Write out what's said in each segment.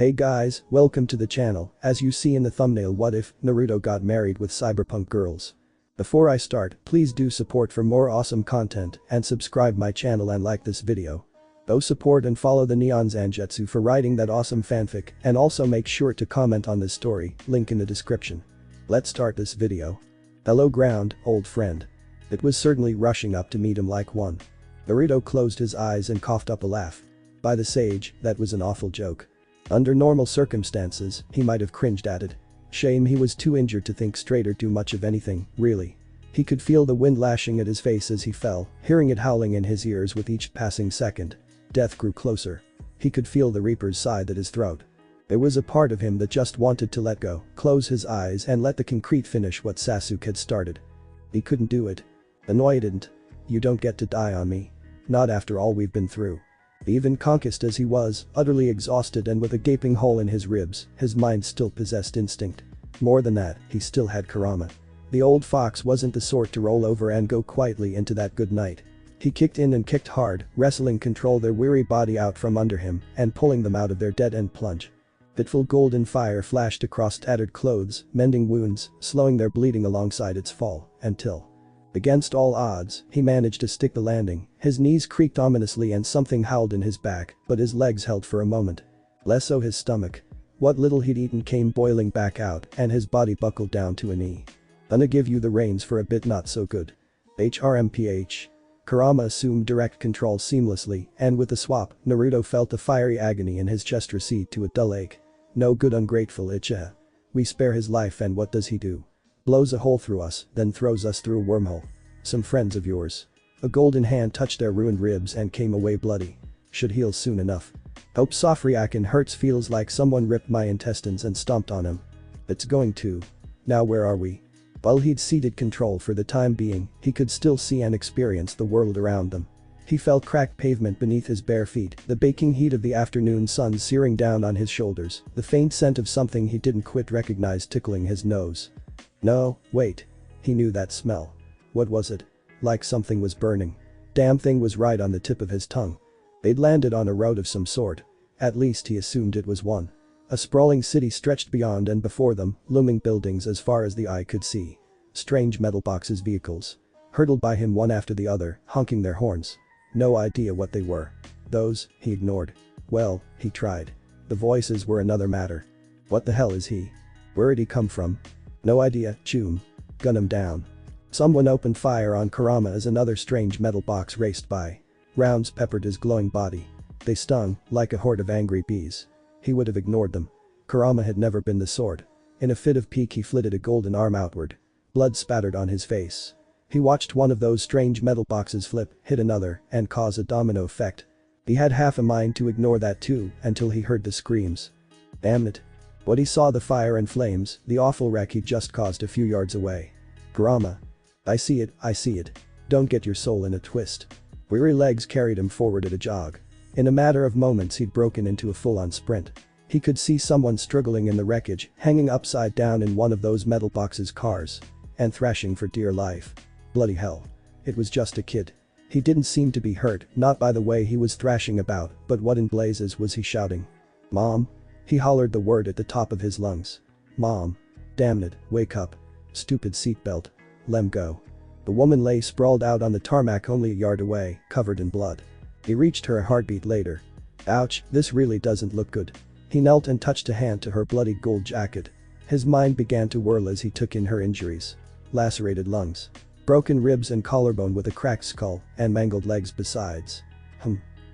Hey guys, welcome to the channel. As you see in the thumbnail, what if Naruto got married with Cyberpunk girls? Before I start, please do support for more awesome content and subscribe my channel and like this video. Go support and follow the NeonZangetsu for writing that awesome fanfic, and also make sure to comment on this story, link in the description. Let's start this video. Hello ground, old friend. It was certainly rushing up to meet him like one. Naruto closed his eyes and coughed up a laugh. By the sage, that was an awful joke. Under normal circumstances, he might have cringed at it. Shame he was too injured to think straight or do much of anything, really. He could feel the wind lashing at his face as he fell, hearing it howling in his ears with each passing second. Death grew closer. He could feel the Reaper's scythe at his throat. There was a part of him that just wanted to let go, close his eyes and let the concrete finish what Sasuke had started. He couldn't do it. No, he didn't. You don't get to die on me. Not after all we've been through. Even conquest as he was, utterly exhausted and with a gaping hole in his ribs, his mind still possessed instinct. More than that, he still had Kurama. The old fox wasn't the sort to roll over and go quietly into that good night. He kicked in and kicked hard, wrestling control their weary body out from under him and pulling them out of their dead-end plunge. Fitful golden fire flashed across tattered clothes, mending wounds, slowing their bleeding alongside its fall, until, against all odds, he managed to stick the landing. His knees creaked ominously and something howled in his back, but his legs held for a moment. Less so his stomach. What little he'd eaten came boiling back out and his body buckled down to a knee. Gonna give you the reins for a bit not so good. HRMPH. Kurama assumed direct control seamlessly, and with the swap, Naruto felt the fiery agony in his chest recede to a dull ache. No good ungrateful Ichiha. We spare his life and what does he do? Blows a hole through us, then throws us through a wormhole. Some friends of yours. A golden hand touched their ruined ribs and came away bloody. Should heal soon enough. Hope Sofriakin hurts feels like someone ripped my intestines and stomped on him. It's going to. Now where are we? While he'd ceded control for the time being, he could still see and experience the world around them. He felt cracked pavement beneath his bare feet, the baking heat of the afternoon sun searing down on his shoulders, the faint scent of something he didn't quite recognize tickling his nose. No, wait. He knew that smell. What was it? Like something was burning. Damn thing was right on the tip of his tongue. They'd landed on a road of some sort. At least he assumed it was one. A sprawling city stretched beyond and before them, looming buildings as far as the eye could see. Strange metal boxes vehicles. Hurtled by him one after the other, honking their horns. No idea what they were. Those, he ignored. Well, he tried. The voices were another matter. What the hell is he? Where'd he come from? No idea, Choom. Gun him down. Someone opened fire on Kurama as another strange metal box raced by. Rounds peppered his glowing body. They stung, like a horde of angry bees. He would have ignored them. Kurama had never been the sort. In a fit of pique he flitted a golden arm outward. Blood spattered on his face. He watched one of those strange metal boxes flip, hit another, and cause a domino effect. He had half a mind to ignore that too, until he heard the screams. Damn it. But he saw the fire and flames, the awful wreck he'd just caused a few yards away. Kurama. I see it. Don't get your soul in a twist. Weary legs carried him forward at a jog. In a matter of moments he'd broken into a full-on sprint. He could see someone struggling in the wreckage, hanging upside down in one of those metal boxes' cars. And thrashing for dear life. Bloody hell. It was just a kid. He didn't seem to be hurt, not by the way he was thrashing about, but what in blazes was he shouting? Mom? He hollered the word at the top of his lungs. Mom. Damn it, wake up. Stupid seatbelt. Lem go. The woman lay sprawled out on the tarmac only a yard away, covered in blood. He reached her a heartbeat later. Ouch, this really doesn't look good. He knelt and touched a hand to her bloodied gold jacket. His mind began to whirl as he took in her injuries. Lacerated lungs. Broken ribs and collarbone with a cracked skull, and mangled legs besides.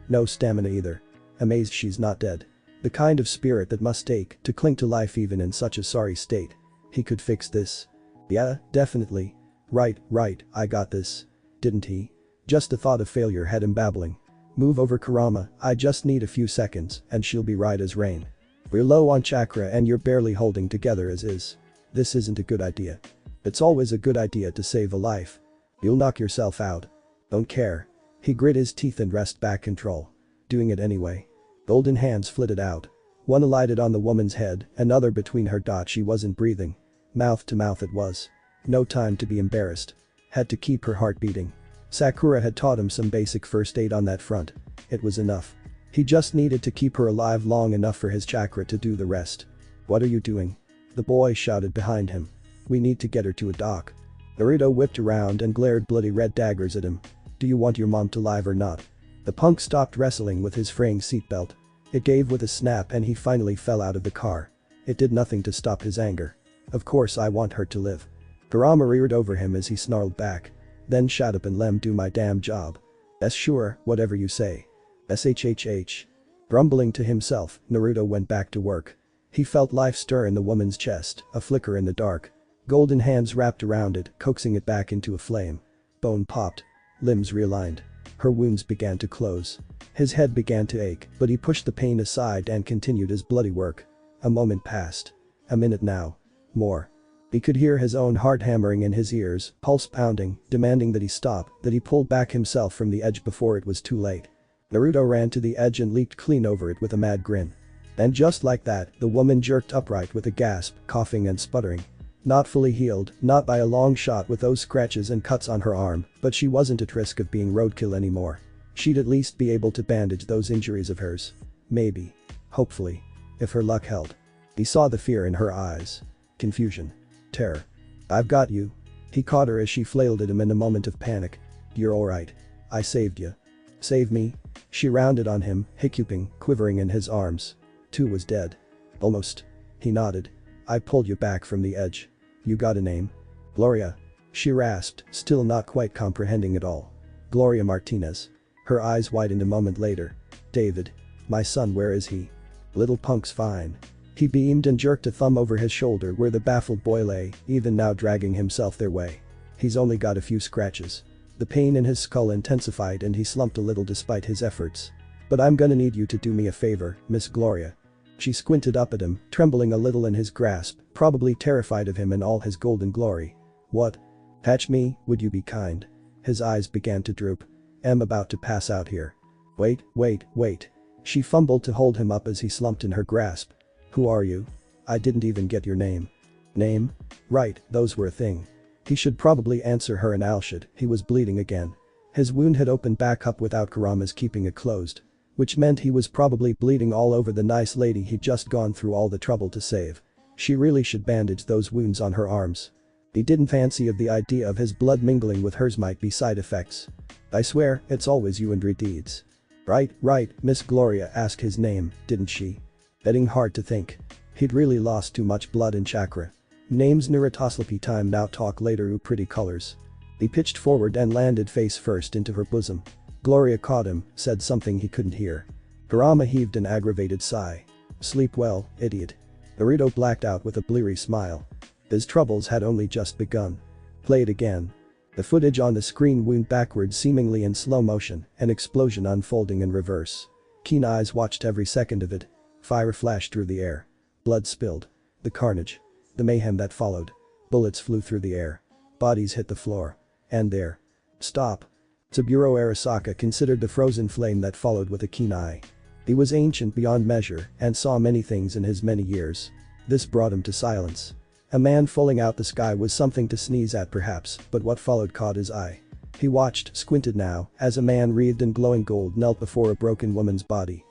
No stamina either. Amazed she's not dead. The kind of spirit that must take to cling to life even in such a sorry state. He could fix this. Yeah, definitely. Right, I got this. Didn't he? Just the thought of failure had him babbling. Move over Kurama, I just need a few seconds and she'll be right as rain. We're low on chakra and you're barely holding together as is. This isn't a good idea. It's always a good idea to save a life. You'll knock yourself out. Don't care. He grit his teeth and wrested back control. Doing it anyway. Golden hands flitted out. One alighted on the woman's head, another between her. She wasn't breathing. Mouth to mouth it was. No time to be embarrassed. Had to keep her heart beating. Sakura had taught him some basic first aid on that front. It was enough. He just needed to keep her alive long enough for his chakra to do the rest. "What are you doing?" the boy shouted behind him. "We need to get her to a dock." Naruto whipped around and glared bloody red daggers at him. "Do you want your mom to live or not?" The punk stopped wrestling with his fraying seatbelt. It gave with a snap and he finally fell out of the car. It did nothing to stop his anger. "Of course I want her to live." Kurama reared over him as he snarled back. "Then shut up and lem do my damn job." "That's sure, whatever you say." SHHH. Grumbling to himself, Naruto went back to work. He felt life stir in the woman's chest, a flicker in the dark. Golden hands wrapped around it, coaxing it back into a flame. Bone popped. Limbs realigned. Her wounds began to close. His head began to ache, but he pushed the pain aside and continued his bloody work. A moment passed. A minute now. More. He could hear his own heart hammering in his ears, pulse pounding, demanding that he stop, that he pull back himself from the edge before it was too late. Naruto ran to the edge and leaped clean over it with a mad grin. And just like that, the woman jerked upright with a gasp, coughing and sputtering. Not fully healed, not by a long shot with those scratches and cuts on her arm, but she wasn't at risk of being roadkill anymore. She'd at least be able to bandage those injuries of hers. Maybe. Hopefully. If her luck held. He saw the fear in her eyes. Confusion. Terror. "I've got you." He caught her as she flailed at him in a moment of panic. "You're alright. I saved you." "Save me?" She rounded on him, hiccuping, quivering in his arms. "Two was dead." "Almost." He nodded. "I pulled you back from the edge. You got a name?" "Gloria." She rasped, still not quite comprehending it all. "Gloria Martinez." Her eyes widened a moment later. "David. My son, where is he?" "Little punk's fine." He beamed and jerked a thumb over his shoulder where the baffled boy lay, even now dragging himself their way. "He's only got a few scratches." The pain in his skull intensified and he slumped a little despite his efforts. "But I'm gonna need you to do me a favor, Miss Gloria." She squinted up at him, trembling a little in his grasp, probably terrified of him in all his golden glory. "What?" "Catch me, would you be kind?" His eyes began to droop. "I'm about to pass out here." Wait. She fumbled to hold him up as he slumped in her grasp. "Who are you? I didn't even get your name." "Name? Right, those were a thing." He should probably answer her and Al should, he was bleeding again. His wound had opened back up without Kurama's keeping it closed. Which meant he was probably bleeding all over the nice lady he'd just gone through all the trouble to save. She really should bandage those wounds on her arms. He didn't fancy of the idea of his blood mingling with hers might be side effects. "I swear, it's always you and deeds." Right, Miss Gloria asked his name, didn't she? Betting hard to think. He'd really lost too much blood and chakra. "Name's Narutoslapi time now talk later ooh pretty colors." He pitched forward and landed face first into her bosom. Gloria caught him, said something he couldn't hear. Kurama heaved an aggravated sigh. "Sleep well, idiot." Naruto blacked out with a bleary smile. His troubles had only just begun. Play it again. The footage on the screen wound backwards seemingly in slow motion, an explosion unfolding in reverse. Keen eyes watched every second of it. Fire flashed through the air. Blood spilled. The carnage. The mayhem that followed. Bullets flew through the air. Bodies hit the floor. And there. Stop. Saburo Arasaka considered the frozen flame that followed with a keen eye. He was ancient beyond measure and saw many things in his many years. This brought him to silence. A man falling out the sky was something to sneeze at perhaps, but what followed caught his eye. He watched, squinted now, as a man wreathed in glowing gold knelt before a broken woman's body.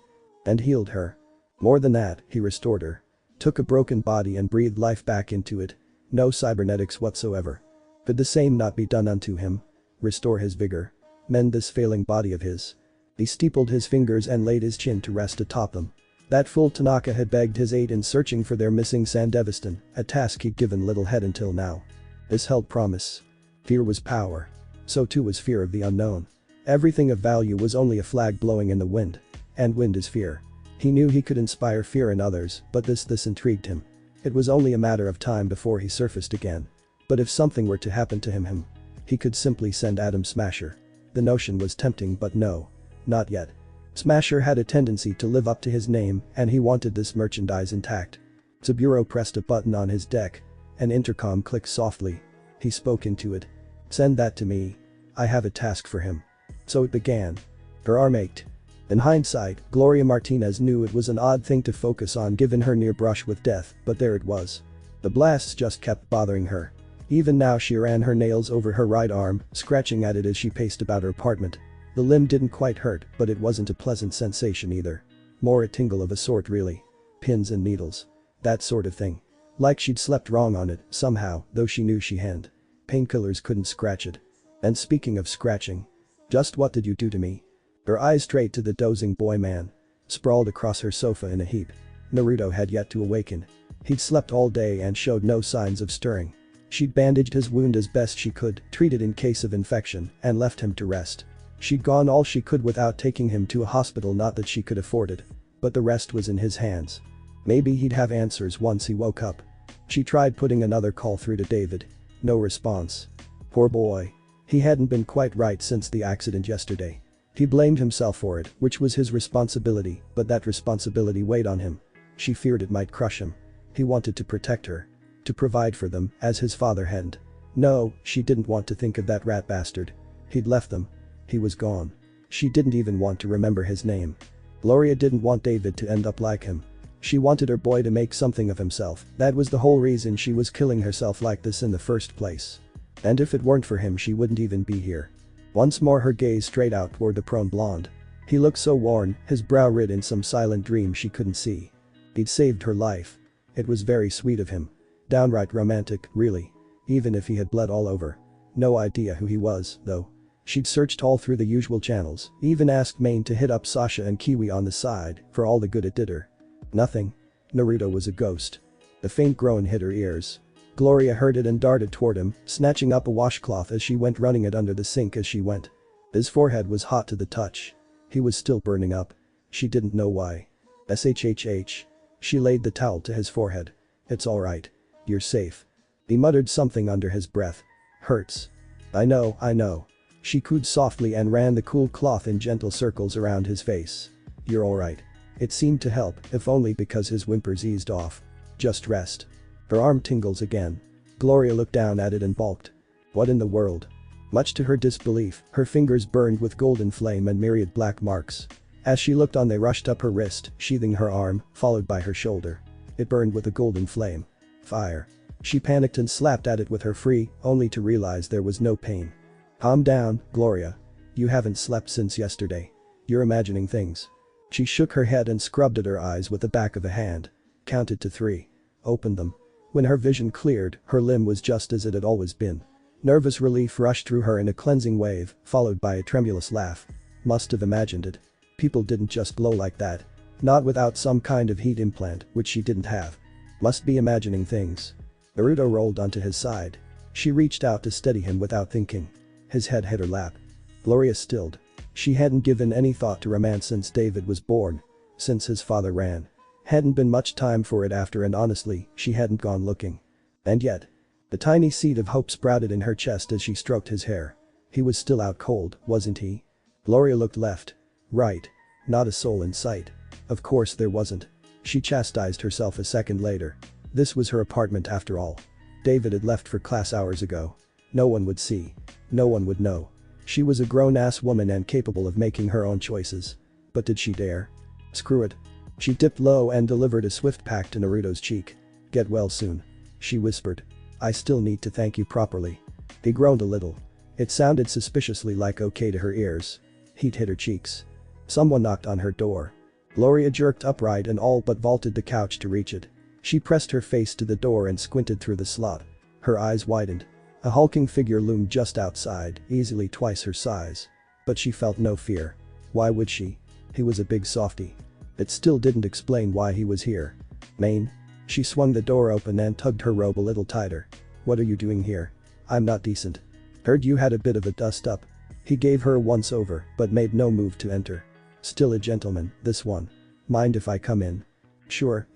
And healed her. More than that, he restored her. Took a broken body and breathed life back into it. No cybernetics whatsoever. Could the same not be done unto him? Restore his vigor. Mend this failing body of his. He steepled his fingers and laid his chin to rest atop them. That fool Tanaka had begged his aid in searching for their missing Sandevistan, a task he'd given little heed until now. This held promise. Fear was power. So too was fear of the unknown. Everything of value was only a flag blowing in the wind. And wind is fear. He knew he could inspire fear in others, but this intrigued him. It was only a matter of time before he surfaced again. But if something were to happen to him, he could simply send Atom Smasher. The notion was tempting but no. Not yet. Smasher had a tendency to live up to his name and he wanted this merchandise intact. Saburo pressed a button on his deck. An intercom clicked softly. He spoke into it. "Send that to me. I have a task for him." So it began. Her arm ached. In hindsight, Gloria Martinez knew it was an odd thing to focus on given her near brush with death, but there it was. The blasts just kept bothering her. Even now she ran her nails over her right arm, scratching at it as she paced about her apartment. The limb didn't quite hurt, but it wasn't a pleasant sensation either. More a tingle of a sort really. Pins and needles. That sort of thing. Like she'd slept wrong on it, somehow, though she knew she hadn't. Painkillers couldn't scratch it. And speaking of scratching. Just what did you do to me? Her eyes straight to the dozing boy man. Sprawled across her sofa in a heap. Naruto had yet to awaken. He'd slept all day and showed no signs of stirring. She'd bandaged his wound as best she could, treated in case of infection, and left him to rest. She'd gone all she could without taking him to a hospital, not that she could afford it. But the rest was in his hands. Maybe he'd have answers once he woke up. She tried putting another call through to David. No response. Poor boy. He hadn't been quite right since the accident yesterday. He blamed himself for it, which was his responsibility, but that responsibility weighed on him. She feared it might crush him. He wanted to protect her. To provide for them, as his father hadn't. No, she didn't want to think of that rat bastard. He'd left them. He was gone. She didn't even want to remember his name. Gloria didn't want David to end up like him. She wanted her boy to make something of himself. That was the whole reason she was killing herself like this in the first place. And if it weren't for him, she wouldn't even be here. Once more her gaze straight out toward the prone blonde. He looked so worn, his brow writ in some silent dream she couldn't see. He'd saved her life. It was very sweet of him. Downright romantic, really. Even if he had bled all over. No idea who he was, though. She'd searched all through the usual channels, even asked Main to hit up Sasha and Kiwi on the side, for all the good it did her. Nothing. Naruto was a ghost. The faint groan hit her ears. Gloria heard it and darted toward him, snatching up a washcloth as she went, running it under the sink as she went. His forehead was hot to the touch. He was still burning up. She didn't know why. SHHH. She laid the towel to his forehead. It's alright. You're safe. He muttered something under his breath. Hurts. I know. She cooed softly and ran the cool cloth in gentle circles around his face. You're alright. It seemed to help, if only because his whimpers eased off. Just rest. Her arm tingles again. Gloria looked down at it and balked. What in the world? Much to her disbelief, her fingers burned with golden flame and myriad black marks. As she looked on, they rushed up her wrist, sheathing her arm, followed by her shoulder. It burned with a golden flame. Fire. She panicked and slapped at it with her free, only to realize there was no pain. Calm down, Gloria. You haven't slept since yesterday. You're imagining things. She shook her head and scrubbed at her eyes with the back of a hand. Counted to 3. Opened them. When her vision cleared, her limb was just as it had always been. Nervous relief rushed through her in a cleansing wave, followed by a tremulous laugh. Must have imagined it. People didn't just glow like that. Not without some kind of heat implant, which she didn't have. Must be imagining things. Naruto rolled onto his side. She reached out to steady him without thinking. His head hit her lap. Gloria stilled. She hadn't given any thought to romance since David was born. Since his father ran. Hadn't been much time for it after, and honestly, she hadn't gone looking. And yet. The tiny seed of hope sprouted in her chest as she stroked his hair. He was still out cold, wasn't he? Gloria looked left. Right. Not a soul in sight. Of course there wasn't. She chastised herself a second later. This was her apartment after all. David had left for class hours ago. No one would see. No one would know. She was a grown-ass woman and capable of making her own choices. But did she dare? Screw it. She dipped low and delivered a swift peck to Naruto's cheek. Get well soon. She whispered. I still need to thank you properly. He groaned a little. It sounded suspiciously like okay to her ears. Heat hit her cheeks. Someone knocked on her door. Gloria jerked upright and all but vaulted the couch to reach it. She pressed her face to the door and squinted through the slot. Her eyes widened. A hulking figure loomed just outside, easily twice her size. But she felt no fear. Why would she? He was a big softy. It still didn't explain why he was here. Main? She swung the door open and tugged her robe a little tighter. What are you doing here? I'm not decent. Heard you had a bit of a dust up. He gave her a once over, but made no move to enter. Still a gentleman, this one. Mind if I come in? Sure.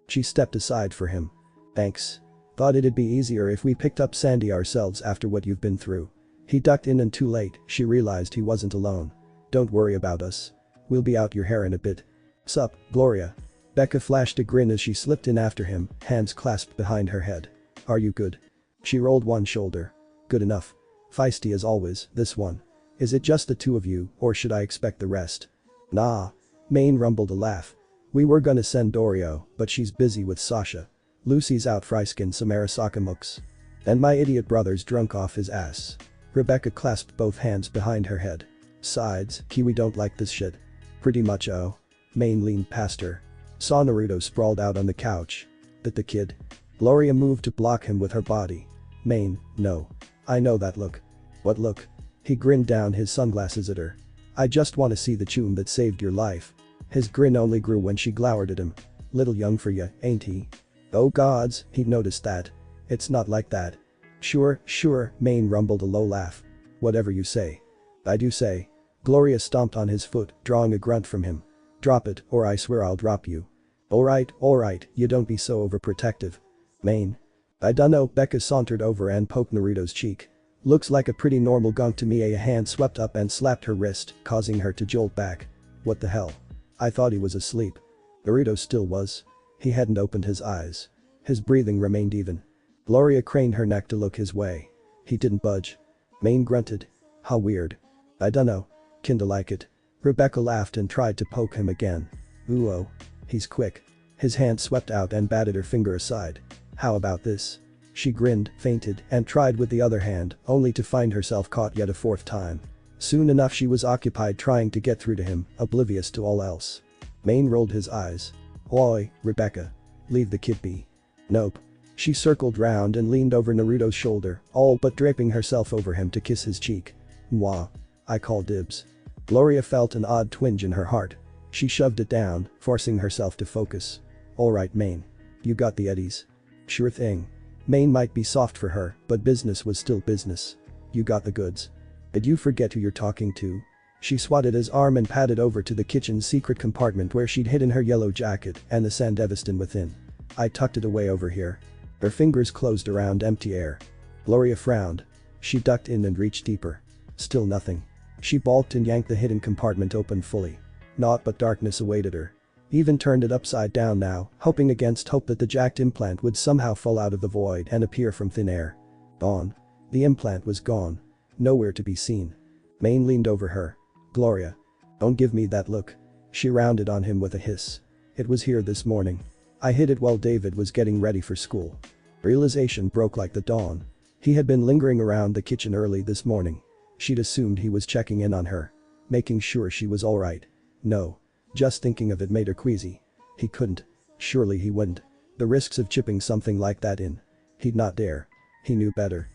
She stepped aside for him. Thanks. Thought it'd be easier if we picked up Sandy ourselves after what you've been through. He ducked in, and too late, she realized he wasn't alone. Don't worry about us. We'll be out your hair in a bit. Sup, Gloria? Becca flashed a grin as she slipped in after him, hands clasped behind her head. Are you good? She rolled one shoulder. Good enough. Feisty as always, this one. Is it just the two of you, or should I expect the rest? Nah. Main rumbled a laugh. We were gonna send Dorio, but she's busy with Sasha. Lucy's out frisking some Arasaka mooks. And my idiot brother's drunk off his ass. Rebecca clasped both hands behind her head. Sides, Kiwi don't like this shit. Pretty much oh. Main leaned past her. Saw Naruto sprawled out on the couch. But the kid. Gloria moved to block him with her body. Main, no. I know that look. What look? He grinned down his sunglasses at her. I just wanna see the tune that saved your life. His grin only grew when she glowered at him. Little young for ya, ain't he? Oh gods, he noticed that. It's not like that. Sure, Main rumbled a low laugh. Whatever you say. I do say. Gloria stomped on his foot, drawing a grunt from him. Drop it, or I swear I'll drop you. Alright, you don't be so overprotective. Main. I dunno, Becca sauntered over and poked Naruto's cheek. Looks like a pretty normal gunk to me. A hand swept up and slapped her wrist, causing her to jolt back. What the hell? I thought he was asleep. Naruto still was. He hadn't opened his eyes. His breathing remained even. Gloria craned her neck to look his way. He didn't budge. Main grunted. How weird. I dunno. Kinda like it. Rebecca laughed and tried to poke him again. Ooh oh. He's quick. His hand swept out and batted her finger aside. How about this? She grinned, feinted, and tried with the other hand, only to find herself caught yet a fourth time. Soon enough she was occupied trying to get through to him, oblivious to all else. Main rolled his eyes. Oi, Rebecca. Leave the kid be. Nope. She circled round and leaned over Naruto's shoulder, all but draping herself over him to kiss his cheek. Mwah. I call dibs. Gloria felt an odd twinge in her heart. She shoved it down, forcing herself to focus. Alright Main. You got the eddies. Sure thing. Main might be soft for her, but business was still business. You got the goods. Did you forget who you're talking to? She swatted his arm and padded over to the kitchen's secret compartment where she'd hidden her yellow jacket and the Sandevistan within. I tucked it away over here. Her fingers closed around empty air. Gloria frowned. She ducked in and reached deeper. Still nothing. She balked and yanked the hidden compartment open fully. Naught but darkness awaited her. Even turned it upside down now, hoping against hope that the jacked implant would somehow fall out of the void and appear from thin air. Gone. The implant was gone. Nowhere to be seen. Main leaned over her. Gloria. Don't give me that look. She rounded on him with a hiss. It was here this morning. I hid it while David was getting ready for school. Realization broke like the dawn. He had been lingering around the kitchen early this morning. She'd assumed he was checking in on her. Making sure she was alright. No. Just thinking of it made her queasy. He couldn't. Surely he wouldn't. The risks of chipping something like that in. He'd not dare. He knew better.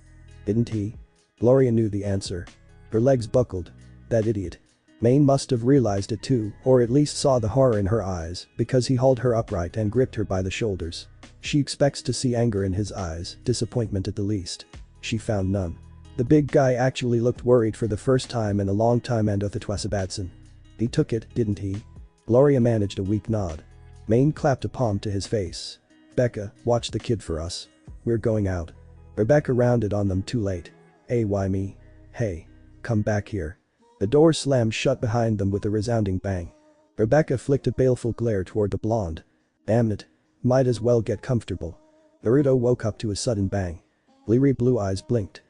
Didn't he? Gloria knew the answer. Her legs buckled. That idiot. Main must have realized it too, or at least saw the horror in her eyes, because he hauled her upright and gripped her by the shoulders. She expects to see anger in his eyes, disappointment at the least. She found none. The big guy actually looked worried for the first time in a long time and Othatwasabatson. He took it, didn't he? Gloria managed a weak nod. Main clapped a palm to his face. Becca, watch the kid for us. We're going out. Rebecca rounded on them too late. Hey, why me? Hey. Come back here. The door slammed shut behind them with a resounding bang. Rebecca flicked a baleful glare toward the blonde. Damn it. Might as well get comfortable. Naruto woke up to a sudden bang. Bleary blue eyes blinked.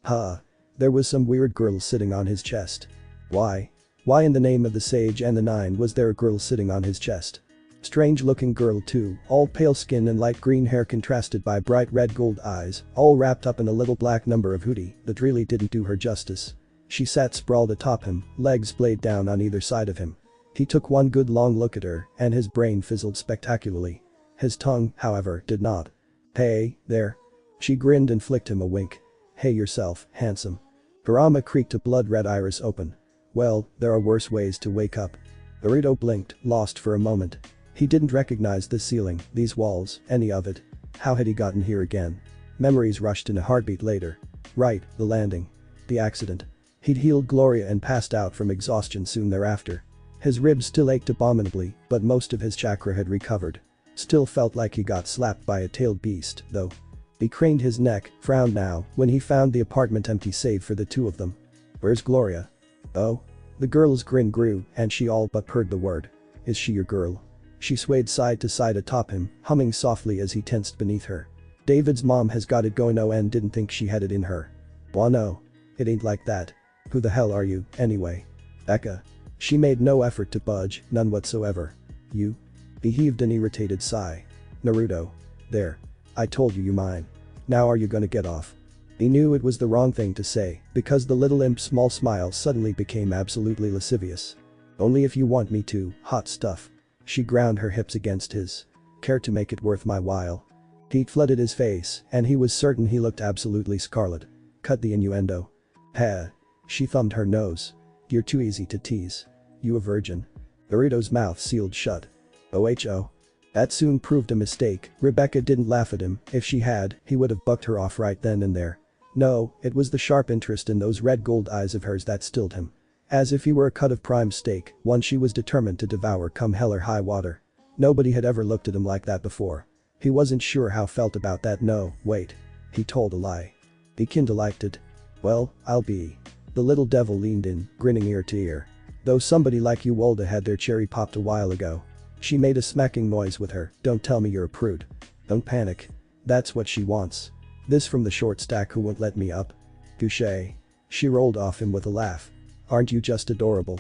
Huh. There was some weird girl sitting on his chest. Why? Why in the name of the sage and the nine was there a girl sitting on his chest? Strange looking girl too, all pale skin and light green hair contrasted by bright red gold eyes, all wrapped up in a little black number of hoodie that really didn't do her justice. She sat sprawled atop him, legs splayed down on either side of him. He took one good long look at her and his brain fizzled spectacularly. His tongue, however, did not. Hey, there. She grinned and flicked him a wink. Hey yourself, handsome. Kurama creaked a blood-red iris open. Well, there are worse ways to wake up. Naruto blinked, lost for a moment. He didn't recognize this ceiling, these walls, any of it. How had he gotten here again? Memories rushed in a heartbeat later. Right, the landing. The accident. He'd healed Gloria and passed out from exhaustion soon thereafter. His ribs still ached abominably, but most of his chakra had recovered. Still felt like he got slapped by a tailed beast, though. He craned his neck, frowned now, when he found the apartment empty save for the two of them. Where's Gloria? Oh? The girl's grin grew, and she all but purred the word. Is she your girl? She swayed side to side atop him, humming softly as he tensed beneath her. David's mom has got it going and didn't think she had it in her. Well no. It ain't like that. Who the hell are you, anyway? Becca. She made no effort to budge, none whatsoever. You? He heaved an irritated sigh. Naruto. There. I told you mine. Now are you gonna get off? He knew it was the wrong thing to say because the little imp's small smile suddenly became absolutely lascivious. Only if you want me to, hot stuff. She ground her hips against his. Care to make it worth my while? Heat flooded his face and he was certain he looked absolutely scarlet. Cut the innuendo. Heh. She thumbed her nose. You're too easy to tease. You a virgin? Naruto's mouth sealed shut. OHO. That soon proved a mistake. Rebecca didn't laugh at him. If she had, he would have bucked her off right then and there. No, it was the sharp interest in those red gold eyes of hers that stilled him. As if he were a cut of prime steak, one she was determined to devour come hell or high water. Nobody had ever looked at him like that before. He wasn't sure how felt about that. No, wait. He told a lie. He kinda liked it. Well, I'll be. The little devil leaned in, grinning ear to ear. Though somebody like you woulda had their cherry popped a while ago. She made a smacking noise with her. Don't tell me you're a prude. Don't panic. That's what she wants. This from the short stack who won't let me up. Touché. She rolled off him with a laugh. Aren't you just adorable?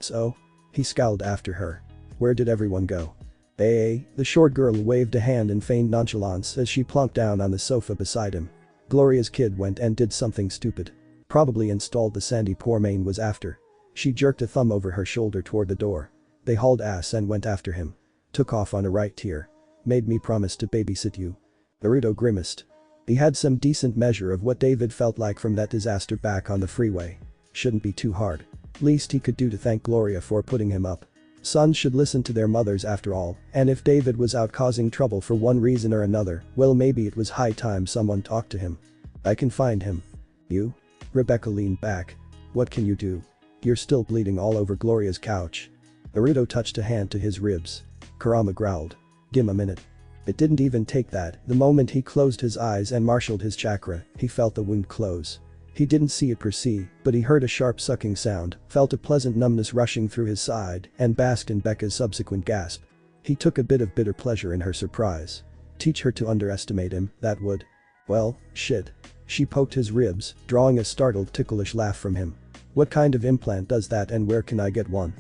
So? He scowled after her. Where did everyone go? Hey, the short girl waved a hand in feigned nonchalance as she plunked down on the sofa beside him. Gloria's kid went and did something stupid. Probably installed the sandy poor Maine was after. She jerked a thumb over her shoulder toward the door. They hauled ass and went after him. Took off on a right tier. Made me promise to babysit you. Naruto grimaced. He had some decent measure of what David felt like from that disaster back on the freeway. Shouldn't be too hard. Least he could do to thank Gloria for putting him up. Sons should listen to their mothers after all, and if David was out causing trouble for one reason or another, well maybe it was high time someone talked to him. I can find him. You? Rebecca leaned back. What can you do? You're still bleeding all over Gloria's couch. Naruto touched a hand to his ribs. Kurama growled. Gimme a minute. It didn't even take that. The moment he closed his eyes and marshaled his chakra, he felt the wound close. He didn't see it per se, but he heard a sharp sucking sound, felt a pleasant numbness rushing through his side, and basked in Becca's subsequent gasp. He took a bit of bitter pleasure in her surprise. Teach her to underestimate him, that would. Well, shit. She poked his ribs, drawing a startled ticklish laugh from him. What kind of implant does that and where can I get one?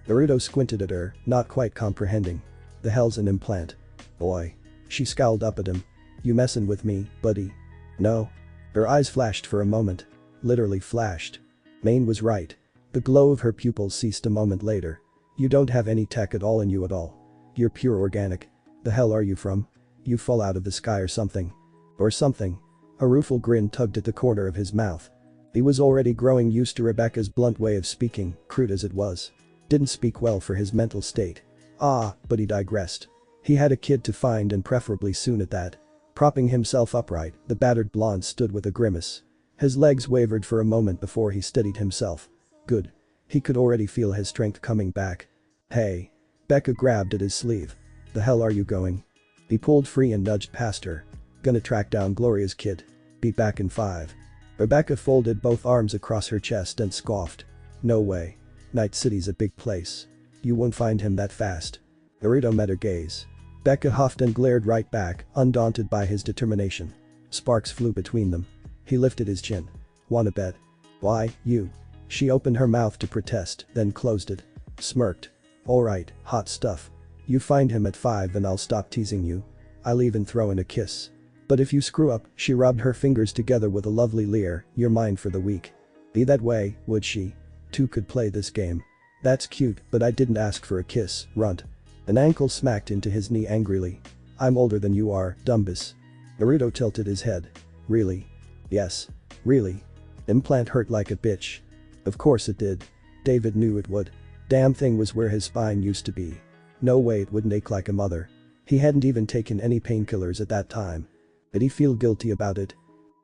Naruto squinted at her, not quite comprehending. The hell's an implant? Boy. She scowled up at him. You messin' with me, buddy? No. Her eyes flashed for a moment. Literally flashed. Maine was right. The glow of her pupils ceased a moment later. You don't have any tech at all in you at all. You're pure organic. The hell are you from? You fall out of the sky or something. Or something. A rueful grin tugged at the corner of his mouth. He was already growing used to Rebecca's blunt way of speaking, crude as it was. Didn't speak well for his mental state. But he digressed. He had a kid to find and preferably soon at that. Propping himself upright, the battered blonde stood with a grimace. His legs wavered for a moment before he steadied himself. Good. He could already feel his strength coming back. Hey. Becca grabbed at his sleeve. The hell are you going? He pulled free and nudged past her. Gonna track down Gloria's kid. Be back in 5. Rebecca folded both arms across her chest and scoffed. No way. Night City's a big place. You won't find him that fast. Naruto met her gaze. Becca huffed and glared right back, undaunted by his determination. Sparks flew between them. He lifted his chin. Wanna bet? Why, you. She opened her mouth to protest, then closed it. Smirked. Alright, hot stuff. You find him at 5 and I'll stop teasing you. I'll even throw in a kiss. But if you screw up, she rubbed her fingers together with a lovely leer, you're mine for the week. Be that way, would she? Two could play this game. That's cute, but I didn't ask for a kiss, runt. An ankle smacked into his knee angrily. I'm older than you are, Dumbus. Naruto tilted his head. Really? Yes. Really? Implant hurt like a bitch. Of course it did. David knew it would. Damn thing was where his spine used to be. No way it wouldn't ache like a mother. He hadn't even taken any painkillers at that time. Did he feel guilty about it?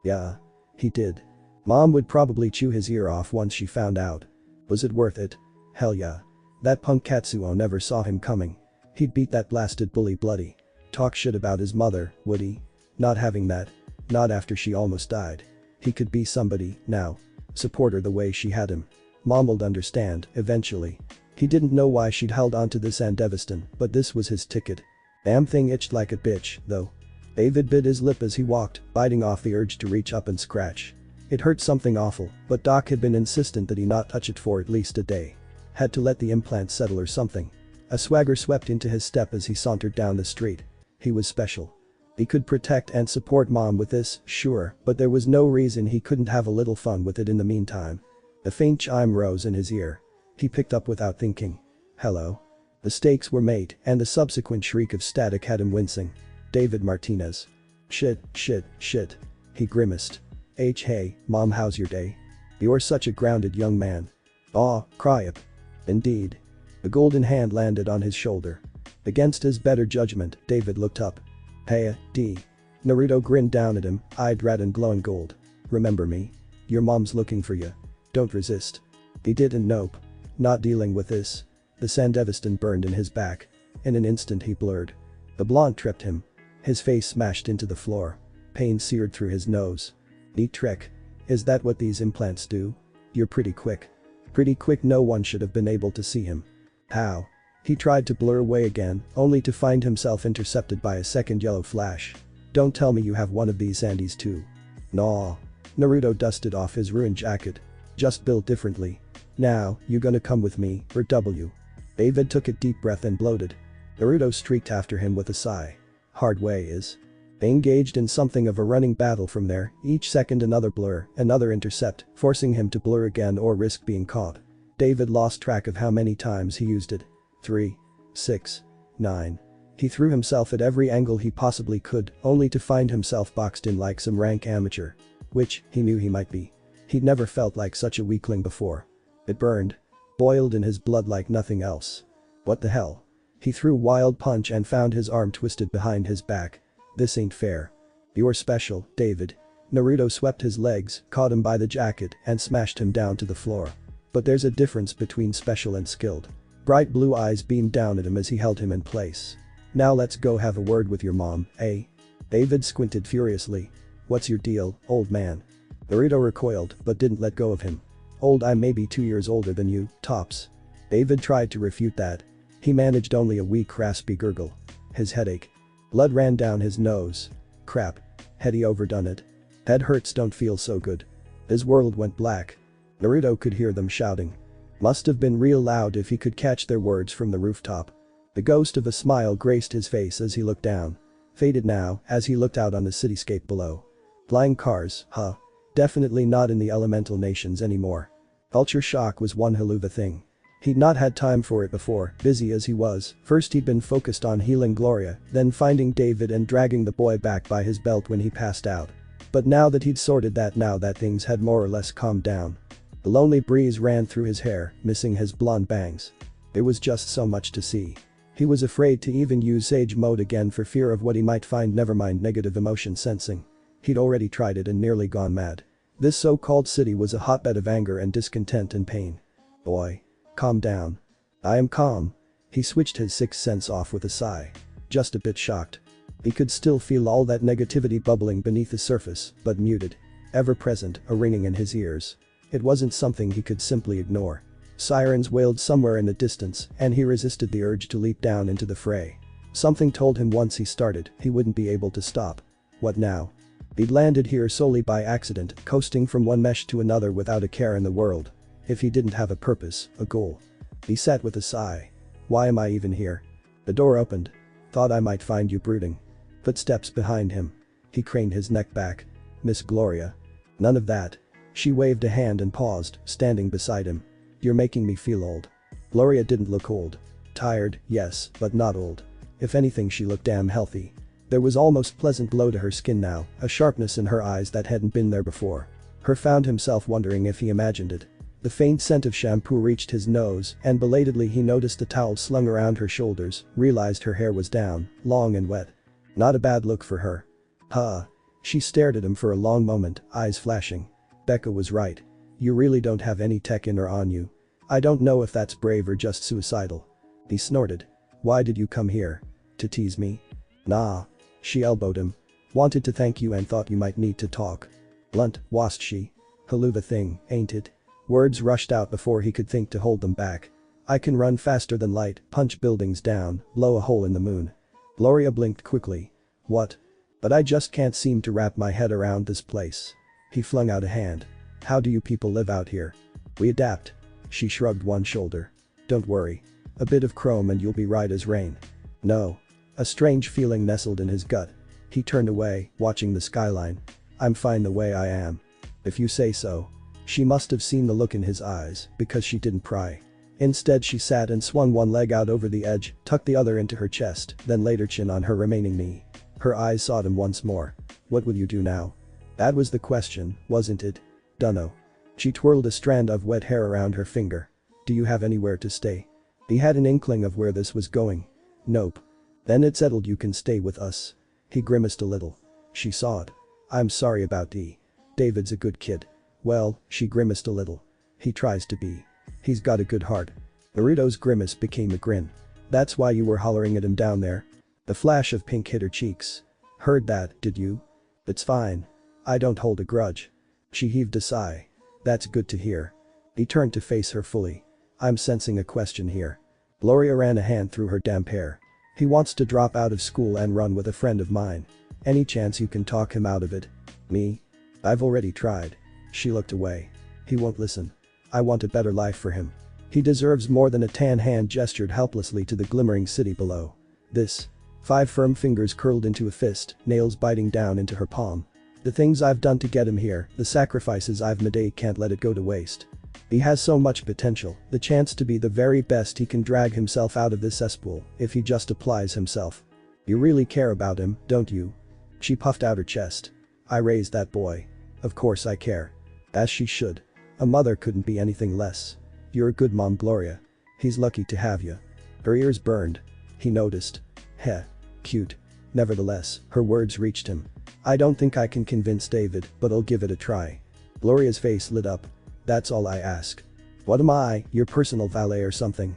Yeah. He did. Mom would probably chew his ear off once she found out. Was it worth it? Hell yeah. That punk Katsuo never saw him coming. He'd beat that blasted bully bloody. Talk shit about his mother, would he? Not having that. Not after she almost died. He could be somebody, now. Support her the way she had him. Mom would understand, eventually. He didn't know why she'd held onto this Sandevistan, but this was his ticket. Damn thing itched like a bitch, though. David bit his lip as he walked, biting off the urge to reach up and scratch. It hurt something awful, but Doc had been insistent that he not touch it for at least a day. Had to let the implant settle or something. A swagger swept into his step as he sauntered down the street. He was special. He could protect and support mom with this, sure, but there was no reason he couldn't have a little fun with it in the meantime. A faint chime rose in his ear. He picked up without thinking. Hello? The stakes were made, and the subsequent shriek of static had him wincing. David Martinez. Shit. He grimaced. Hey, mom, how's your day? You're such a grounded young man. Aw, cry up. Indeed. A golden hand landed on his shoulder. Against his better judgment, David looked up. Hey, D. Naruto grinned down at him, eyed red and glowing gold. Remember me? Your mom's looking for you. Don't resist. He didn't. Nope. Not dealing with this. The Sandevistan burned in his back. In an instant he blurred. The blonde tripped him. His face smashed into the floor. Pain seared through his nose. Neat trick. Is that what these implants do? You're pretty quick. Pretty quick. No one should have been able to see him. How? He tried to blur away again, only to find himself intercepted by a second yellow flash. Don't tell me you have one of these Andes too. Nah. Naruto dusted off his ruined jacket. Just built differently. Now, you gonna come with me, or W? David took a deep breath and bloated. Naruto streaked after him with a sigh. Hard way is. They engaged in something of a running battle from there, each second another blur, another intercept, forcing him to blur again or risk being caught. David lost track of how many times he used it. 3, 6, 9. He threw himself at every angle he possibly could, only to find himself boxed in like some rank amateur. Which, he knew he might be. He'd never felt like such a weakling before. It burned. Boiled in his blood like nothing else. What the hell? He threw a wild punch and found his arm twisted behind his back. This ain't fair. You're special, David. Naruto swept his legs, caught him by the jacket, and smashed him down to the floor. But there's a difference between special and skilled. Bright blue eyes beamed down at him as he held him in place. Now let's go have a word with your mom, eh? David squinted furiously. What's your deal, old man? Naruto recoiled, but didn't let go of him. Old? I'm maybe 2 years older than you, tops. David tried to refute that. He managed only a weak raspy gurgle. His headache. Blood ran down his nose. Crap. Had he overdone it? Head hurts don't feel so good. His world went black. Naruto could hear them shouting. Must have been real loud if he could catch their words from the rooftop. The ghost of a smile graced his face as he looked down. Faded now as he looked out on the cityscape below. Flying cars, huh? Definitely not in the elemental nations anymore. Culture shock was one hell of a thing. He'd not had time for it before, busy as he was. First he'd been focused on healing Gloria, then finding David and dragging the boy back by his belt when he passed out. But now that he'd sorted that, now that things had more or less calmed down. The lonely breeze ran through his hair, missing his blonde bangs. There was just so much to see. He was afraid to even use Sage mode again for fear of what he might find. Never mind negative emotion sensing. He'd already tried it and nearly gone mad. This so-called city was a hotbed of anger and discontent and pain. Boy. Calm down. I am calm. He switched his sixth sense off with a sigh. Just a bit shocked. He could still feel all that negativity bubbling beneath the surface, but muted. Ever present, a ringing in his ears. It wasn't something he could simply ignore. Sirens wailed somewhere in the distance, and he resisted the urge to leap down into the fray. Something told him once he started, he wouldn't be able to stop. What now? He'd landed here solely by accident, coasting from one mesh to another without a care in the world. If he didn't have a purpose, a goal. He sat with a sigh. Why am I even here? The door opened. Thought I might find you brooding. Footsteps behind him. He craned his neck back. Miss Gloria. None of that. She waved a hand and paused, standing beside him. You're making me feel old. Gloria didn't look old. Tired, yes, but not old. If anything, she looked damn healthy. There was almost pleasant glow to her skin now, a sharpness in her eyes that hadn't been there before. Her found himself wondering if he imagined it. The faint scent of shampoo reached his nose, and belatedly he noticed a towel slung around her shoulders, realized her hair was down, long and wet. Not a bad look for her. Huh. She stared at him for a long moment, eyes flashing. Becca was right. You really don't have any tech in or on you. I don't know if that's brave or just suicidal. He snorted. Why did you come here? To tease me? Nah. She elbowed him. Wanted to thank you and thought you might need to talk. Blunt, wasn't she? Haluva thing, ain't it? Words rushed out before he could think to hold them back. I can run faster than light, punch buildings down, blow a hole in the moon. Gloria blinked quickly. What? But I just can't seem to wrap my head around this place. He flung out a hand. How do you people live out here? We adapt. She shrugged one shoulder. Don't worry. A bit of chrome and you'll be right as rain. No. A strange feeling nestled in his gut. He turned away, watching the skyline. I'm fine the way I am. If you say so. She must have seen the look in his eyes, because she didn't pry. Instead she sat and swung one leg out over the edge, tucked the other into her chest, then laid her chin on her remaining knee. Her eyes sought him once more. What will you do now? That was the question, wasn't it? Dunno. She twirled a strand of wet hair around her finger. Do you have anywhere to stay? He had an inkling of where this was going. Nope. Then it's settled, you can stay with us. He grimaced a little. She saw it. I'm sorry about D. David's a good kid. Well, she grimaced a little. He tries to be. He's got a good heart. Naruto's grimace became a grin. That's why you were hollering at him down there? The flash of pink hit her cheeks. Heard that, did you? It's fine. I don't hold a grudge. She heaved a sigh. That's good to hear. He turned to face her fully. I'm sensing a question here. Gloria ran a hand through her damp hair. He wants to drop out of school and run with a friend of mine. Any chance you can talk him out of it? Me? I've already tried. She looked away. He won't listen. I want a better life for him. He deserves more than a tan hand gestured helplessly to the glimmering city below. This. 5 firm fingers curled into a fist, nails biting down into her palm. The things I've done to get him here, the sacrifices I've made, can't let it go to waste. He has so much potential, the chance to be the very best. He can drag himself out of this cesspool if he just applies himself. You really care about him, don't you? She puffed out her chest. I raised that boy. Of course I care. As she should. A mother couldn't be anything less. You're a good mom, Gloria. He's lucky to have you. Her ears burned. He noticed. Heh. Cute. Nevertheless, her words reached him. I don't think I can convince David, but I'll give it a try. Gloria's face lit up. That's all I ask. What am I, your personal valet or something?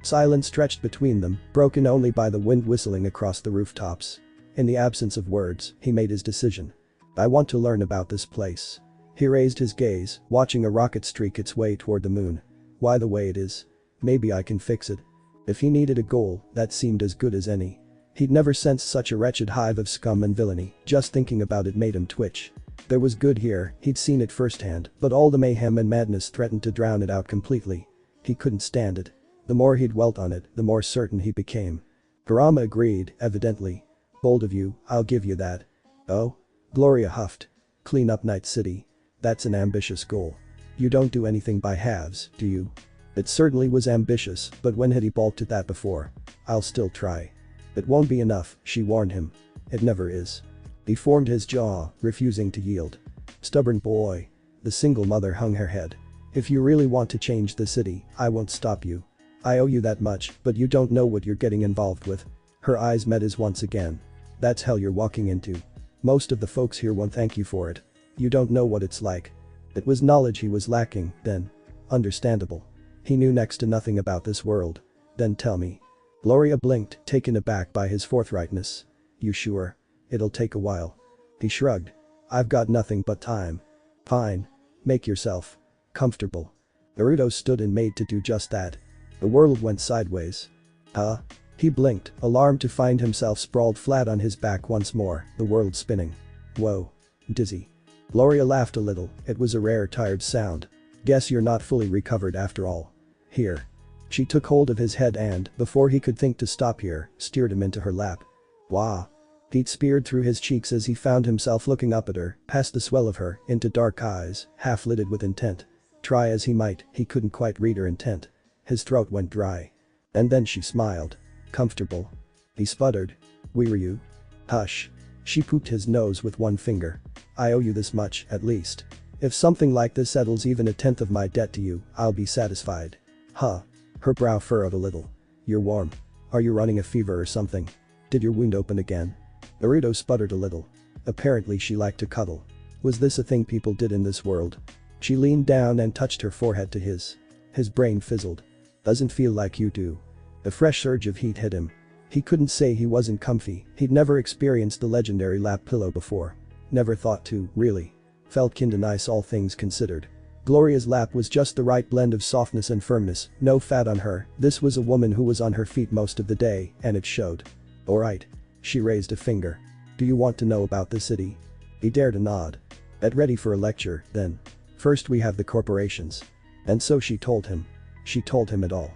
Silence stretched between them, broken only by the wind whistling across the rooftops. In the absence of words, he made his decision. I want to learn about this place. He raised his gaze, watching a rocket streak its way toward the moon. Why the way it is? Maybe I can fix it. If he needed a goal, that seemed as good as any. He'd never sensed such a wretched hive of scum and villainy, just thinking about it made him twitch. There was good here, he'd seen it firsthand, but all the mayhem and madness threatened to drown it out completely. He couldn't stand it. The more he dwelt on it, the more certain he became. Kurama agreed, evidently. Bold of you, I'll give you that. Oh? Gloria huffed. Clean up Night City. That's an ambitious goal. You don't do anything by halves, do you? It certainly was ambitious, but when had he balked at that before? I'll still try. It won't be enough, she warned him. It never is. He formed his jaw, refusing to yield. Stubborn boy. The single mother hung her head. If you really want to change the city, I won't stop you. I owe you that much, but you don't know what you're getting involved with. Her eyes met his once again. That's hell you're walking into. Most of the folks here won't thank you for it. You don't know what it's like. It was knowledge he was lacking, then. Understandable. He knew next to nothing about this world. Then tell me. Gloria blinked, taken aback by his forthrightness. You sure? It'll take a while. He shrugged. I've got nothing but time. Fine. Make yourself comfortable. Naruto stood and made to do just that. The world went sideways. Huh? He blinked, alarmed to find himself sprawled flat on his back once more, the world spinning. Whoa. Dizzy. Gloria laughed a little, it was a rare tired sound. Guess you're not fully recovered after all. Here. She took hold of his head and, before he could think to stop here, steered him into her lap. Wah. Heat speared through his cheeks as he found himself looking up at her, past the swell of her, into dark eyes, half-lidded with intent. Try as he might, he couldn't quite read her intent. His throat went dry. And then she smiled. Comfortable. He sputtered. Were you? Hush. She pooped his nose with one finger. I owe you this much, at least. If something like this settles even 1/10 of my debt to you, I'll be satisfied. Huh. Her brow furrowed a little. You're warm. Are you running a fever or something? Did your wound open again? Naruto sputtered a little. Apparently she liked to cuddle. Was this a thing people did in this world? She leaned down and touched her forehead to his. His brain fizzled. Doesn't feel like you do. A fresh surge of heat hit him. He couldn't say he wasn't comfy, he'd never experienced the legendary lap pillow before. Never thought to, really. Felt kinda nice all things considered. Gloria's lap was just the right blend of softness and firmness, no fat on her, this was a woman who was on her feet most of the day, and it showed. Alright. She raised a finger. Do you want to know about the city? He dared a nod. Get ready for a lecture, then. First we have the corporations. And so she told him. She told him it all.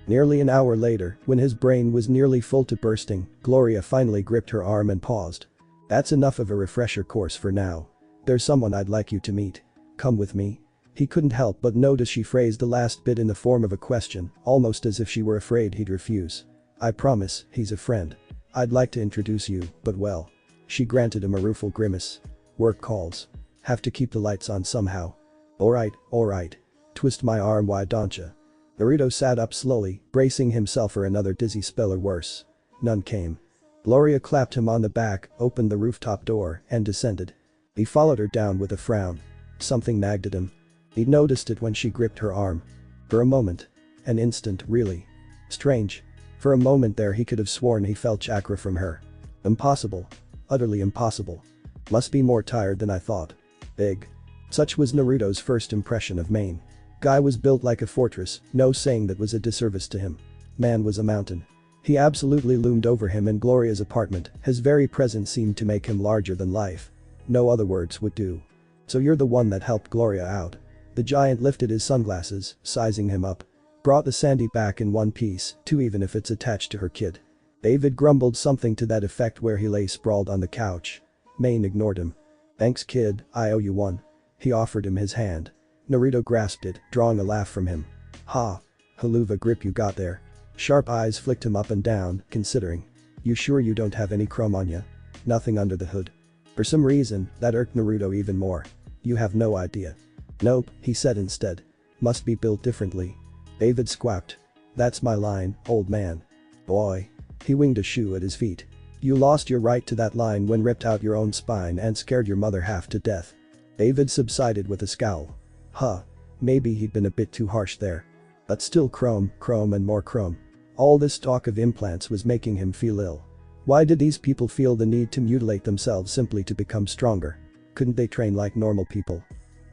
Nearly an hour later, when his brain was nearly full to bursting, Gloria finally gripped her arm and paused. That's enough of a refresher course for now. There's someone I'd like you to meet. Come with me. He couldn't help but notice she phrased the last bit in the form of a question, almost as if she were afraid he'd refuse. I promise, he's a friend. I'd like to introduce you, but well. She granted him a rueful grimace. Work calls. Have to keep the lights on somehow. Alright. Twist my arm, why don't ya? Naruto sat up slowly, bracing himself for another dizzy spell or worse. None came. Gloria clapped him on the back, opened the rooftop door, and descended. He followed her down with a frown. Something nagged at him. He noticed it when she gripped her arm. For a moment. An instant, really. Strange. For a moment there he could have sworn he felt chakra from her. Impossible. Utterly impossible. Must be more tired than I thought. Big. Such was Naruto's first impression of Main. Guy was built like a fortress, no saying that was a disservice to him. Man was a mountain. He absolutely loomed over him in Gloria's apartment, his very presence seemed to make him larger than life. No other words would do. So you're the one that helped Gloria out. The giant lifted his sunglasses, sizing him up. Brought the Sandy back in one piece, too, even if it's attached to her kid. David grumbled something to that effect where he lay sprawled on the couch. Main ignored him. Thanks kid, I owe you one. He offered him his hand. Naruto grasped it, drawing a laugh from him. Ha. Haluva grip you got there. Sharp eyes flicked him up and down, considering. You sure you don't have any chrome on ya? Nothing under the hood. For some reason, that irked Naruto even more. You have no idea. Nope, he said instead. Must be built differently. David squawked. That's my line, old man. Boy. He winged a shoe at his feet. You lost your right to that line when ripped out your own spine and scared your mother half to death. David subsided with a scowl. Huh. Maybe he'd been a bit too harsh there. But still chrome and more chrome. All this talk of implants was making him feel ill. Why did these people feel the need to mutilate themselves simply to become stronger? Couldn't they train like normal people?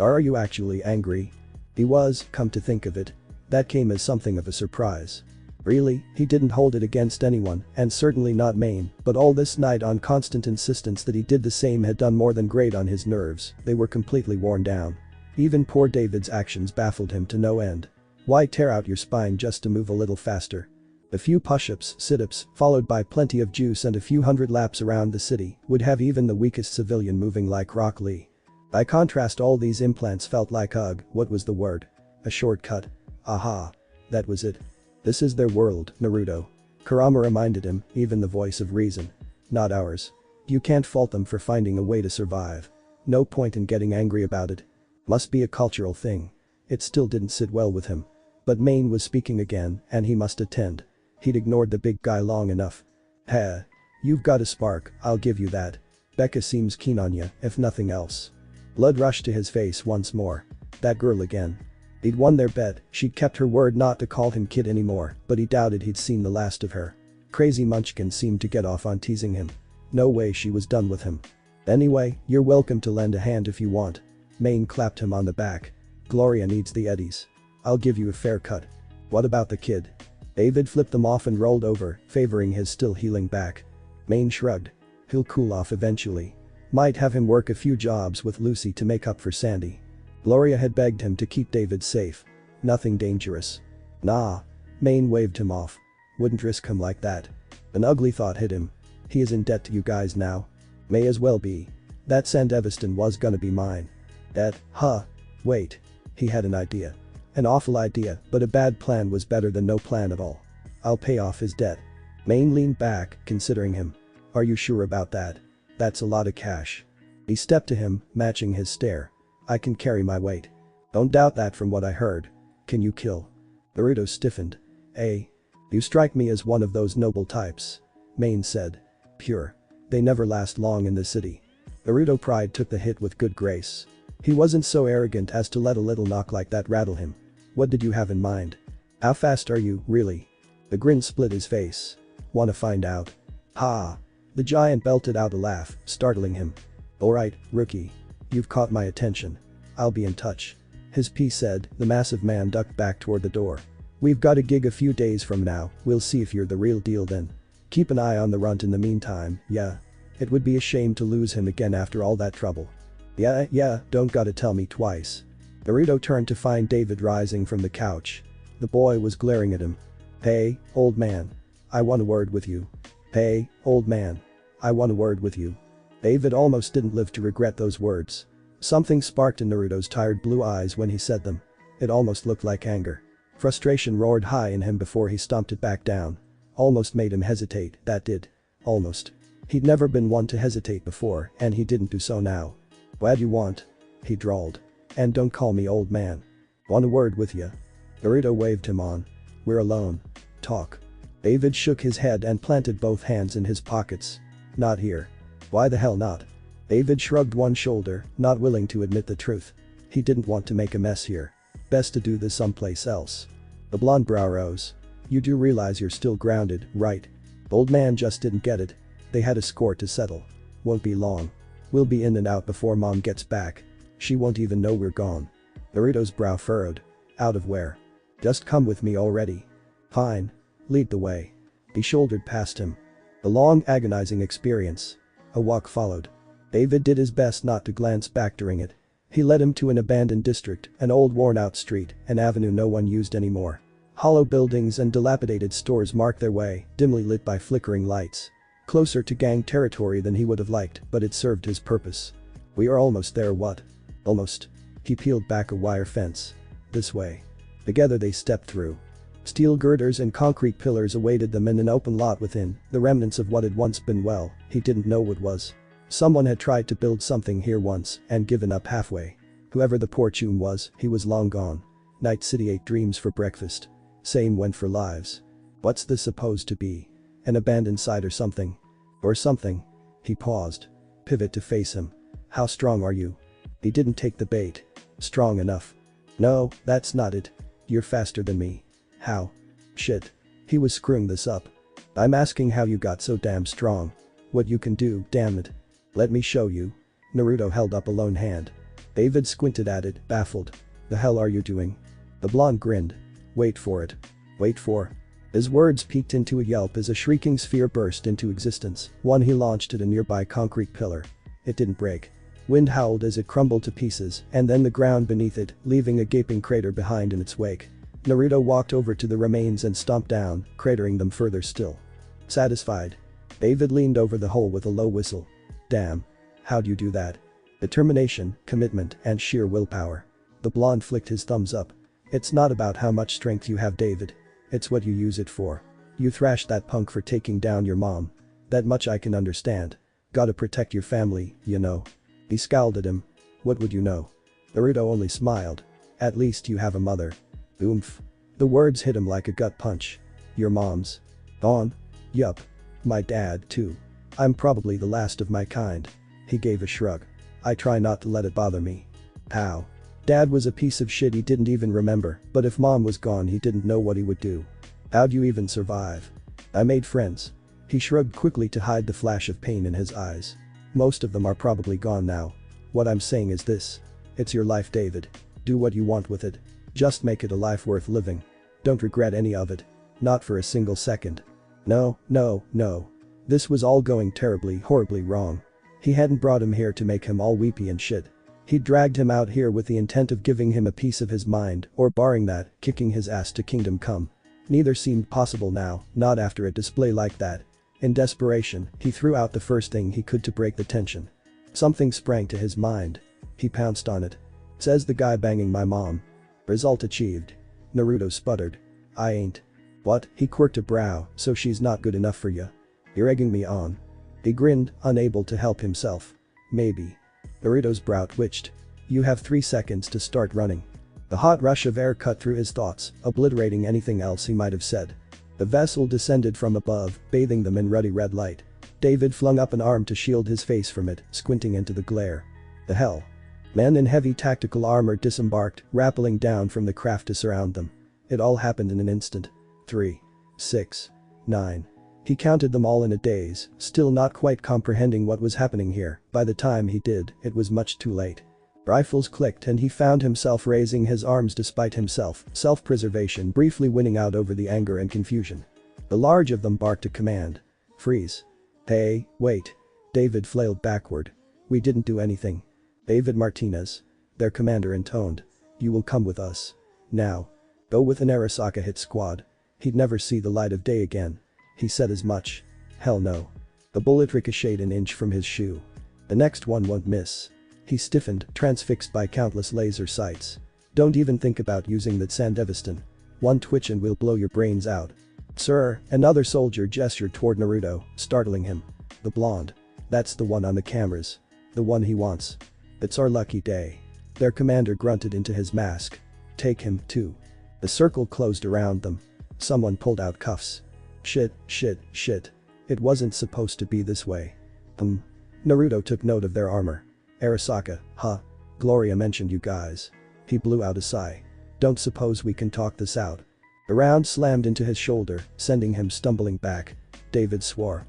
Are you actually angry? He was, come to think of it. That came as something of a surprise. Really, he didn't hold it against anyone, and certainly not Main, but all this night on constant insistence that he did the same had done more than grate on his nerves, they were completely worn down. Even poor David's actions baffled him to no end. Why tear out your spine just to move a little faster? A few push-ups, sit-ups, followed by plenty of juice and a few hundred laps around the city, would have even the weakest civilian moving like Rock Lee. By contrast, all these implants felt like what was the word? A shortcut. Aha. That was it. This is their world, Naruto. Kurama reminded him, even the voice of reason. Not ours. You can't fault them for finding a way to survive. No point in getting angry about it. Must be a cultural thing. It still didn't sit well with him. But Main was speaking again, and he must attend. He'd ignored the big guy long enough. Heh. You've got a spark, I'll give you that. Becca seems keen on you, if nothing else. Blood rushed to his face once more. That girl again. He'd won their bet, she'd kept her word not to call him kid anymore, but he doubted he'd seen the last of her. Crazy Munchkin seemed to get off on teasing him. No way she was done with him. Anyway, you're welcome to lend a hand if you want. Main clapped him on the back. Gloria needs the eddies. I'll give you a fair cut. What about the kid? David flipped them off and rolled over, favoring his still healing back. Main shrugged. He'll cool off eventually. Might have him work a few jobs with Lucy to make up for Sandy. Gloria had begged him to keep David safe. Nothing dangerous. Nah. Main waved him off. Wouldn't risk him like that. An ugly thought hit him. He is in debt to you guys now. May as well be. That Sandevistan was gonna be mine. Debt, huh? Wait. He had an idea. An awful idea, but a bad plan was better than no plan at all. I'll pay off his debt. Main leaned back, considering him. Are you sure about that? That's a lot of cash. He stepped to him, matching his stare. I can carry my weight. Don't doubt that from what I heard. Can you kill? Naruto stiffened. You strike me as one of those noble types. Main said. Pure. They never last long in the city. Naruto pride took the hit with good grace. He wasn't so arrogant as to let a little knock like that rattle him. What did you have in mind? How fast are you, really? The grin split his face. Wanna find out? Ha! The giant belted out a laugh, startling him. Alright, rookie. You've caught my attention. I'll be in touch. His P said, the massive man ducked back toward the door. We've got a gig a few days from now, we'll see if you're the real deal then. Keep an eye on the runt in the meantime, yeah. It would be a shame to lose him again after all that trouble. Yeah, don't gotta tell me twice. Naruto turned to find David rising from the couch. The boy was glaring at him. Hey, old man. I want a word with you. Hey, old man. I want a word with you. David almost didn't live to regret those words. Something sparked in Naruto's tired blue eyes when he said them. It almost looked like anger. Frustration roared high in him before he stomped it back down. Almost made him hesitate, that did. Almost. He'd never been one to hesitate before, and he didn't do so now. "What you want?" he drawled. "And don't call me old man. Want a word with ya?" Naruto waved him on. "We're alone. Talk." David shook his head and planted both hands in his pockets. "Not here." "Why the hell not?" David shrugged one shoulder, not willing to admit the truth. He didn't want to make a mess here. Best to do this someplace else. The blonde brow rose. "You do realize you're still grounded, right?" The old man just didn't get it. They had a score to settle. "Won't be long. We'll be in and out before mom gets back. She won't even know we're gone." Naruto's brow furrowed. "Out of where?" "Just come with me already." "Fine. Lead the way." He shouldered past him. The long agonizing experience. A walk followed. David did his best not to glance back during it. He led him to an abandoned district, an old worn-out street, an avenue no one used anymore. Hollow buildings and dilapidated stores marked their way, dimly lit by flickering lights. Closer to gang territory than he would have liked, but it served his purpose. "We are almost there, what?" "Almost." He peeled back a wire fence. "This way." Together they stepped through. Steel girders and concrete pillars awaited them in an open lot within, the remnants of what had once been, well, he didn't know what was. Someone had tried to build something here once and given up halfway. Whoever the poor chum was, he was long gone. Night City ate dreams for breakfast. Same went for lives. What's this supposed to be? An abandoned site or something? Or something? He paused. Pivot to face him. "How strong are you?" He didn't take the bait. "Strong enough." "No, that's not it. You're faster than me." "How?" "Shit." He was screwing this up. "I'm asking how you got so damn strong. What you can do, damn it." "Let me show you." Naruto held up a lone hand. David squinted at it, baffled. "The hell are you doing?" The blonde grinned. "Wait for it." "Wait for?" His words peaked into a yelp as a shrieking sphere burst into existence, one he launched at a nearby concrete pillar. It didn't break. Wind howled as it crumbled to pieces, and then the ground beneath it, leaving a gaping crater behind in its wake. Naruto walked over to the remains and stomped down, cratering them further still. Satisfied. David leaned over the hole with a low whistle. "Damn. How'd you do that?" "Determination, commitment, and sheer willpower." The blonde flicked his thumbs up. "It's not about how much strength you have, David. It's what you use it for. You thrashed that punk for taking down your mom. That much I can understand. Gotta protect your family, you know." He scowled at him. "What would you know?" Naruto only smiled. "At least you have a mother." Oomph. The words hit him like a gut punch. "Your mom's gone?" "Yup. My dad, too. I'm probably the last of my kind." He gave a shrug. "I try not to let it bother me." "How?" "Dad was a piece of shit he didn't even remember, but if mom was gone he didn't know what he would do." "How'd you even survive?" "I made friends." He shrugged quickly to hide the flash of pain in his eyes. "Most of them are probably gone now. What I'm saying is this. It's your life, David. Do what you want with it. Just make it a life worth living. Don't regret any of it. Not for a single second." No. This was all going terribly, horribly wrong. He hadn't brought him here to make him all weepy and shit. He'd dragged him out here with the intent of giving him a piece of his mind, or barring that, kicking his ass to kingdom come. Neither seemed possible now, not after a display like that. In desperation, he threw out the first thing he could to break the tension. Something sprang to his mind. He pounced on it. "Says the guy banging my mom." Result achieved. Naruto sputtered. "I ain't." "What?" He quirked a brow. "So she's not good enough for ya? You're egging me on." He grinned, unable to help himself. "Maybe." Naruto's brow twitched. "You have 3 seconds to start running." The hot rush of air cut through his thoughts, obliterating anything else he might have said. The vessel descended from above, bathing them in ruddy red light. David flung up an arm to shield his face from it, squinting into the glare. The hell? Men in heavy tactical armor disembarked, rappelling down from the craft to surround them. It all happened in an instant. 3, 6, 9. He counted them all in a daze, still not quite comprehending what was happening here. By the time he did, it was much too late. Rifles clicked and he found himself raising his arms despite himself, self-preservation briefly winning out over the anger and confusion. The large of them barked a command. "Freeze." "Hey, wait." David flailed backward. "We didn't do anything." "David Martinez." Their commander intoned. "You will come with us. Now. Go with an Arasaka hit squad. He'd never see the light of day again." He said as much. "Hell no." The bullet ricocheted an inch from his shoe. The next one won't miss. He stiffened, transfixed by countless laser sights. Don't even think about using that Sandevistan. One twitch and we'll blow your brains out. Sir, another soldier gestured toward Naruto, startling him. The blonde. That's the one on the cameras. The one he wants. It's our lucky day. Their commander grunted into his mask. Take him, too. The circle closed around them. Someone pulled out cuffs. Shit. It wasn't supposed to be this way. Naruto took note of their armor. Arasaka, huh? Gloria mentioned you guys. He blew out a sigh. Don't suppose we can talk this out. A round slammed into his shoulder, sending him stumbling back. David swore.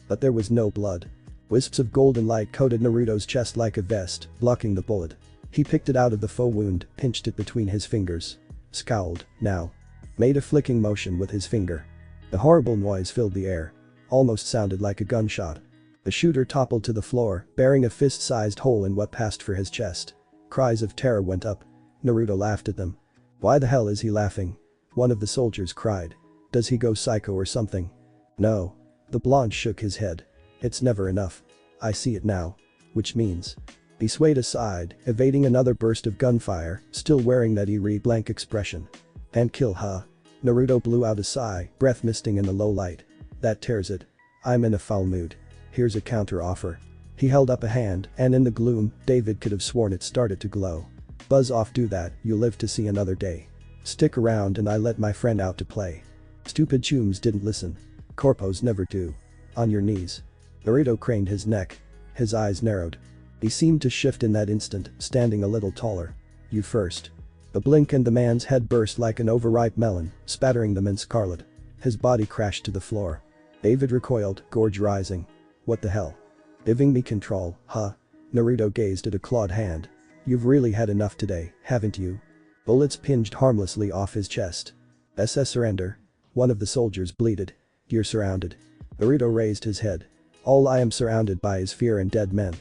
But there was no blood. Wisps of golden light coated Naruto's chest like a vest, blocking the bullet. He picked it out of the faux wound, pinched it between his fingers. Scowled, now. Made a flicking motion with his finger. A horrible noise filled the air. Almost sounded like a gunshot. The shooter toppled to the floor, bearing a fist-sized hole in what passed for his chest. Cries of terror went up. Naruto laughed at them. Why the hell is he laughing? One of the soldiers cried. Does he go psycho or something? No. The blonde shook his head. It's never enough. I see it now. Which means. He swayed aside, evading another burst of gunfire, still wearing that eerie blank expression. And kill, huh? Naruto blew out a sigh, breath misting in the low light. That tears it. I'm in a foul mood. Here's a counter offer. He held up a hand, and in the gloom, David could have sworn it started to glow. Buzz off, do that, you live to see another day. Stick around and I let my friend out to play. Stupid chooms didn't listen. Corpos never do. On your knees. Naruto craned his neck. His eyes narrowed. He seemed to shift in that instant, standing a little taller. You first. A blink and the man's head burst like an overripe melon, spattering them in scarlet. His body crashed to the floor. David recoiled, gorge rising. What the hell? Giving me control, huh? Naruto gazed at a clawed hand. You've really had enough today, haven't you? Bullets pinged harmlessly off his chest. SS surrender. One of the soldiers bleated. You're surrounded. Naruto raised his head. All I am surrounded by is fear and dead men.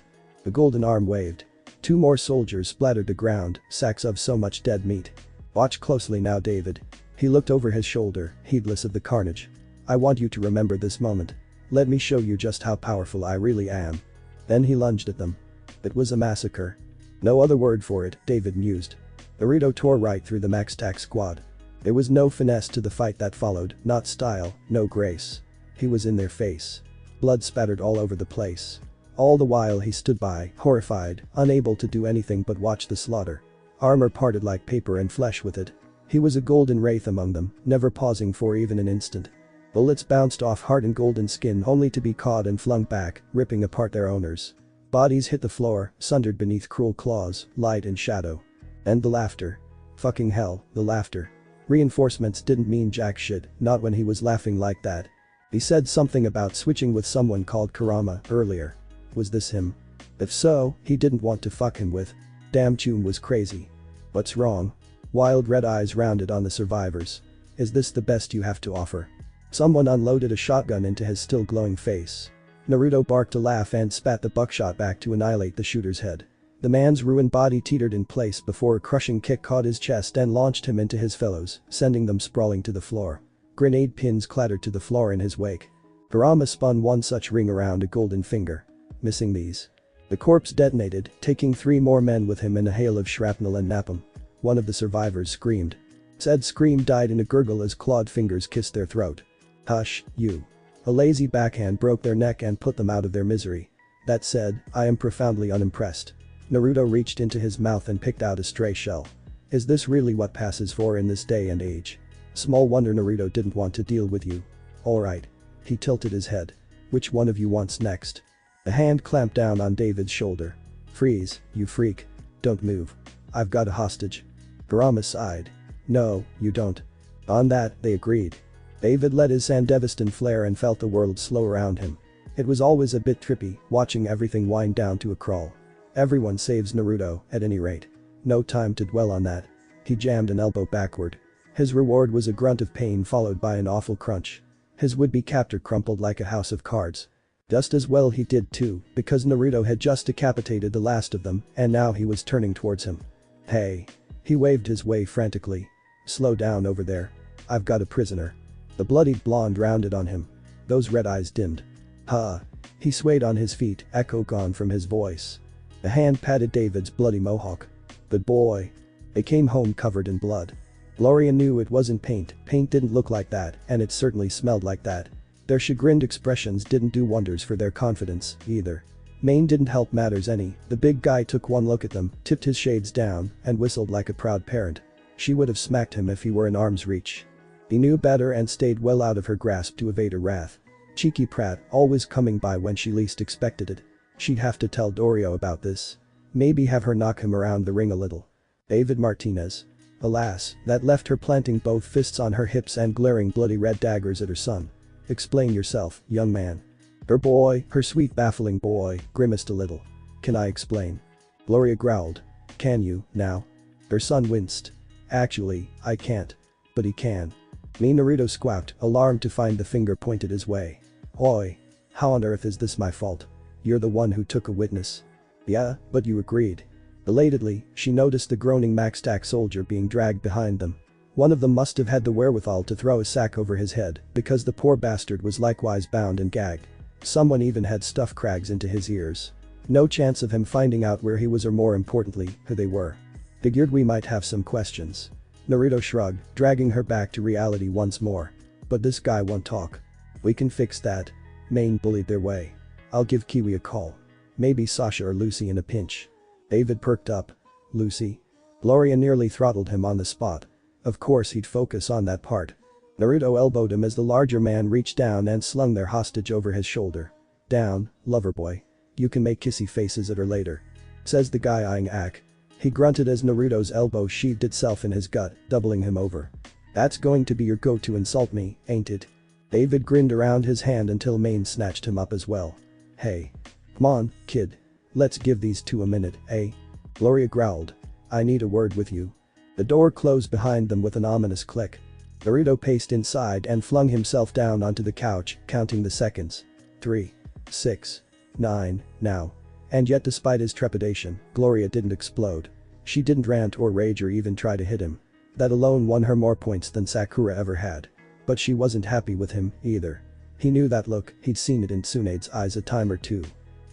The golden arm waved. 2 more soldiers splattered the ground, sacks of so much dead meat. Watch closely now, David. He looked over his shoulder, heedless of the carnage. I want you to remember this moment. Let me show you just how powerful I really am. Then he lunged at them. It was a massacre. No other word for it, David mused. Naruto tore right through the Max Tac squad. There was no finesse to the fight that followed, not style, no grace. He was in their face. Blood spattered all over the place. All the while he stood by, horrified, unable to do anything but watch the slaughter. Armor parted like paper and flesh with it. He was a golden wraith among them, never pausing for even an instant. Bullets bounced off hardened golden skin only to be caught and flung back, ripping apart their owners. Bodies hit the floor, sundered beneath cruel claws, light and shadow. And the laughter. Fucking hell, the laughter. Reinforcements didn't mean jack shit, not when he was laughing like that. He said something about switching with someone called Kurama earlier. Was this him? If so, he didn't want to fuck him with. Damn Chum was crazy. What's wrong? Wild red eyes rounded on the survivors. Is this the best you have to offer? Someone unloaded a shotgun into his still glowing face. Naruto barked a laugh and spat the buckshot back to annihilate the shooter's head. The man's ruined body teetered in place before a crushing kick caught his chest and launched him into his fellows, sending them sprawling to the floor. Grenade pins clattered to the floor in his wake. Kurama spun one such ring around a golden finger. Missing these. The corpse detonated, taking 3 more men with him in a hail of shrapnel and napalm. One of the survivors screamed. Said scream died in a gurgle as clawed fingers kissed their throat. Hush, you. A lazy backhand broke their neck and put them out of their misery. That said, I am profoundly unimpressed. Naruto reached into his mouth and picked out a stray shell. Is this really what passes for in this day and age? Small wonder Naruto didn't want to deal with you. Alright. He tilted his head. Which one of you wants next? A hand clamped down on David's shoulder. Freeze, you freak. Don't move. I've got a hostage. Kurama sighed. No, you don't. On that, they agreed. David let his Sandevistan flare and felt the world slow around him. It was always a bit trippy, watching everything wind down to a crawl. Everyone saves Naruto, at any rate. No time to dwell on that. He jammed an elbow backward. His reward was a grunt of pain followed by an awful crunch. His would-be captor crumpled like a house of cards. Just as well he did too, because Naruto had just decapitated the last of them, and now he was turning towards him. Hey. He waved his way frantically. Slow down over there. I've got a prisoner. The bloodied blonde rounded on him. Those red eyes dimmed. Huh. He swayed on his feet, echo gone from his voice. A hand patted David's bloody mohawk. "Good boy." They came home covered in blood. Gloria knew it wasn't paint didn't look like that, and it certainly smelled like that. Their chagrined expressions didn't do wonders for their confidence, either. Maine didn't help matters any. The big guy took one look at them, tipped his shades down, and whistled like a proud parent. She would have smacked him if he were in arm's reach. He knew better and stayed well out of her grasp to evade her wrath. Cheeky prat, always coming by when she least expected it. She'd have to tell Dorio about this. Maybe have her knock him around the ring a little. David Martinez. Alas, that left her planting both fists on her hips and glaring bloody red daggers at her son. "Explain yourself, young man." Her boy, her sweet baffling boy, grimaced a little. "Can I explain?" Gloria growled. "Can you, now?" Her son winced. "Actually, I can't. But he can." Naruto squawked, alarmed to find the finger pointed his way. "Oi. How on earth is this my fault? You're the one who took a witness." "Yeah, but you agreed." Belatedly, she noticed the groaning Maxtac soldier being dragged behind them. One of them must have had the wherewithal to throw a sack over his head, because the poor bastard was likewise bound and gagged. Someone even had stuffed crags into his ears. No chance of him finding out where he was or more importantly, who they were. Figured we might have some questions. Naruto shrugged, dragging her back to reality once more. "But this guy won't talk." "We can fix that." Maine bullied their way. "I'll give Kiwi a call. Maybe Sasha or Lucy in a pinch." David perked up. "Lucy?" Gloria nearly throttled him on the spot. Of course he'd focus on that part. Naruto elbowed him as the larger man reached down and slung their hostage over his shoulder. "Down, lover boy. You can make kissy faces at her later," says the guy eyeing Ak. He grunted as Naruto's elbow sheathed itself in his gut, doubling him over. "That's going to be your go-to insult me, ain't it?" David grinned around his hand until Maine snatched him up as well. "Hey. Come on, kid. Let's give these two a minute, eh?" Gloria growled. "I need a word with you." The door closed behind them with an ominous click. Naruto paced inside and flung himself down onto the couch, counting the seconds. 3, 6, 9, now. And yet despite his trepidation, Gloria didn't explode. She didn't rant or rage or even try to hit him. That alone won her more points than Sakura ever had. But she wasn't happy with him, either. He knew that look, he'd seen it in Tsunede's eyes a time or two.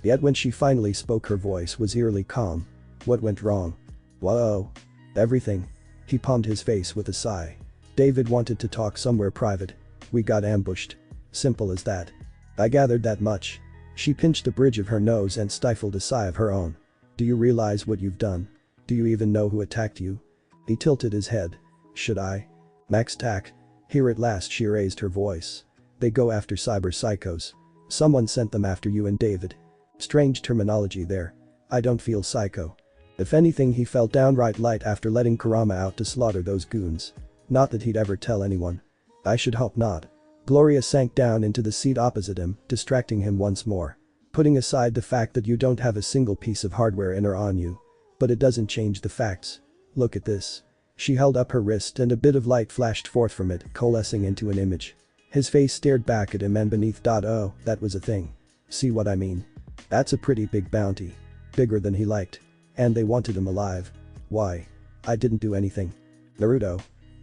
Yet when she finally spoke her voice was eerily calm. "What went wrong?" "Whoa. Everything." He palmed his face with a sigh. "David wanted to talk somewhere private. We got ambushed. Simple as that." "I gathered that much." She pinched the bridge of her nose and stifled a sigh of her own. "Do you realize what you've done? Do you even know who attacked you?" He tilted his head. "Should I?" "Max Tack." Here at last she raised her voice. "They go after cyber psychos. Someone sent them after you and David." Strange terminology there. "I don't feel psycho." If anything, he felt downright light after letting Kurama out to slaughter those goons. Not that he'd ever tell anyone. "I should hope not." Gloria sank down into the seat opposite him, distracting him once more. "Putting aside the fact that you don't have a single piece of hardware in or on you. But it doesn't change the facts. Look at this." She held up her wrist and a bit of light flashed forth from it, coalescing into an image. His face stared back at him and beneath. "Oh, that was a thing. See what I mean? That's a pretty big bounty. Bigger than he liked. And they wanted him alive. Why? I didn't do anything." "Naruto."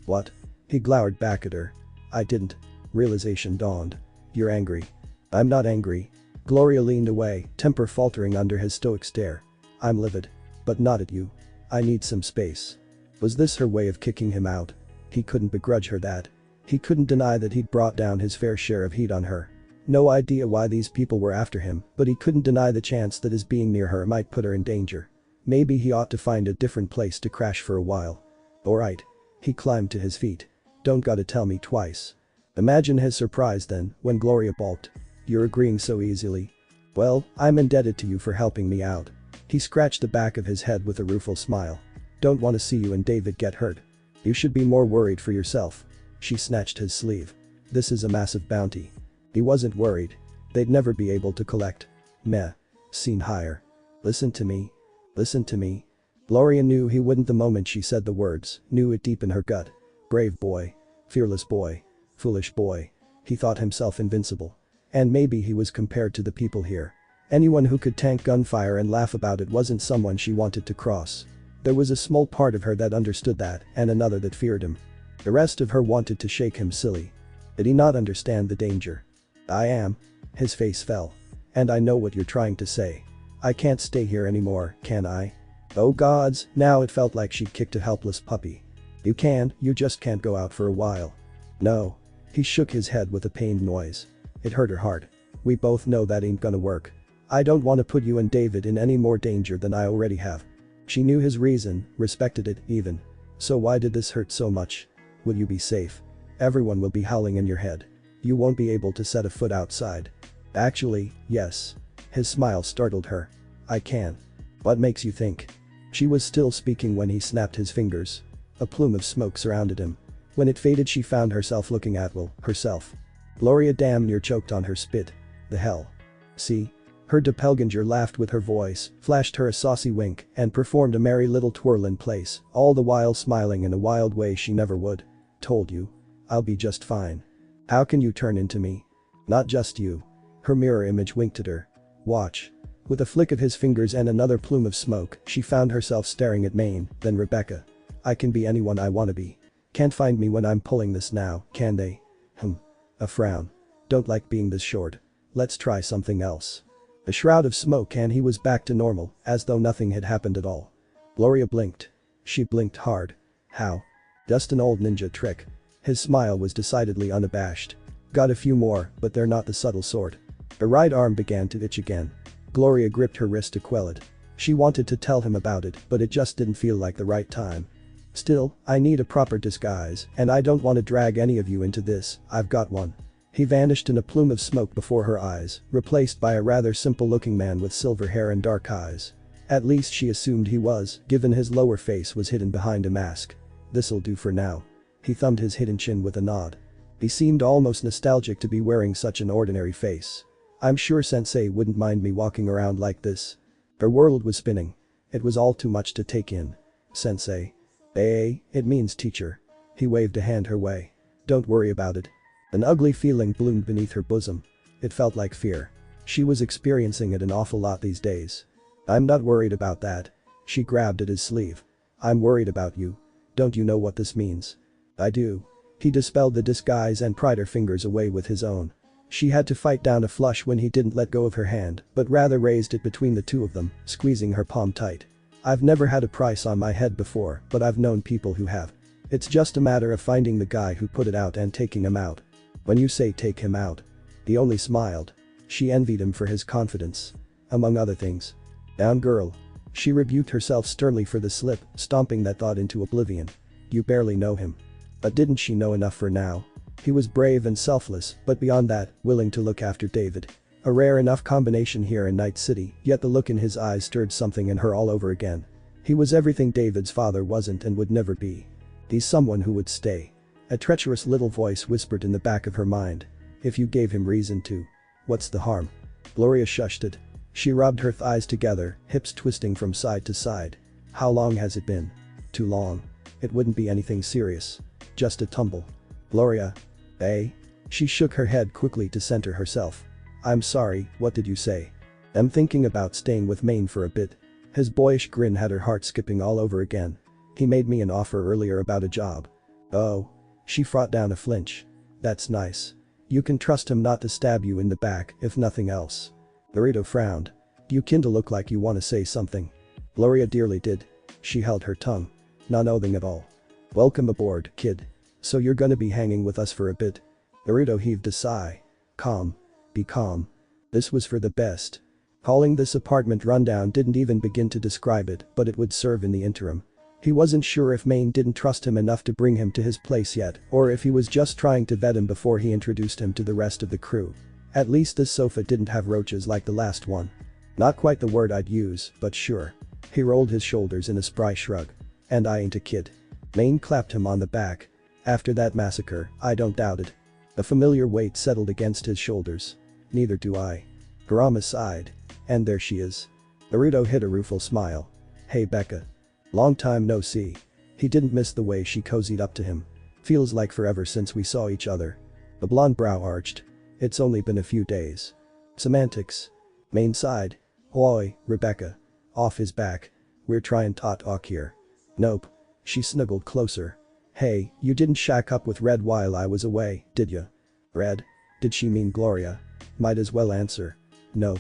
"What?" He glowered back at her. "I didn't." Realization dawned. "You're angry." "I'm not angry." Gloria leaned away, temper faltering under his stoic stare. "I'm livid. But not at you. I need some space." Was this her way of kicking him out? He couldn't begrudge her that. He couldn't deny that he'd brought down his fair share of heat on her. No idea why these people were after him, but he couldn't deny the chance that his being near her might put her in danger. Maybe he ought to find a different place to crash for a while. "Alright." He climbed to his feet. "Don't gotta tell me twice." Imagine his surprise then, when Gloria balked. "You're agreeing so easily." "Well, I'm indebted to you for helping me out." He scratched the back of his head with a rueful smile. "Don't want to see you and David get hurt. You should be more worried for yourself." She snatched his sleeve. "This is a massive bounty." He wasn't worried. They'd never be able to collect. Meh. Seen higher. "Listen to me. Listen to me." Gloria knew he wouldn't the moment she said the words, knew it deep in her gut. Brave boy. Fearless boy. Foolish boy. He thought himself invincible. And maybe he was compared to the people here. Anyone who could tank gunfire and laugh about it wasn't someone she wanted to cross. There was a small part of her that understood that and another that feared him. The rest of her wanted to shake him silly. Did he not understand the danger? "I am." His face fell. And I know what you're trying to say. I can't stay here anymore, can I? Oh gods, now it felt like she'd kicked a helpless puppy. You can, you just can't go out for a while. No. He shook his head with a pained noise. It hurt her heart. We both know that ain't gonna work. I don't want to put you and David in any more danger than I already have. She knew his reason, respected it, even. So why did this hurt so much? Will you be safe? Everyone will be howling in your head. You won't be able to set a foot outside. Actually, yes. His smile startled her. I can. What makes you think? She was still speaking when he snapped his fingers. A plume of smoke surrounded him. When it faded, she found herself looking at, well, herself. Gloria damn near choked on her spit. The hell? See? Her doppelganger laughed with her voice, flashed her a saucy wink, and performed a merry little twirl in place, all the while smiling in a wild way she never would. Told you. I'll be just fine. How can you turn into me? Not just you. Her mirror image winked at her. Watch. With a flick of his fingers and another plume of smoke, she found herself staring at Maine, then Rebecca. I can be anyone I wanna be. Can't find me when I'm pulling this now, can they? A frown. Don't like being this short. Let's try something else. A shroud of smoke and he was back to normal, as though nothing had happened at all. Gloria blinked. She blinked hard. How? Just an old ninja trick. His smile was decidedly unabashed. Got a few more, but they're not the subtle sort. Her right arm began to itch again. Gloria gripped her wrist to quell it. She wanted to tell him about it, but it just didn't feel like the right time. Still, I need a proper disguise, and I don't want to drag any of you into this. I've got one. He vanished in a plume of smoke before her eyes, replaced by a rather simple-looking man with silver hair and dark eyes. At least she assumed he was, given his lower face was hidden behind a mask. This'll do for now. He thumbed his hidden chin with a nod. He seemed almost nostalgic to be wearing such an ordinary face. I'm sure Sensei wouldn't mind me walking around like this. Her world was spinning. It was all too much to take in. Sensei. It means teacher. He waved a hand her way. Don't worry about it. An ugly feeling bloomed beneath her bosom. It felt like fear. She was experiencing it an awful lot these days. I'm not worried about that. She grabbed at his sleeve. I'm worried about you. Don't you know what this means? I do. He dispelled the disguise and pried her fingers away with his own. She had to fight down a flush when he didn't let go of her hand, but rather raised it between the two of them, squeezing her palm tight. I've never had a price on my head before, but I've known people who have. It's just a matter of finding the guy who put it out and taking him out. When you say take him out. He only smiled. She envied him for his confidence. Among other things. Down girl. She rebuked herself sternly for the slip, stomping that thought into oblivion. You barely know him. But didn't she know enough for now? He was brave and selfless, but beyond that, willing to look after David. A rare enough combination here in Night City, yet the look in his eyes stirred something in her all over again. He was everything David's father wasn't and would never be. He's someone who would stay. A treacherous little voice whispered in the back of her mind. If you gave him reason to. What's the harm? Gloria shushed it. She rubbed her thighs together, hips twisting from side to side. How long has it been? Too long. It wouldn't be anything serious. Just a tumble. Gloria. She shook her head quickly to center herself. I'm sorry, what did you say? I'm thinking about staying with Maine for a bit. His boyish grin had her heart skipping all over again. He made me an offer earlier about a job. Oh. She fought down a flinch. That's nice. You can trust him not to stab you in the back, if nothing else. Naruto frowned. You kinda look like you wanna say something. Gloria dearly did. She held her tongue. Not knowing at all. Welcome aboard, kid. So you're gonna be hanging with us for a bit. Naruto heaved a sigh. Calm. Be calm. This was for the best. Calling this apartment rundown didn't even begin to describe it, but it would serve in the interim. He wasn't sure if Maine didn't trust him enough to bring him to his place yet, or if he was just trying to vet him before he introduced him to the rest of the crew. At least this sofa didn't have roaches like the last one. Not quite the word I'd use, but sure. He rolled his shoulders in a spry shrug. And I ain't a kid. Maine clapped him on the back. After that massacre, I don't doubt it. A familiar weight settled against his shoulders. Neither do I. Kurama sighed. And there she is. Naruto hid a rueful smile. Hey Becca. Long time no see. He didn't miss the way she cozied up to him. Feels like forever since we saw each other. The blonde brow arched. It's only been a few days. Semantics. Maine sighed. Oi, Rebecca. Off his back. We're trying to talk here. Nope. She snuggled closer. Hey, you didn't shack up with Red while I was away, did ya? Red? Did she mean Gloria? Might as well answer. No.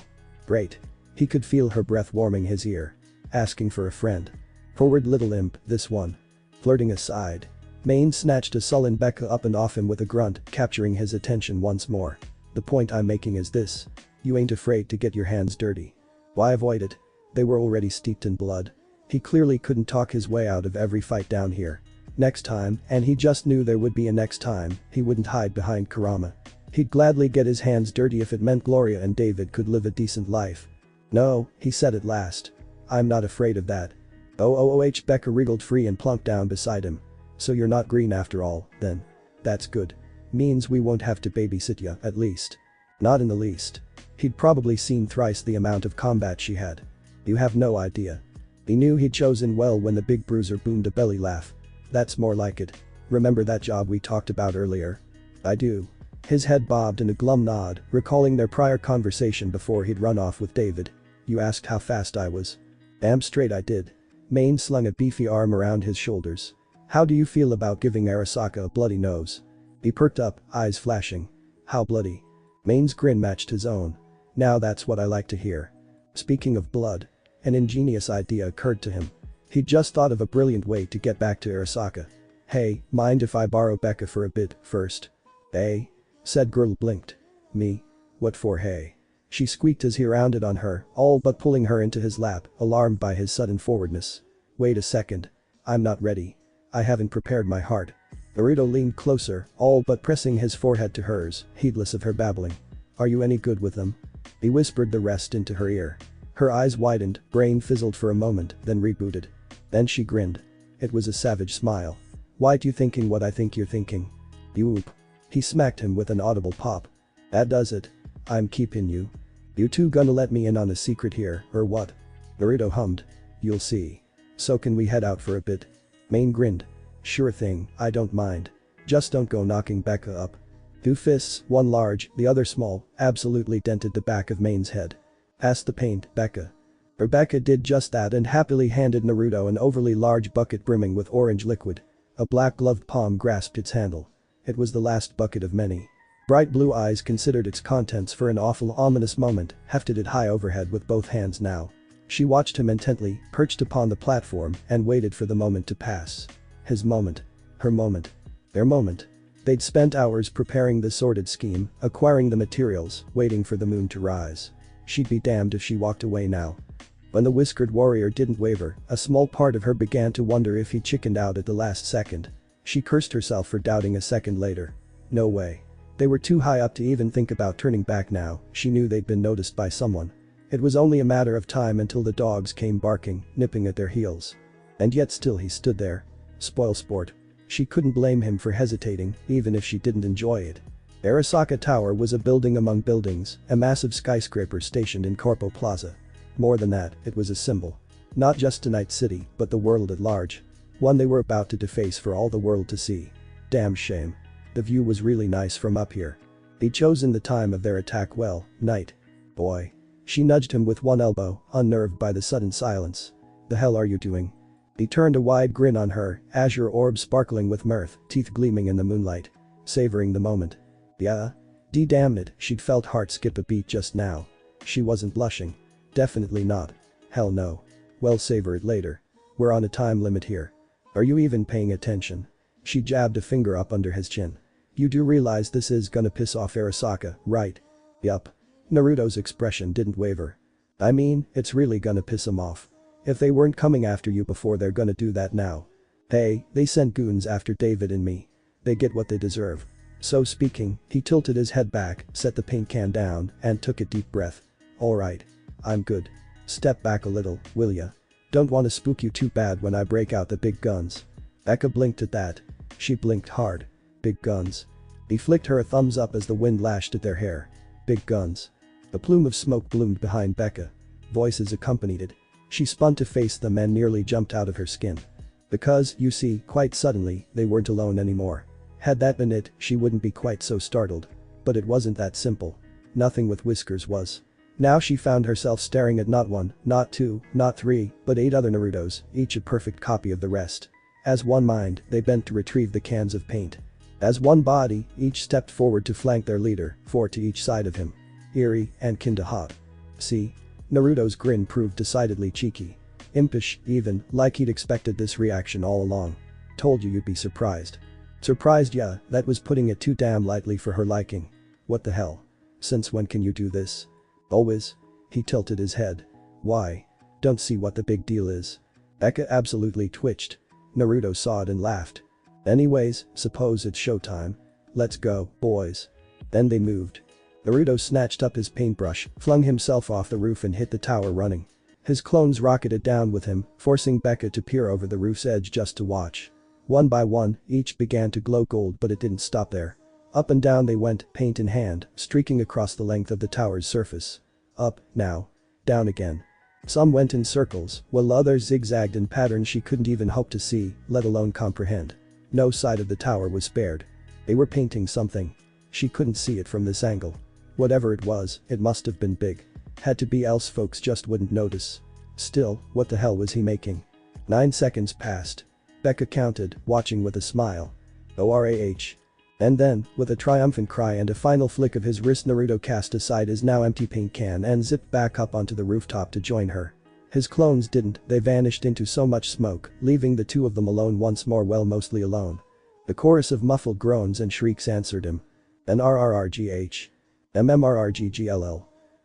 Great. He could feel her breath warming his ear. Asking for a friend. Forward little imp, this one. Flirting aside. Maine snatched a sullen Becca up and off him with a grunt, capturing his attention once more. The point I'm making is this. You ain't afraid to get your hands dirty. Why avoid it? They were already steeped in blood. He clearly couldn't talk his way out of every fight down here. Next time, and he just knew there would be a next time, he wouldn't hide behind Kurama. He'd gladly get his hands dirty if it meant Gloria and David could live a decent life. No, he said at last. I'm not afraid of that. Becca wriggled free and plunked down beside him. So you're not green after all, then. That's good. Means we won't have to babysit ya, at least. Not in the least. He'd probably seen thrice the amount of combat she had. You have no idea. He knew he'd chosen well when the big bruiser boomed a belly laugh. That's more like it. Remember that job we talked about earlier? I do. His head bobbed in a glum nod, recalling their prior conversation before he'd run off with David. You asked how fast I was. Damn straight I did. Maine slung a beefy arm around his shoulders. How do you feel about giving Arasaka a bloody nose? He perked up, eyes flashing. How bloody? Maine's grin matched his own. Now that's what I like to hear. Speaking of blood. An ingenious idea occurred to him. He'd just thought of a brilliant way to get back to Arasaka. Hey, mind if I borrow Becca for a bit, first? Hey? Said girl blinked. Me? What for hey? She squeaked as he rounded on her, all but pulling her into his lap, alarmed by his sudden forwardness. Wait a second. I'm not ready. I haven't prepared my heart. Naruto leaned closer, all but pressing his forehead to hers, heedless of her babbling. Are you any good with them? He whispered the rest into her ear. Her eyes widened, brain fizzled for a moment, then rebooted. Then she grinned. It was a savage smile. Why you thinking what I think you're thinking? You whoop. He smacked him with an audible pop. That does it. I'm keeping you. You two gonna let me in on a secret here, or what? Naruto hummed. You'll see. So can we head out for a bit? Maine grinned. Sure thing, I don't mind. Just don't go knocking Becca up. Two fists, one large, the other small, absolutely dented the back of Maine's head. Asked the paint, Becca. Rebecca did just that and happily handed Naruto an overly large bucket brimming with orange liquid. A black-gloved palm grasped its handle. It was the last bucket of many. Bright blue eyes considered its contents for an awful ominous moment, hefted it high overhead with both hands now. She watched him intently, perched upon the platform, and waited for the moment to pass. His moment. Her moment. Their moment. They'd spent hours preparing the sordid scheme, acquiring the materials, waiting for the moon to rise. She'd be damned if she walked away now. When the whiskered warrior didn't waver, a small part of her began to wonder if he chickened out at the last second. She cursed herself for doubting a second later. No way. They were too high up to even think about turning back now. She knew they'd been noticed by someone. It was only a matter of time until the dogs came barking, nipping at their heels. And yet still he stood there. Spoilsport. She couldn't blame him for hesitating, even if she didn't enjoy it. Arasaka Tower was a building among buildings, a massive skyscraper stationed in Corpo Plaza. More than that, it was a symbol. Not just to Night City, but the world at large. One they were about to deface for all the world to see. Damn shame. The view was really nice from up here. They'd chosen the time of their attack well, night. Boy. She nudged him with one elbow, unnerved by the sudden silence. The hell are you doing? He turned a wide grin on her, azure orb sparkling with mirth, teeth gleaming in the moonlight. Savoring the moment. Yeah? Damn it, she'd felt heart skip a beat just now. She wasn't blushing. Definitely not. Hell no. Well, savor it later. We're on a time limit here. Are you even paying attention? She jabbed a finger up under his chin. You do realize this is gonna piss off Arasaka, right? Yup. Naruto's expression didn't waver. I mean, it's really gonna piss him off. If they weren't coming after you before, they're gonna do that now. Hey, they sent goons after David and me. They get what they deserve. So speaking, he tilted his head back, set the paint can down, and took a deep breath. Alright. I'm good. Step back a little, will ya? Don't wanna spook you too bad when I break out the big guns. Becca blinked at that. She blinked hard. Big guns. He flicked her a thumbs up as the wind lashed at their hair. Big guns. A plume of smoke bloomed behind Becca. Voices accompanied it. She spun to face them and nearly jumped out of her skin. Because, you see, quite suddenly, they weren't alone anymore. Had that been it, she wouldn't be quite so startled. But it wasn't that simple. Nothing with whiskers was. Now she found herself staring at not one, not two, not three, but 8 other Narutos, each a perfect copy of the rest. As one mind, they bent to retrieve the cans of paint. As one body, each stepped forward to flank their leader, 4 to each side of him. Eerie and kinda hot. See? Naruto's grin proved decidedly cheeky. Impish, even, like he'd expected this reaction all along. Told you you'd be surprised. Surprised, yeah, that was putting it too damn lightly for her liking. What the hell? Since when can you do this? Always? He tilted his head. Why? Don't see what the big deal is. Eka absolutely twitched. Naruto saw it and laughed. Anyways, suppose it's showtime. Let's go, boys. Then they moved. Naruto snatched up his paintbrush, flung himself off the roof and hit the tower running. His clones rocketed down with him, forcing Becca to peer over the roof's edge just to watch. One by one, each began to glow gold, but it didn't stop there. Up and down they went, paint in hand, streaking across the length of the tower's surface. Up, now. Down again. Some went in circles, while others zigzagged in patterns she couldn't even hope to see, let alone comprehend. No side of the tower was spared. They were painting something. She couldn't see it from this angle. Whatever it was, it must have been big. Had to be, else folks just wouldn't notice. Still, what the hell was he making? 9 seconds passed. Becca counted, watching with a smile. ORAH. And then, with a triumphant cry and a final flick of his wrist, Naruto cast aside his now empty paint can and zipped back up onto the rooftop to join her. His clones didn't, they vanished into so much smoke, leaving the two of them alone once more, well, mostly alone. The chorus of muffled groans and shrieks answered him. NRRRGH. MMRRGGLL.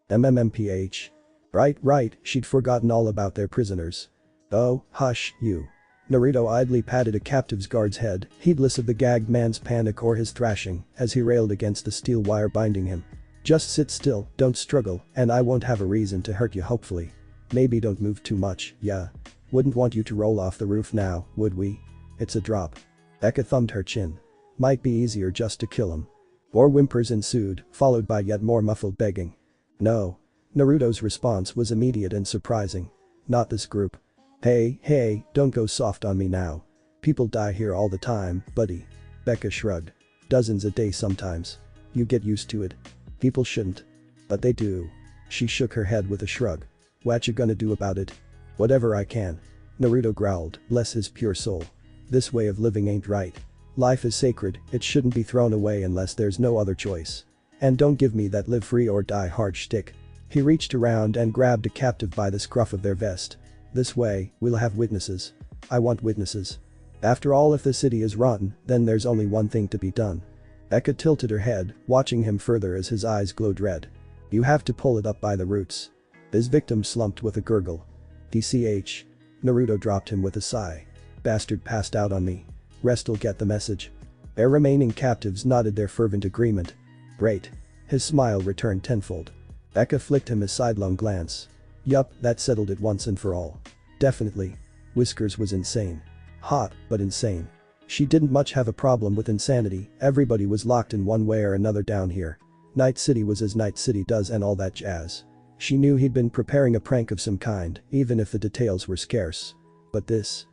MMMPH. Right, she'd forgotten all about their prisoners. Oh, hush, you. Naruto idly patted a captive's guard's head, heedless of the gagged man's panic or his thrashing, as he railed against the steel wire binding him. Just sit still, don't struggle, and I won't have a reason to hurt you, hopefully. Maybe don't move too much, yeah. Wouldn't want you to roll off the roof now, would we? It's a drop. Eka thumbed her chin. Might be easier just to kill him. More whimpers ensued, followed by yet more muffled begging. No. Naruto's response was immediate and surprising. Not this group. Hey, don't go soft on me now. People die here all the time, buddy. Becca shrugged. Dozens a day sometimes. You get used to it. People shouldn't. But they do. She shook her head with a shrug. What you gonna do about it? Whatever I can. Naruto growled, bless his pure soul. This way of living ain't right. Life is sacred, it shouldn't be thrown away unless there's no other choice. And don't give me that live free or die hard shtick. He reached around and grabbed a captive by the scruff of their vest. This way, we'll have witnesses. I want witnesses. After all, if the city is rotten, then there's only one thing to be done. Eka tilted her head, watching him further as his eyes glowed red. You have to pull it up by the roots. His victim slumped with a gurgle. DCH. Naruto dropped him with a sigh. Bastard passed out on me. Rest'll get the message. Their remaining captives nodded their fervent agreement. Great. His smile returned tenfold. Eka flicked him a sidelong glance. Yup, that settled it once and for all. Definitely. Whiskers was insane. Hot, but insane. She didn't much have a problem with insanity, everybody was locked in one way or another down here. Night City was as Night City does and all that jazz. She knew he'd been preparing a prank of some kind, even if the details were scarce. But this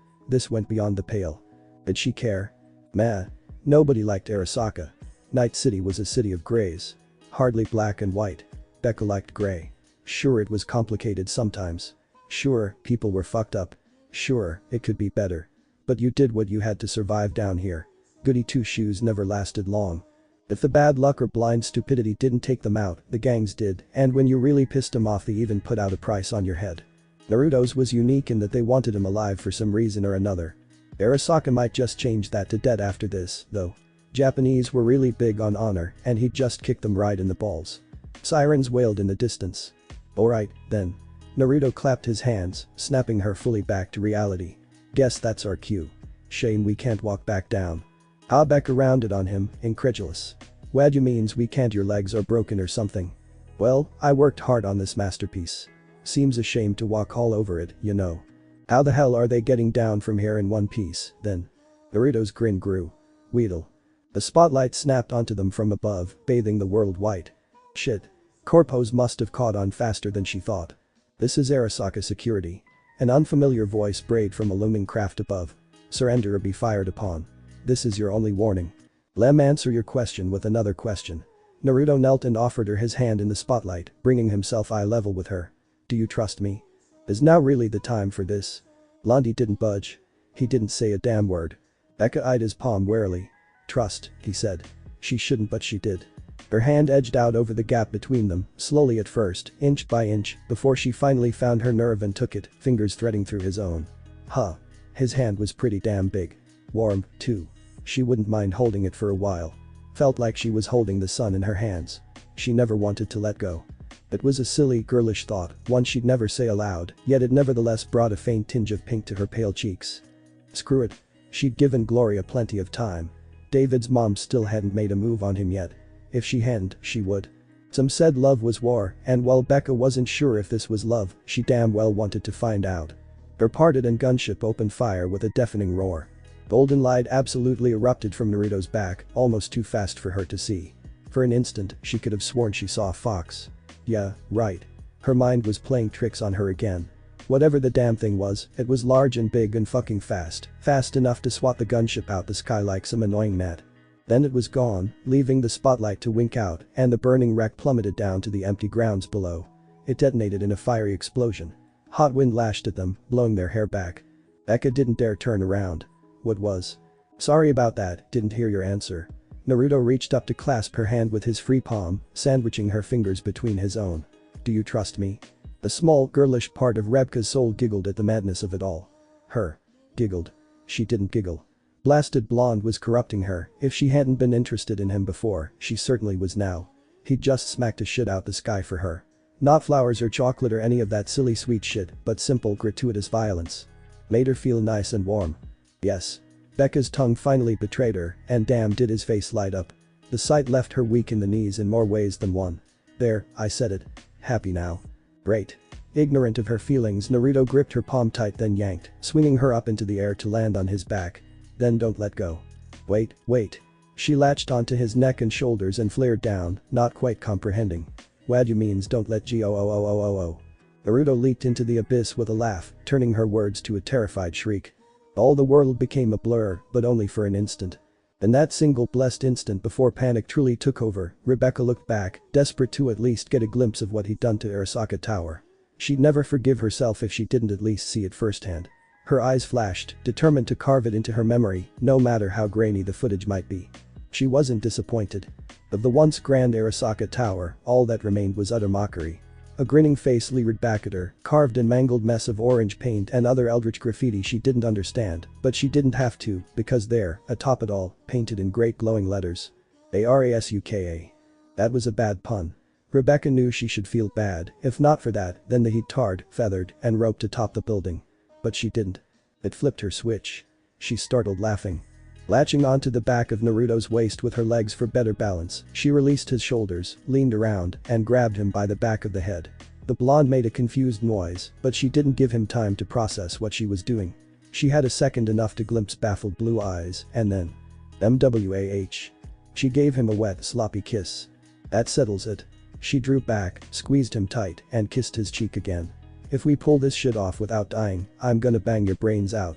went beyond the pale. Did she care? Meh. Nobody liked Arasaka. Night City was a city of grays. Hardly black and white. Becca liked gray. Sure, it was complicated sometimes. Sure, people were fucked up. Sure, it could be better. But you did what you had to survive down here. Goody two-shoes never lasted long. If the bad luck or blind stupidity didn't take them out, the gangs did, and when you really pissed them off they even put out a price on your head. Naruto's was unique in that they wanted him alive for some reason or another. Arasaka might just change that to dead after this, though. Japanese were really big on honor, and he'd just kicked them right in the balls. Sirens wailed in the distance. Alright, then. Naruto clapped his hands, snapping her fully back to reality. Guess that's our cue. Shame we can't walk back down. Becca rounded on him, incredulous. What you means we can't, your legs are broken or something? Well, I worked hard on this masterpiece. Seems a shame to walk all over it, you know. How the hell are they getting down from here in one piece, then? Naruto's grin grew. Wheedle. The spotlight snapped onto them from above, bathing the world white. Shit. Corpos must have caught on faster than she thought. This is Arasaka security. An unfamiliar voice brayed from a looming craft above. Surrender or be fired upon. This is your only warning. Lem, answer your question with another question. Naruto knelt and offered her his hand in the spotlight, bringing himself eye level with her. Do you trust me? Is now really the time for this? Blondie didn't budge. He didn't say a damn word. Becca eyed his palm warily. Trust, he said. She shouldn't but she did. Her hand edged out over the gap between them, slowly at first, inch by inch, before she finally found her nerve and took it, fingers threading through his own. Huh. His hand was pretty damn big. Warm, too. She wouldn't mind holding it for a while. Felt like she was holding the sun in her hands. She never wanted to let go. It was a silly, girlish thought, one she'd never say aloud, yet it nevertheless brought a faint tinge of pink to her pale cheeks. Screw it. She'd given Gloria plenty of time. David's mom still hadn't made a move on him yet. If she hadn't, she would. Some said love was war, and while Becca wasn't sure if this was love, she damn well wanted to find out. Her parted and gunship opened fire with a deafening roar. Golden light absolutely erupted from Naruto's back, almost too fast for her to see. For an instant, she could have sworn she saw a fox. Yeah, right. Her mind was playing tricks on her again. Whatever the damn thing was, it was large and big and fucking fast. Fast enough to swat the gunship out the sky like some annoying gnat. Then it was gone, leaving the spotlight to wink out, and the burning wreck plummeted down to the empty grounds below. It detonated in a fiery explosion. Hot wind lashed at them, blowing their hair back. Becca didn't dare turn around. What was? Sorry about that, didn't hear your answer. Naruto reached up to clasp her hand with his free palm, sandwiching her fingers between his own. Do you trust me? The small, girlish part of Rebka's soul giggled at the madness of it all. Her. Giggled. She didn't giggle. Blasted blonde was corrupting her. If she hadn't been interested in him before, she certainly was now. He'd just smacked a shit out the sky for her. Not flowers or chocolate or any of that silly sweet shit, but simple gratuitous violence. Made her feel nice and warm. Yes. Becca's tongue finally betrayed her, and damn did his face light up. The sight left her weak in the knees in more ways than one. There, I said it. Happy now. Great. Ignorant of her feelings, Naruto gripped her palm tight, then yanked, swinging her up into the air to land on his back. Then don't let go. Wait. She latched onto his neck and shoulders and flared down, not quite comprehending. What you means don't let go. Naruto leaped into the abyss with a laugh, turning her words to a terrified shriek. All the world became a blur, but only for an instant. In that single blessed instant before panic truly took over, Rebecca looked back, desperate to at least get a glimpse of what he'd done to Arasaka Tower. She'd never forgive herself if she didn't at least see it firsthand. Her eyes flashed, determined to carve it into her memory, no matter how grainy the footage might be. She wasn't disappointed. Of the once grand Arasaka Tower, all that remained was utter mockery. A grinning face leered back at her, carved in mangled mess of orange paint and other eldritch graffiti she didn't understand, but she didn't have to, because there, atop it all, painted in great glowing letters. Arasuka. That was a bad pun. Rebecca knew she should feel bad, if not for that, then the heat tarred, feathered, and roped atop the building. But she didn't. It flipped her switch. She startled laughing. Latching onto the back of Naruto's waist with her legs for better balance, she released his shoulders, leaned around, and grabbed him by the back of the head. The blonde made a confused noise, but she didn't give him time to process what she was doing. She had a second enough to glimpse baffled blue eyes, and then. MWAH. She gave him a wet, sloppy kiss. That settles it. She drew back, squeezed him tight, and kissed his cheek again. If we pull this shit off without dying, I'm gonna bang your brains out.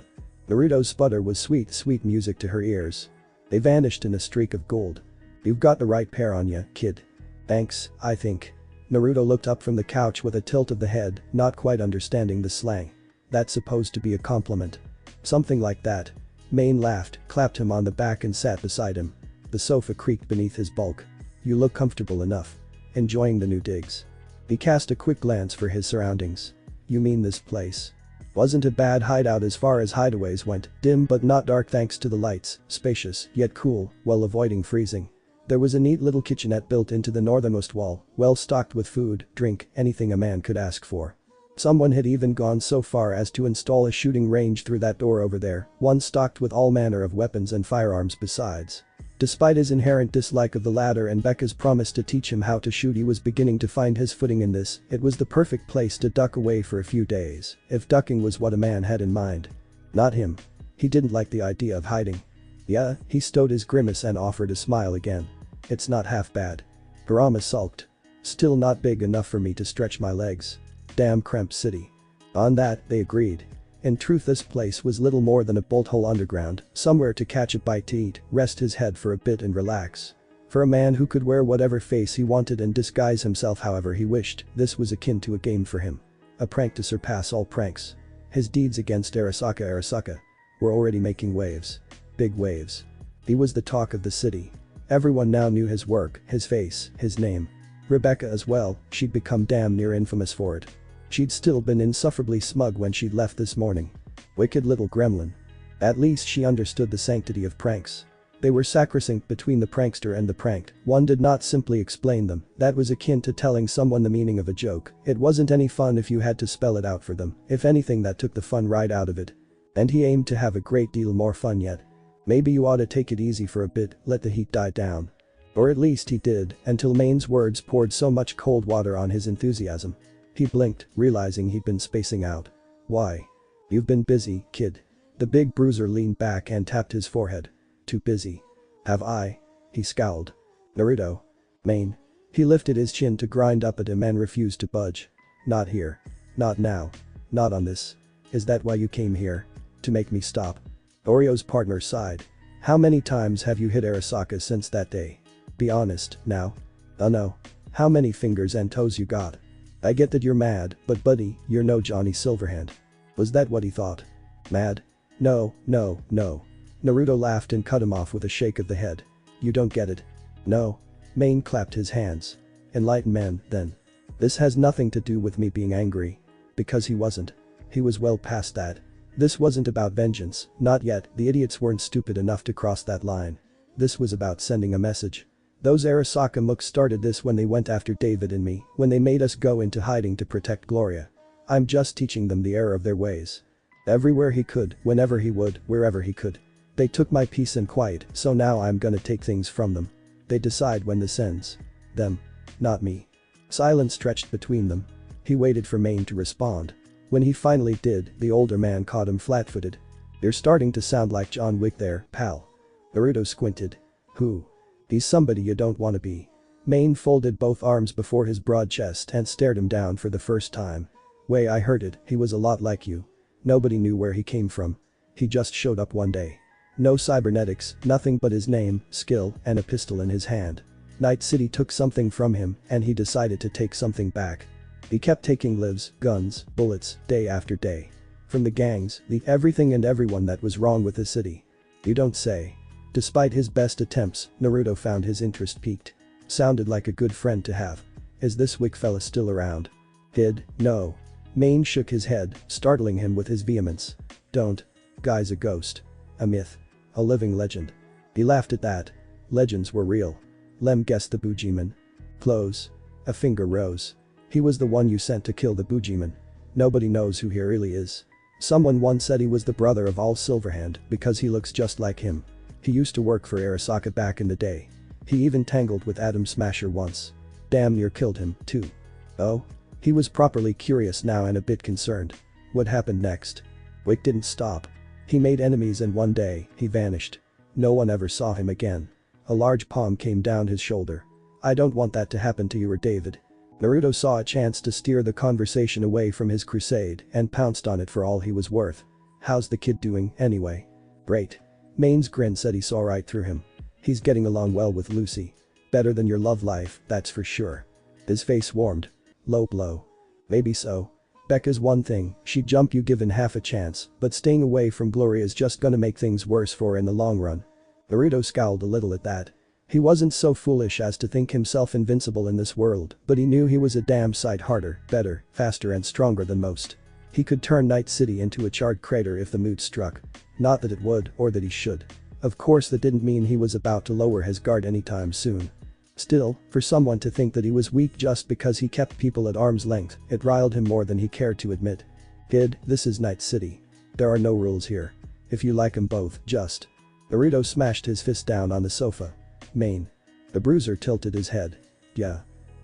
Naruto's sputter was sweet music to her ears. They vanished in a streak of gold. You've got the right pair on ya, kid. Thanks, I think. Naruto looked up from the couch with a tilt of the head, not quite understanding the slang. That's supposed to be a compliment. Something like that. Main laughed, clapped him on the back and sat beside him. The sofa creaked beneath his bulk. You look comfortable enough. Enjoying the new digs. He cast a quick glance for his surroundings. You mean this place? Wasn't a bad hideout as far as hideaways went, dim but not dark thanks to the lights, spacious, yet cool, while avoiding freezing. There was a neat little kitchenette built into the northernmost wall, well stocked with food, drink, anything a man could ask for. Someone had even gone so far as to install a shooting range through that door over there, one stocked with all manner of weapons and firearms besides. Despite his inherent dislike of the latter and Becca's promise to teach him how to shoot, he was beginning to find his footing in this. It was the perfect place to duck away for a few days, if ducking was what a man had in mind. Not him. He didn't like the idea of hiding. Yeah, he stowed his grimace and offered a smile again. It's not half bad. Kurama sulked. Still not big enough for me to stretch my legs. Damn cramped city. On that, they agreed. In truth, this place was little more than a bolt hole underground, somewhere to catch a bite to eat, rest his head for a bit and relax. For a man who could wear whatever face he wanted and disguise himself however he wished, this was akin to a game for him. A prank to surpass all pranks. His deeds against Arasaka were already making waves. Big waves. He was the talk of the city. Everyone now knew his work, his face, his name. Rebecca as well, she'd become damn near infamous for it. She'd still been insufferably smug when she'd left this morning. Wicked little gremlin. At least she understood the sanctity of pranks. They were sacrosanct between the prankster and the pranked. One did not simply explain them, that was akin to telling someone the meaning of a joke. It wasn't any fun if you had to spell it out for them, if anything that took the fun right out of it. And he aimed to have a great deal more fun yet. Maybe you ought to take it easy for a bit, let the heat die down. Or at least he did, until Maine's words poured so much cold water on his enthusiasm. He blinked, realizing he'd been spacing out. Why? You've been busy, kid. The big bruiser leaned back and tapped his forehead. Too busy. Have I? He scowled. Naruto. Main. He lifted his chin to grind up at him and refused to budge. Not here. Not now. Not on this. Is that why you came here? To make me stop? Oreo's partner sighed. How many times have you hit Arasaka since that day? Be honest, now. Oh no. How many fingers and toes you got? I get that you're mad, but buddy, you're no Johnny Silverhand. Was that what he thought? Mad? No, no, no. Naruto laughed and cut him off with a shake of the head. You don't get it. No. Main clapped his hands. Enlighten man, then. This has nothing to do with me being angry. Because he wasn't. He was well past that. This wasn't about vengeance, not yet, the idiots weren't stupid enough to cross that line. This was about sending a message. Those Arasaka mooks started this when they went after David and me, when they made us go into hiding to protect Gloria. I'm just teaching them the error of their ways. Everywhere he could, whenever he would, wherever he could. They took my peace and quiet, so now I'm gonna take things from them. They decide when this ends. Them. Not me. Silence stretched between them. He waited for Main to respond. When he finally did, the older man caught him flat-footed. You're starting to sound like John Wick there, pal. Naruto squinted. Who? He's somebody you don't want to be. Main folded both arms before his broad chest and stared him down for the first time. Way I heard it, he was a lot like you. Nobody knew where he came from. He just showed up one day. No cybernetics, nothing but his name, skill, and a pistol in his hand. Night City took something from him, and he decided to take something back. He kept taking lives, guns, bullets, day after day. From the gangs, the everything and everyone that was wrong with the city. You don't say. Despite his best attempts, Naruto found his interest piqued. Sounded like a good friend to have. Is this Wick fella still around? No. Main shook his head, startling him with his vehemence. Don't. Guy's a ghost. A myth. A living legend. He laughed at that. Legends were real. Lem guessed the Bujiman. Close. A finger rose. He was the one you sent to kill the Bujiman. Nobody knows who he really is. Someone once said he was the brother of All Silverhand because he looks just like him. He used to work for Arasaka back in the day. He even tangled with Adam Smasher once. Damn near killed him, too. Oh? He was properly curious now and a bit concerned. What happened next? Wick didn't stop. He made enemies and one day, he vanished. No one ever saw him again. A large palm came down his shoulder. I don't want that to happen to you or David. Naruto saw a chance to steer the conversation away from his crusade and pounced on it for all he was worth. How's the kid doing, anyway? Great. Main's grin said he saw right through him. He's getting along well with Lucy. Better than your love life, that's for sure. His face warmed. Low blow. Maybe so. Becca's one thing, she'd jump you given half a chance, but staying away from Gloria's just gonna make things worse for her in the long run. Naruto scowled a little at that. He wasn't so foolish as to think himself invincible in this world, but he knew he was a damn sight harder, better, faster and stronger than most. He could turn Night City into a charred crater if the mood struck. Not that it would, or that he should. Of course that didn't mean he was about to lower his guard anytime soon. Still, for someone to think that he was weak just because he kept people at arm's length, it riled him more than he cared to admit. Kid, this is Night City. There are no rules here. If you like 'em both, just. Naruto smashed his fist down on the sofa. Main. The bruiser tilted his head. Yeah.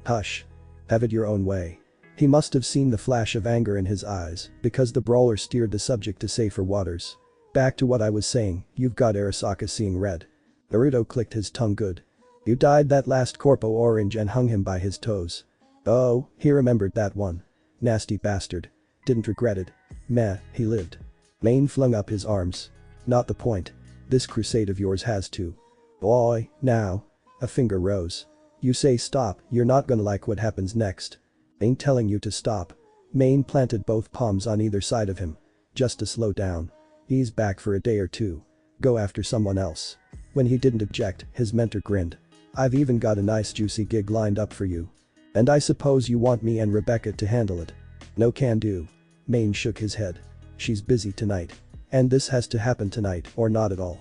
Hush. Have it your own way. He must have seen the flash of anger in his eyes, because the brawler steered the subject to safer waters. Back to what I was saying, you've got Arasaka seeing red. Naruto clicked his tongue good. You dyed that last corpo orange and hung him by his toes. Oh, he remembered that one. Nasty bastard. Didn't regret it. Meh, he lived. Main flung up his arms. Not the point. This crusade of yours has to. Boy, now. A finger rose. You say stop, you're not gonna like what happens next. Ain't telling you to stop. Main planted both palms on either side of him. Just to slow down. Ease back for a day or two. Go after someone else. When he didn't object, his mentor grinned. I've even got a nice juicy gig lined up for you. And I suppose you want me and Rebecca to handle it. No can do. Maine shook his head. She's busy tonight. And this has to happen tonight or not at all.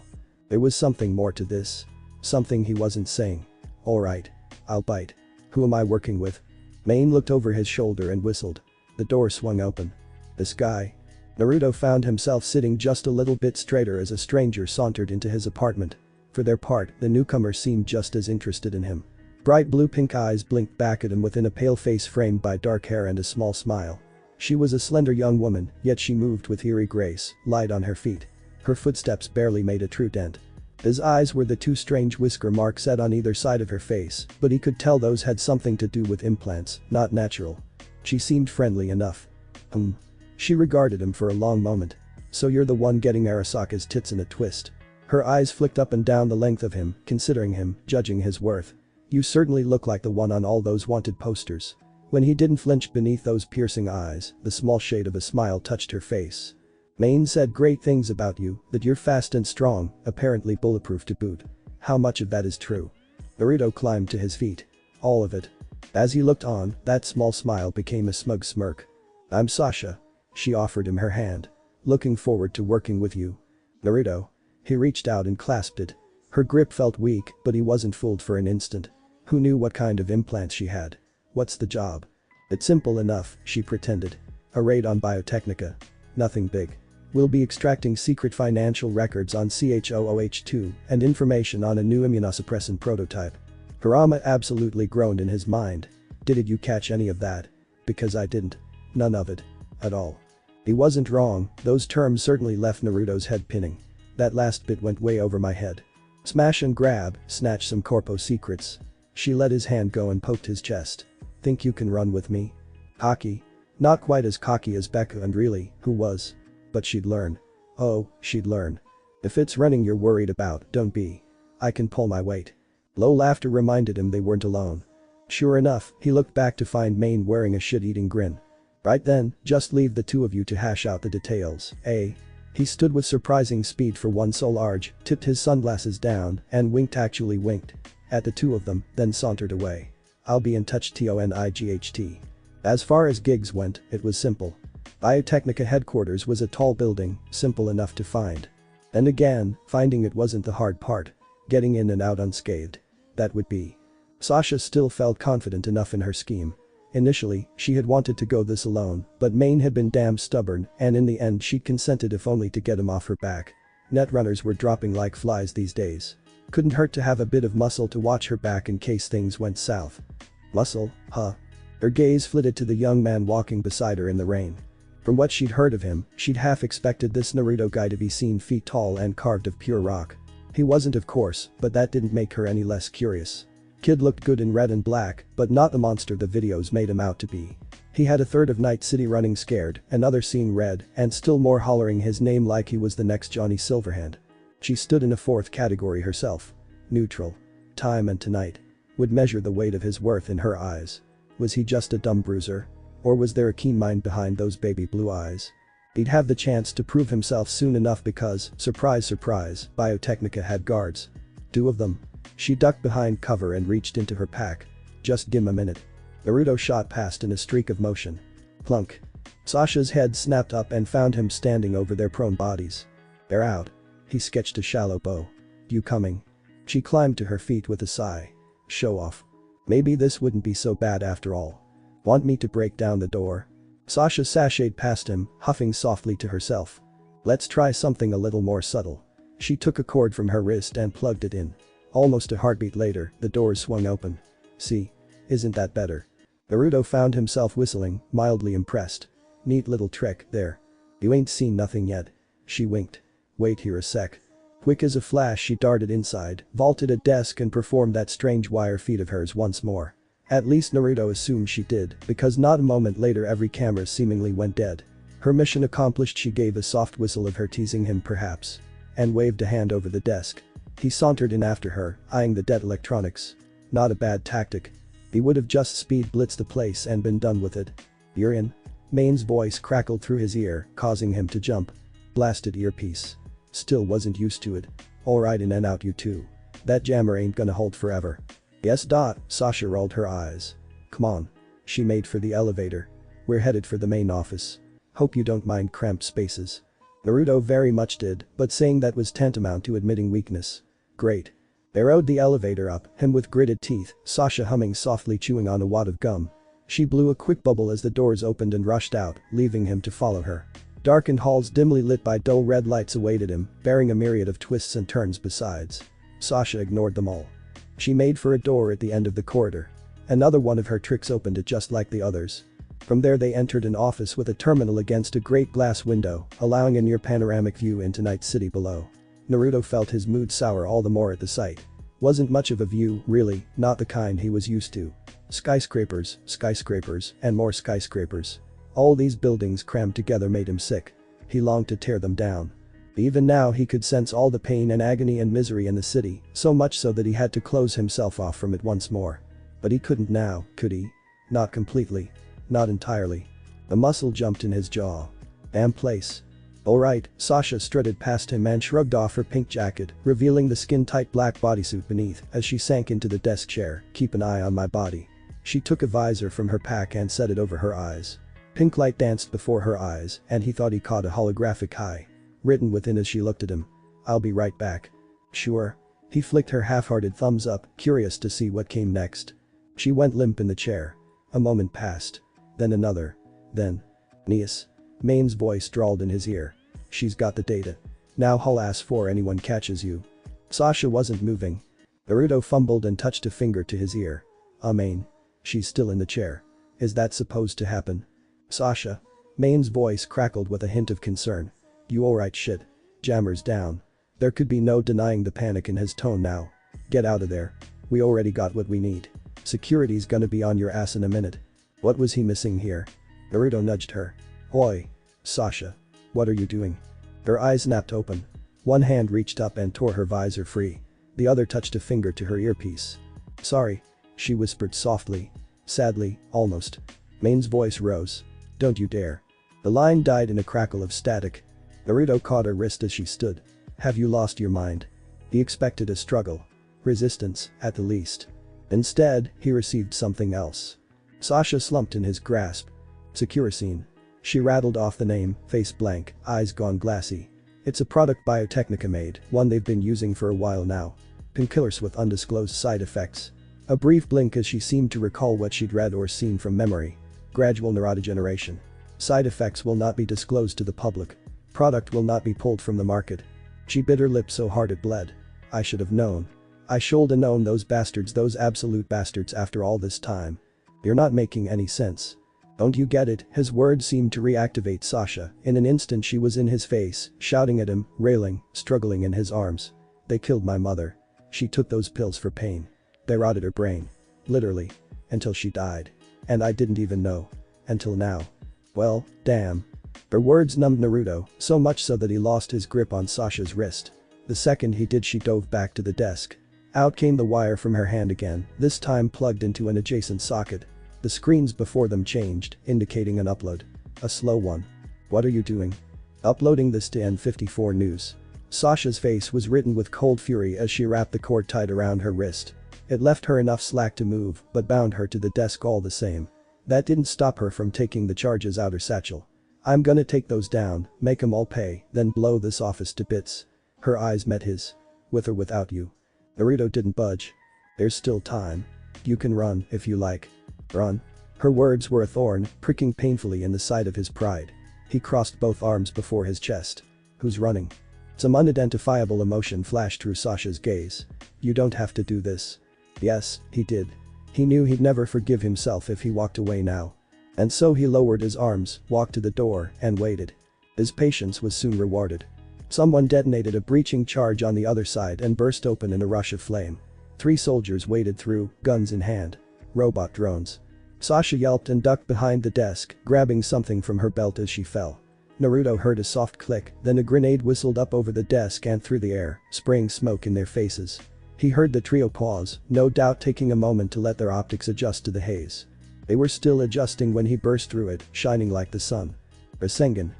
There was something more to this. Something he wasn't saying. Alright. I'll bite. Who am I working with? Maine looked over his shoulder and whistled. The door swung open. This guy. Naruto found himself sitting just a little bit straighter as a stranger sauntered into his apartment. For their part, the newcomer seemed just as interested in him. Bright blue-pink eyes blinked back at him within a pale face framed by dark hair and a small smile. She was a slender young woman, yet she moved with eerie grace, light on her feet. Her footsteps barely made a true dent. His eyes were the two strange whisker marks set on either side of her face, but he could tell those had something to do with implants, not natural. She seemed friendly enough. She regarded him for a long moment. So you're the one getting Arasaka's tits in a twist. Her eyes flicked up and down the length of him, considering him, judging his worth. You certainly look like the one on all those wanted posters. When he didn't flinch beneath those piercing eyes, the small shade of a smile touched her face. Maine said great things about you, that you're fast and strong, apparently bulletproof to boot. How much of that is true? Naruto climbed to his feet. All of it. As he looked on, that small smile became a smug smirk. I'm Sasha. She offered him her hand. Looking forward to working with you. Naruto. He reached out and clasped it. Her grip felt weak, but he wasn't fooled for an instant. Who knew what kind of implants she had? What's the job? It's simple enough, she pretended. A raid on Biotechnica. Nothing big. We'll be extracting secret financial records on CHOOH2 and information on a new immunosuppressant prototype. Harama absolutely groaned in his mind. Did you catch any of that? Because I didn't. None of it. At all. He wasn't wrong, those terms certainly left Naruto's head pinning. That last bit went way over my head. Smash and grab, snatch some corpo secrets. She let his hand go and poked his chest. Think you can run with me? Cocky? Not quite as cocky as Becca and really, who was? But she'd learn. Oh, she'd learn. If it's running you're worried about, don't be. I can pull my weight. Low laughter reminded him they weren't alone. Sure enough, he looked back to find Maine wearing a shit-eating grin. Right then, just leave the two of you to hash out the details, eh? He stood with surprising speed for one so large, tipped his sunglasses down, and actually winked. At the two of them, then sauntered away. I'll be in touch TONIGHT. As far as gigs went, it was simple. Biotechnica headquarters was a tall building, simple enough to find. And again, finding it wasn't the hard part. Getting in and out unscathed. That would be. Sasha still felt confident enough in her scheme. Initially, she had wanted to go this alone, but Maine had been damn stubborn and in the end she'd consented if only to get him off her back. Netrunners were dropping like flies these days. Couldn't hurt to have a bit of muscle to watch her back in case things went south. Muscle, huh? Her gaze flitted to the young man walking beside her in the rain. From what she'd heard of him, she'd half expected this Naruto guy to be seen feet tall and carved of pure rock. He wasn't of course, but that didn't make her any less curious. Kid looked good in red and black, but not the monster the videos made him out to be. He had a third of Night City running scared, another seeing red, and still more hollering his name like he was the next Johnny Silverhand. She stood in a fourth category herself. Neutral. Time and tonight. Would measure the weight of his worth in her eyes. Was he just a dumb bruiser? Or was there a keen mind behind those baby blue eyes? He'd have the chance to prove himself soon enough because, surprise surprise, Biotechnica had guards. 2 of them. She ducked behind cover and reached into her pack. Just give 'em a minute. Naruto shot past in a streak of motion. Plunk. Sasha's head snapped up and found him standing over their prone bodies. They're out. He sketched a shallow bow. You coming? She climbed to her feet with a sigh. Show off. Maybe this wouldn't be so bad after all. Want me to break down the door? Sasha sashayed past him, huffing softly to herself. Let's try something a little more subtle. She took a cord from her wrist and plugged it in. Almost a heartbeat later, the doors swung open. See? Isn't that better? Naruto found himself whistling, mildly impressed. Neat little trick there. You ain't seen nothing yet. She winked. Wait here a sec. Quick as a flash she darted inside, vaulted a desk and performed that strange wire feat of hers once more. At least Naruto assumed she did, because not a moment later every camera seemingly went dead. Her mission accomplished, she gave a soft whistle of her teasing him perhaps. And waved a hand over the desk. He sauntered in after her, eyeing the dead electronics. Not a bad tactic. He would have just speed blitzed the place and been done with it. You're in? Maine's voice crackled through his ear, causing him to jump. Blasted earpiece. Still wasn't used to it. Alright, in and out you two. That jammer ain't gonna hold forever. Yes. Sasha rolled her eyes. Come on. She made for the elevator. We're headed for the main office. Hope you don't mind cramped spaces. Naruto very much did, but saying that was tantamount to admitting weakness. Great. They rode the elevator up, him with gritted teeth, Sasha humming softly, chewing on a wad of gum. She blew a quick bubble as the doors opened and rushed out, leaving him to follow her. Darkened halls dimly lit by dull red lights awaited him, bearing a myriad of twists and turns besides. Sasha ignored them all. She made for a door at the end of the corridor. Another one of her tricks opened it just like the others. From there they entered an office with a terminal against a great glass window, allowing a near panoramic view into Night City below. Naruto felt his mood sour all the more at the sight. Wasn't much of a view, really, not the kind he was used to. Skyscrapers, and more skyscrapers. All these buildings crammed together made him sick. He longed to tear them down. Even now he could sense all the pain and agony and misery in the city, so much so that he had to close himself off from it once more. But he couldn't now, could he? Not completely. Not entirely. The muscle jumped in his jaw. Damn place. Alright, Sasha strutted past him and shrugged off her pink jacket, revealing the skin-tight black bodysuit beneath as she sank into the desk chair. Keep an eye on my body. She took a visor from her pack and set it over her eyes. Pink light danced before her eyes and he thought he caught a holographic "hi" written within as she looked at him. I'll be right back. Sure. He flicked her half-hearted thumbs up, curious to see what came next. She went limp in the chair. A moment passed. Then another. Then. Nias. Main's voice drawled in his ear. She's got the data. Now haul ass before anyone catches you. Sasha wasn't moving. Naruto fumbled and touched a finger to his ear. Main. She's still in the chair. Is that supposed to happen? Sasha. Main's voice crackled with a hint of concern. You alright? Shit. Jammer's down. There could be no denying the panic in his tone now. Get out of there. We already got what we need. Security's gonna be on your ass in a minute. What was he missing here? Naruto nudged her. Oi. Sasha. What are you doing? Her eyes snapped open. One hand reached up and tore her visor free. The other touched a finger to her earpiece. Sorry. She whispered softly. Sadly, almost. Main's voice rose. Don't you dare. The line died in a crackle of static. Naruto caught her wrist as she stood. Have you lost your mind? He expected a struggle. Resistance, at the least. Instead, he received something else. Sasha slumped in his grasp. Securicine. She rattled off the name, face blank, eyes gone glassy. It's a product Biotechnica made, one they've been using for a while now. Painkillers with undisclosed side effects. A brief blink as she seemed to recall what she'd read or seen from memory. Gradual neurodegeneration. Side effects will not be disclosed to the public. Product will not be pulled from the market. She bit her lip so hard it bled. I should have known. I should have known, those bastards, those absolute bastards, after all this time. You're not making any sense. Don't you get it? His words seemed to reactivate Sasha. In an instant she was in his face, shouting at him, railing, struggling in his arms. They killed my mother. She took those pills for pain. They rotted her brain. Literally. Until she died. And I didn't even know. Until now. Well, damn. Her words numbed Naruto, so much so that he lost his grip on Sasha's wrist. The second he did, she dove back to the desk. Out came the wire from her hand again, this time plugged into an adjacent socket. The screens before them changed, indicating an upload. A slow one. What are you doing? Uploading this to N54 News. Sasha's face was written with cold fury as she wrapped the cord tight around her wrist. It left her enough slack to move, but bound her to the desk all the same. That didn't stop her from taking the charges out her satchel. I'm gonna take those down, make 'em all pay, then blow this office to bits. Her eyes met his. With or without you. Naruto didn't budge. There's still time. You can run if you like. Run. Her words were a thorn, pricking painfully in the side of his pride. He crossed both arms before his chest. Who's running? Some unidentifiable emotion flashed through Sasha's gaze. You don't have to do this. Yes, he did. He knew he'd never forgive himself if he walked away now. And so he lowered his arms, walked to the door, and waited. His patience was soon rewarded. Someone detonated a breaching charge on the other side and burst open in a rush of flame. 3 soldiers waded through, guns in hand. Robot drones. Sasha yelped and ducked behind the desk, grabbing something from her belt as she fell. Naruto heard a soft click, then a grenade whistled up over the desk and through the air, spraying smoke in their faces. He heard the trio pause, no doubt taking a moment to let their optics adjust to the haze. They were still adjusting when he burst through it, shining like the sun. Rasengan.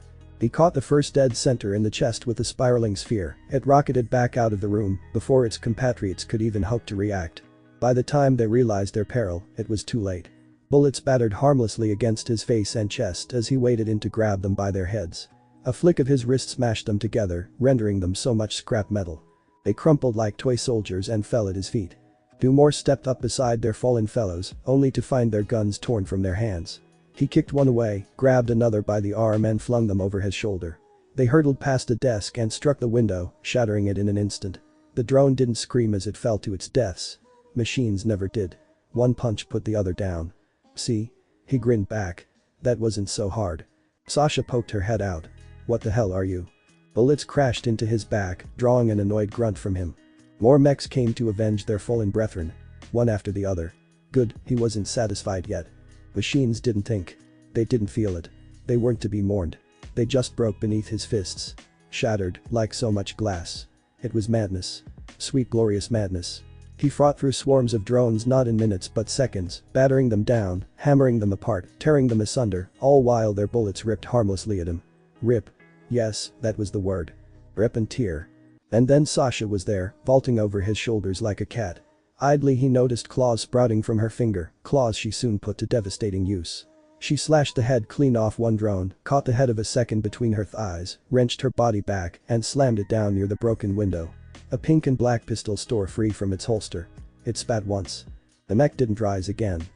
He caught the first dead center in the chest with the spiraling sphere. It rocketed back out of the room before its compatriots could even hope to react. By the time they realized their peril, it was too late. Bullets battered harmlessly against his face and chest as he waded in to grab them by their heads. A flick of his wrist smashed them together, rendering them so much scrap metal. They crumpled like toy soldiers and fell at his feet. Two more stepped up beside their fallen fellows, only to find their guns torn from their hands. He kicked one away, grabbed another by the arm and flung them over his shoulder. They hurtled past a desk and struck the window, shattering it in an instant. The drone didn't scream as it fell to its deaths. Machines never did. One punch put the other down. See? He grinned back. That wasn't so hard. Sasha poked her head out. What the hell are you? Bullets crashed into his back, drawing an annoyed grunt from him. More mechs came to avenge their fallen brethren. One after the other. Good, he wasn't satisfied yet. Machines didn't think. They didn't feel it. They weren't to be mourned. They just broke beneath his fists. Shattered, like so much glass. It was madness. Sweet glorious madness. He fought through swarms of drones not in minutes but seconds, battering them down, hammering them apart, tearing them asunder, all while their bullets ripped harmlessly at him. Rip. Yes, that was the word. Rip and tear. And then Sasha was there, vaulting over his shoulders like a cat. Idly he noticed claws sprouting from her finger, claws she soon put to devastating use. She slashed the head clean off one drone, caught the head of a second between her thighs, wrenched her body back and slammed it down near the broken window. A pink and black pistol tore free from its holster. It spat once. The mech didn't rise again.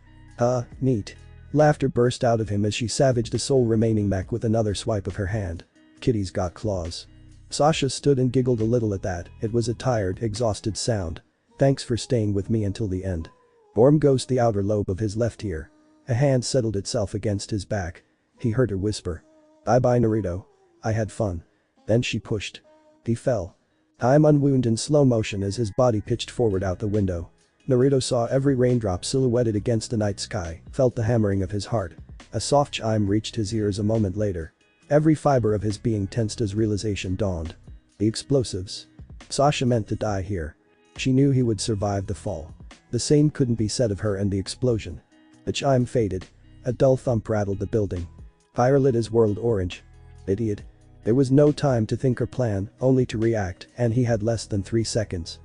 Neat. Laughter burst out of him as she savaged the sole remaining mech with another swipe of her hand. Kitty's got claws. Sasha stood and giggled a little at that. It was a tired, exhausted sound. Thanks for staying with me until the end. Orm goes the outer lobe of his left ear. A hand settled itself against his back. He heard her whisper. Bye-bye Naruto. I had fun. Then she pushed. He fell. Time unwound in slow motion as his body pitched forward out the window. Naruto saw every raindrop silhouetted against the night sky, felt the hammering of his heart. A soft chime reached his ears a moment later. Every fiber of his being tensed as realization dawned. The explosives. Sasha meant to die here. She knew he would survive the fall. The same couldn't be said of her and the explosion. The chime faded. A dull thump rattled the building. Fire lit his world orange. Idiot. There was no time to think or plan, only to react, and he had less than 3 seconds.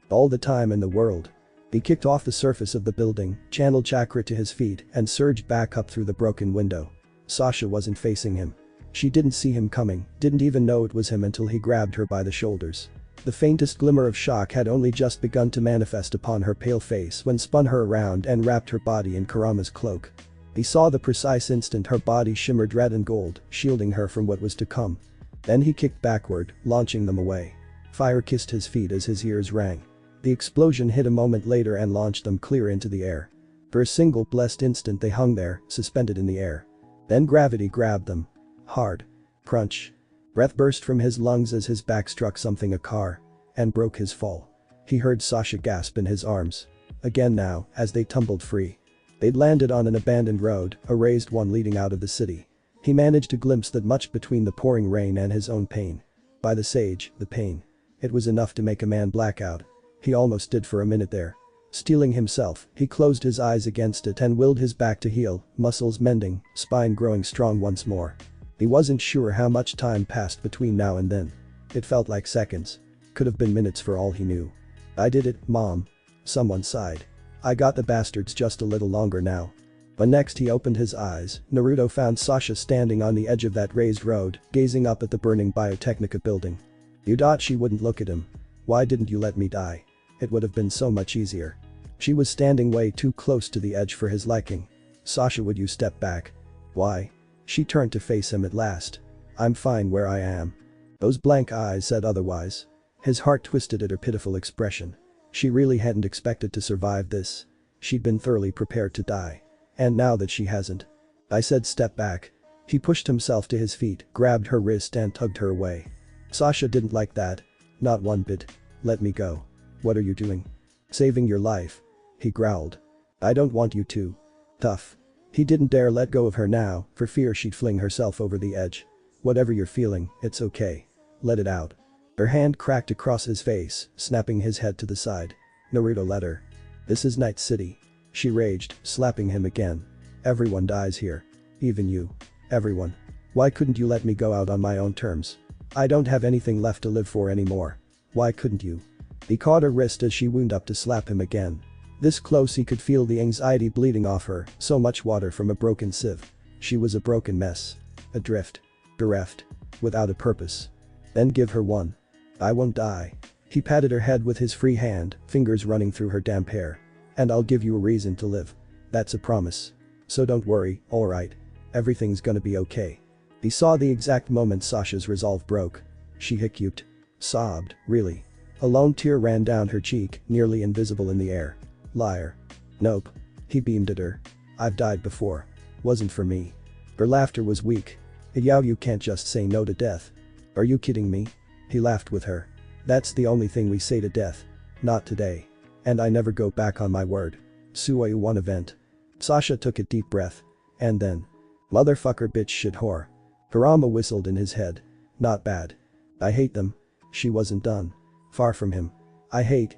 All the time in the world. He kicked off the surface of the building, channeled chakra to his feet, and surged back up through the broken window. Sasha wasn't facing him. She didn't see him coming, didn't even know it was him until he grabbed her by the shoulders. The faintest glimmer of shock had only just begun to manifest upon her pale face when spun her around and wrapped her body in Kurama's cloak. He saw the precise instant her body shimmered red and gold, shielding her from what was to come. Then he kicked backward, launching them away. Fire kissed his feet as his ears rang. The explosion hit a moment later and launched them clear into the air. For a single blessed instant they hung there, suspended in the air. Then gravity grabbed them. Hard. Crunch. Breath burst from his lungs as his back struck something, a car, and broke his fall. He heard Sasha gasp in his arms. Again now, as they tumbled free. They'd landed on an abandoned road, a raised one leading out of the city. He managed to glimpse that much between the pouring rain and his own pain. By the sage, the pain. It was enough to make a man black out. He almost did for a minute there. Steeling himself, he closed his eyes against it and willed his back to heal, muscles mending, spine growing strong once more. He wasn't sure how much time passed between now and then. It felt like seconds. Could have been minutes for all he knew. I did it, Mom. Someone sighed. I got the bastards just a little longer now. But next he opened his eyes, Naruto found Sasha standing on the edge of that raised road, gazing up at the burning Biotechnica building. You thought she wouldn't look at him. Why didn't you let me die? It would have been so much easier. She was standing way too close to the edge for his liking. Sasha, would you step back? Why? She turned to face him at last. I'm fine where I am. Those blank eyes said otherwise. His heart twisted at her pitiful expression. She really hadn't expected to survive this. She'd been thoroughly prepared to die. And now that she hasn't. I said step back. He pushed himself to his feet, grabbed her wrist and tugged her away. Sasha didn't like that. Not one bit. Let me go. What are you doing? Saving your life. He growled. I don't want you to. Tough. He didn't dare let go of her now, for fear she'd fling herself over the edge. Whatever you're feeling, it's okay. Let it out. Her hand cracked across his face, snapping his head to the side. Naruto let her. This is Night City. She raged, slapping him again. Everyone dies here. Even you. Everyone. Why couldn't you let me go out on my own terms? I don't have anything left to live for anymore. Why couldn't you? He caught her wrist as she wound up to slap him again. This close he could feel the anxiety bleeding off her, so much water from a broken sieve. She was a broken mess. Adrift. Bereft. Without a purpose. Then give her one. I won't die. He patted her head with his free hand, fingers running through her damp hair. And I'll give you a reason to live. That's a promise. So don't worry, alright. Everything's gonna be okay. He saw the exact moment Sasha's resolve broke. She hiccuped. Sobbed, really. A lone tear ran down her cheek, nearly invisible in the air. Liar. Nope. He beamed at her. I've died before. Wasn't for me. Her laughter was weak. Yao, you can't just say no to death. Are you kidding me? He laughed with her. That's the only thing we say to death. Not today. And I never go back on my word. Suayu one event. Sasha took a deep breath. And then. Motherfucker bitch shit whore. Harama whistled in his head. Not bad. I hate them. She wasn't done. Far from him. I hate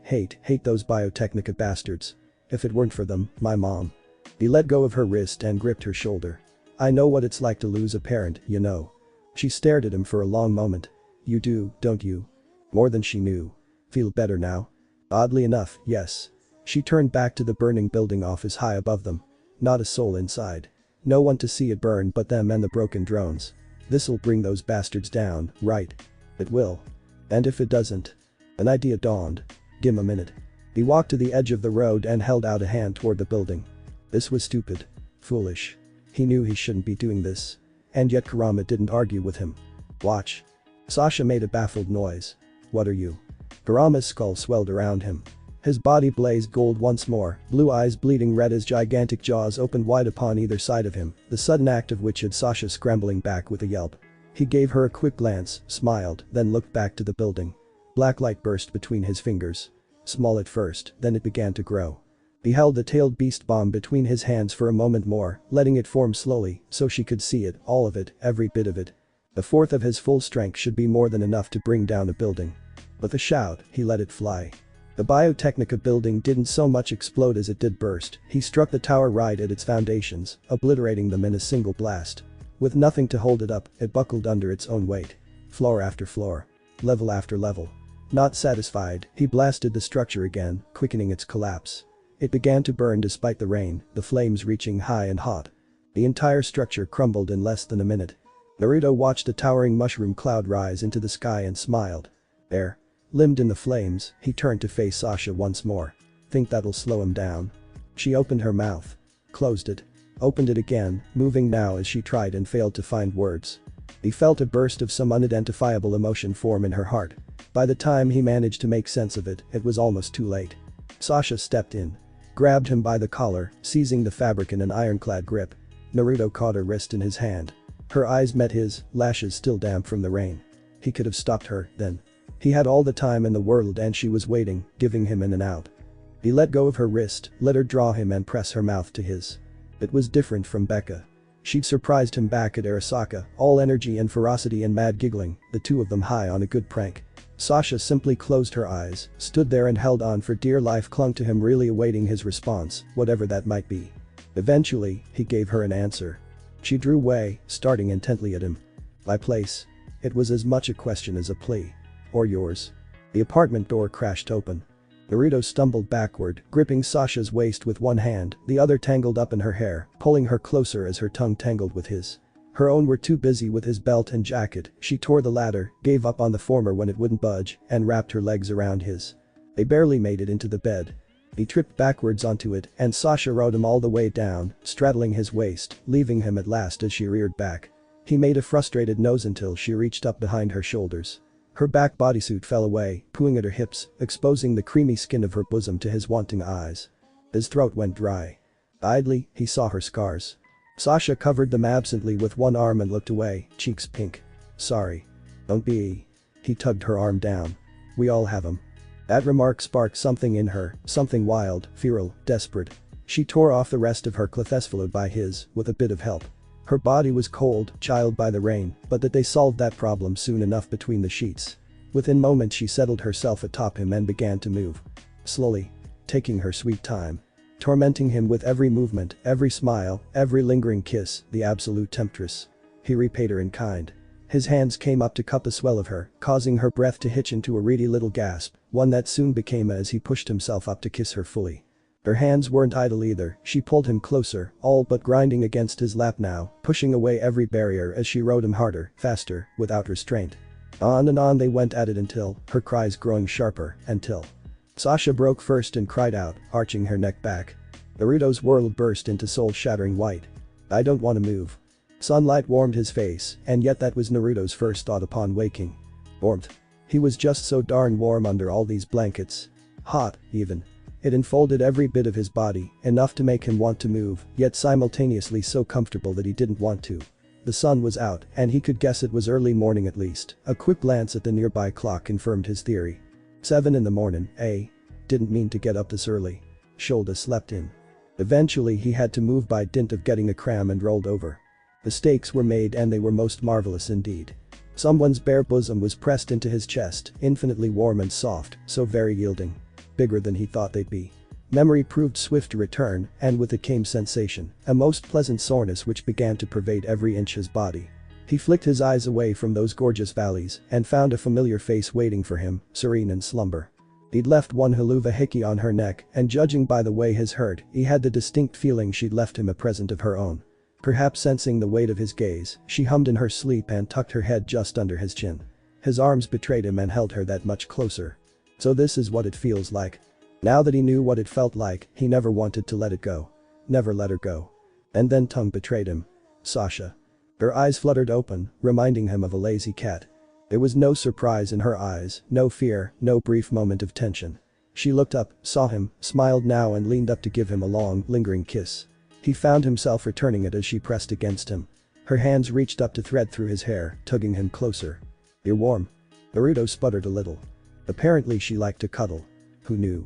those Biotechnica bastards. If it weren't for them, my mom. He let go of her wrist and gripped her shoulder. I know what it's like to lose a parent, you know. She stared at him for a long moment. You do, don't you? More than she knew. Feel better now? Oddly enough, yes. She turned back to the burning building office high above them. Not a soul inside. No one to see it burn but them and the broken drones. This'll bring those bastards down, right? It will. And if it doesn't? An idea dawned. Give 'em a minute. He walked to the edge of the road and held out a hand toward the building. This was stupid. Foolish. He knew he shouldn't be doing this. And yet Kurama didn't argue with him. Watch. Sasha made a baffled noise. What are you? Kurama's skull swelled around him. His body blazed gold once more, blue eyes bleeding red as gigantic jaws opened wide upon either side of him, the sudden act of which had Sasha scrambling back with a yelp. He gave her a quick glance, smiled, then looked back to the building. Black light burst between his fingers. Small at first, then it began to grow. He held the tailed beast bomb between his hands for a moment more, letting it form slowly, so she could see it, all of it, every bit of it. A fourth of his full strength should be more than enough to bring down a building. With a shout, he let it fly. The Biotechnica building didn't so much explode as it did burst. He struck the tower right at its foundations, obliterating them in a single blast. With nothing to hold it up, it buckled under its own weight. Floor after floor. Level after level. Not satisfied, he blasted the structure again, quickening its collapse. It began to burn despite the rain, the flames reaching high and hot. The entire structure crumbled in less than a minute. Naruto watched a towering mushroom cloud rise into the sky and smiled. There. Limbed in the flames, he turned to face Sasha once more. Think that'll slow him down? She opened her mouth. Closed it. Opened it again, moving now as she tried and failed to find words. He felt a burst of some unidentifiable emotion form in her heart. By the time he managed to make sense of it, it was almost too late. Sasha stepped in. Grabbed him by the collar, seizing the fabric in an ironclad grip. Naruto caught her wrist in his hand. Her eyes met his, lashes still damp from the rain. He could have stopped her, then. He had all the time in the world and she was waiting, giving him in and out. He let go of her wrist, let her draw him and press her mouth to his. It was different from Becca. She'd surprised him back at Arasaka, all energy and ferocity and mad giggling, the two of them high on a good prank. Sasha simply closed her eyes, stood there and held on for dear life, clung to him, really awaiting his response, whatever that might be. Eventually, he gave her an answer. She drew away, staring intently at him. My place. It was as much a question as a plea. Or yours. The apartment door crashed open. Naruto stumbled backward, gripping Sasha's waist with one hand, the other tangled up in her hair, pulling her closer as her tongue tangled with his. Her own were too busy with his belt and jacket. She tore the latter, gave up on the former when it wouldn't budge, and wrapped her legs around his. They barely made it into the bed. He tripped backwards onto it, and Sasha rode him all the way down, straddling his waist, leaving him at last as she reared back. He made a frustrated nose until she reached up behind her shoulders. Her back bodysuit fell away, pooing at her hips, exposing the creamy skin of her bosom to his wanting eyes. His throat went dry. Idly, he saw her scars. Sasha covered them absently with one arm and looked away, cheeks pink. Sorry. Don't be. He tugged her arm down. We all have 'em. That remark sparked something in her, something wild, feral, desperate. She tore off the rest of her clothes followed by his, with a bit of help. Her body was cold, chilled by the rain, but that they solved that problem soon enough between the sheets. Within moments she settled herself atop him and began to move. Slowly. Taking her sweet time. Tormenting him with every movement, every smile, every lingering kiss, the absolute temptress. He repaid her in kind. His hands came up to cup a swell of her, causing her breath to hitch into a reedy little gasp, one that soon became as he pushed himself up to kiss her fully. Her hands weren't idle either, she pulled him closer, all but grinding against his lap now, pushing away every barrier as she rode him harder, faster, without restraint. On and on they went at it until, her cries growing sharper, until Sasha broke first and cried out, arching her neck back. Naruto's world burst into soul-shattering white. "I don't want to move." Sunlight warmed his face, and yet that was Naruto's first thought upon waking. Warmth. He was just so darn warm under all these blankets. Hot, even. It enfolded every bit of his body, enough to make him want to move, yet simultaneously so comfortable that he didn't want to. The sun was out, and he could guess it was early morning at least. A quick glance at the nearby clock confirmed his theory. 7 in the morning, eh? Didn't mean to get up this early. Shoulda slept in. Eventually he had to move by dint of getting a cram and rolled over. The stakes were made and they were most marvelous indeed. Someone's bare bosom was pressed into his chest, infinitely warm and soft, so very yielding. Bigger than he thought they'd be. Memory proved swift to return, and with it came sensation, a most pleasant soreness which began to pervade every inch his body. He flicked his eyes away from those gorgeous valleys and found a familiar face waiting for him, serene in slumber. He'd left one haluva hickey on her neck, and judging by the way his hurt, he had the distinct feeling she'd left him a present of her own. Perhaps sensing the weight of his gaze, she hummed in her sleep and tucked her head just under his chin. His arms betrayed him and held her that much closer. So this is what it feels like. Now that he knew what it felt like, he never wanted to let it go. Never let her go. And then tongue betrayed him. Sasha. Her eyes fluttered open, reminding him of a lazy cat. There was no surprise in her eyes, no fear, no brief moment of tension. She looked up, saw him, smiled now and leaned up to give him a long, lingering kiss. He found himself returning it as she pressed against him. Her hands reached up to thread through his hair, tugging him closer. "You're warm." Naruto sputtered a little. Apparently she liked to cuddle. Who knew?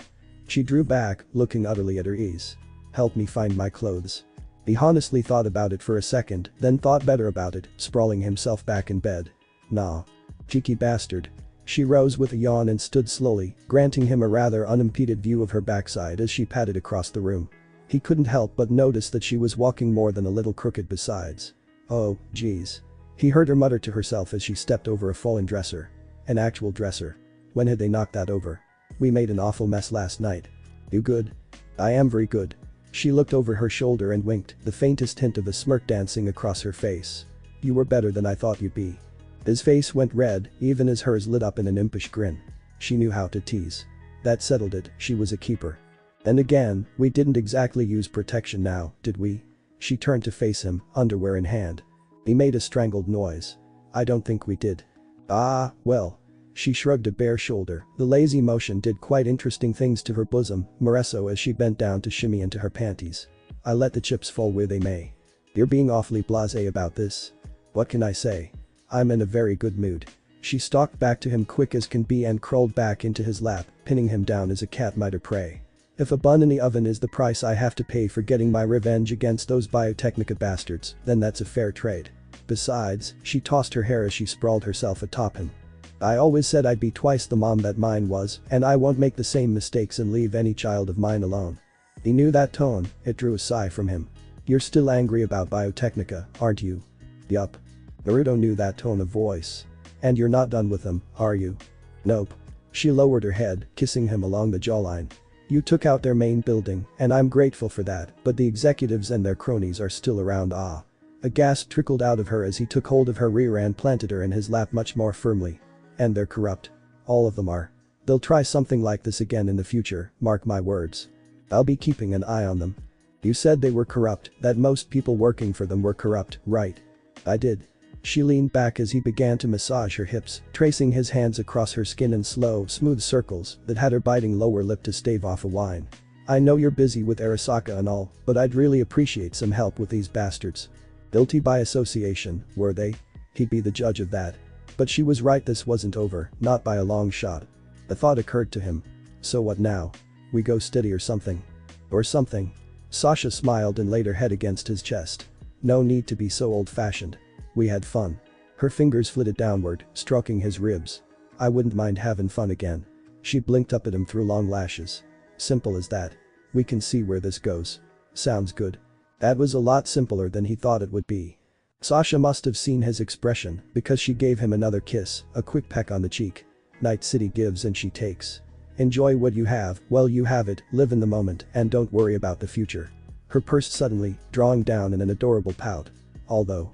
She drew back, looking utterly at her ease. "Help me find my clothes." He honestly thought about it for a second, then thought better about it, sprawling himself back in bed. "Nah. Cheeky bastard." She rose with a yawn and stood slowly, granting him a rather unimpeded view of her backside as she padded across the room. He couldn't help but notice that she was walking more than a little crooked besides. "Oh, geez." He heard her mutter to herself as she stepped over a fallen dresser. An actual dresser. When had they knocked that over? "We made an awful mess last night." "You good?" "I am very good." She looked over her shoulder and winked, the faintest hint of a smirk dancing across her face. "You were better than I thought you'd be." His face went red, even as hers lit up in an impish grin. She knew how to tease. That settled it, she was a keeper. And again, we didn't exactly use protection now, did we? She turned to face him, underwear in hand. He made a strangled noise. "I don't think we did." "Ah, well." She shrugged a bare shoulder, the lazy motion did quite interesting things to her bosom, moreso as she bent down to shimmy into her panties. "I let the chips fall where they may." "You're being awfully blasé about this." "What can I say? I'm in a very good mood." She stalked back to him quick as can be and crawled back into his lap, pinning him down as a cat might a prey. "If a bun in the oven is the price I have to pay for getting my revenge against those Biotechnica bastards, then that's a fair trade. Besides," she tossed her hair as she sprawled herself atop him. "I always said I'd be twice the mom that mine was, and I won't make the same mistakes and leave any child of mine alone." He knew that tone, it drew a sigh from him. "You're still angry about Biotechnica, aren't you?" "Yup." Naruto knew that tone of voice. "And you're not done with them, are you?" "Nope." She lowered her head, kissing him along the jawline. "You took out their main building, and I'm grateful for that, but the executives and their cronies are still around." Ah. A gasp trickled out of her as he took hold of her rear and planted her in his lap much more firmly. "And they're corrupt. All of them are. They'll try something like this again in the future, mark my words. I'll be keeping an eye on them." "You said they were corrupt, that most people working for them were corrupt, right?" "I did." She leaned back as he began to massage her hips, tracing his hands across her skin in slow, smooth circles that had her biting lower lip to stave off a whine. "I know you're busy with Arasaka and all, but I'd really appreciate some help with these bastards." Guilty by association, were they? He'd be the judge of that. But she was right, this wasn't over, not by a long shot. A thought occurred to him. "So what now? We go steady or something?" "Or something." Sasha smiled and laid her head against his chest. "No need to be so old-fashioned. We had fun." Her fingers flitted downward, stroking his ribs. "I wouldn't mind having fun again." She blinked up at him through long lashes. "Simple as that. We can see where this goes." "Sounds good." That was a lot simpler than he thought it would be. Sasha must have seen his expression because she gave him another kiss, a quick peck on the cheek. Night City gives and she takes. Enjoy what you have while you have it, live in the moment and don't worry about the future. Her purse suddenly, drawing down in an adorable pout. Although.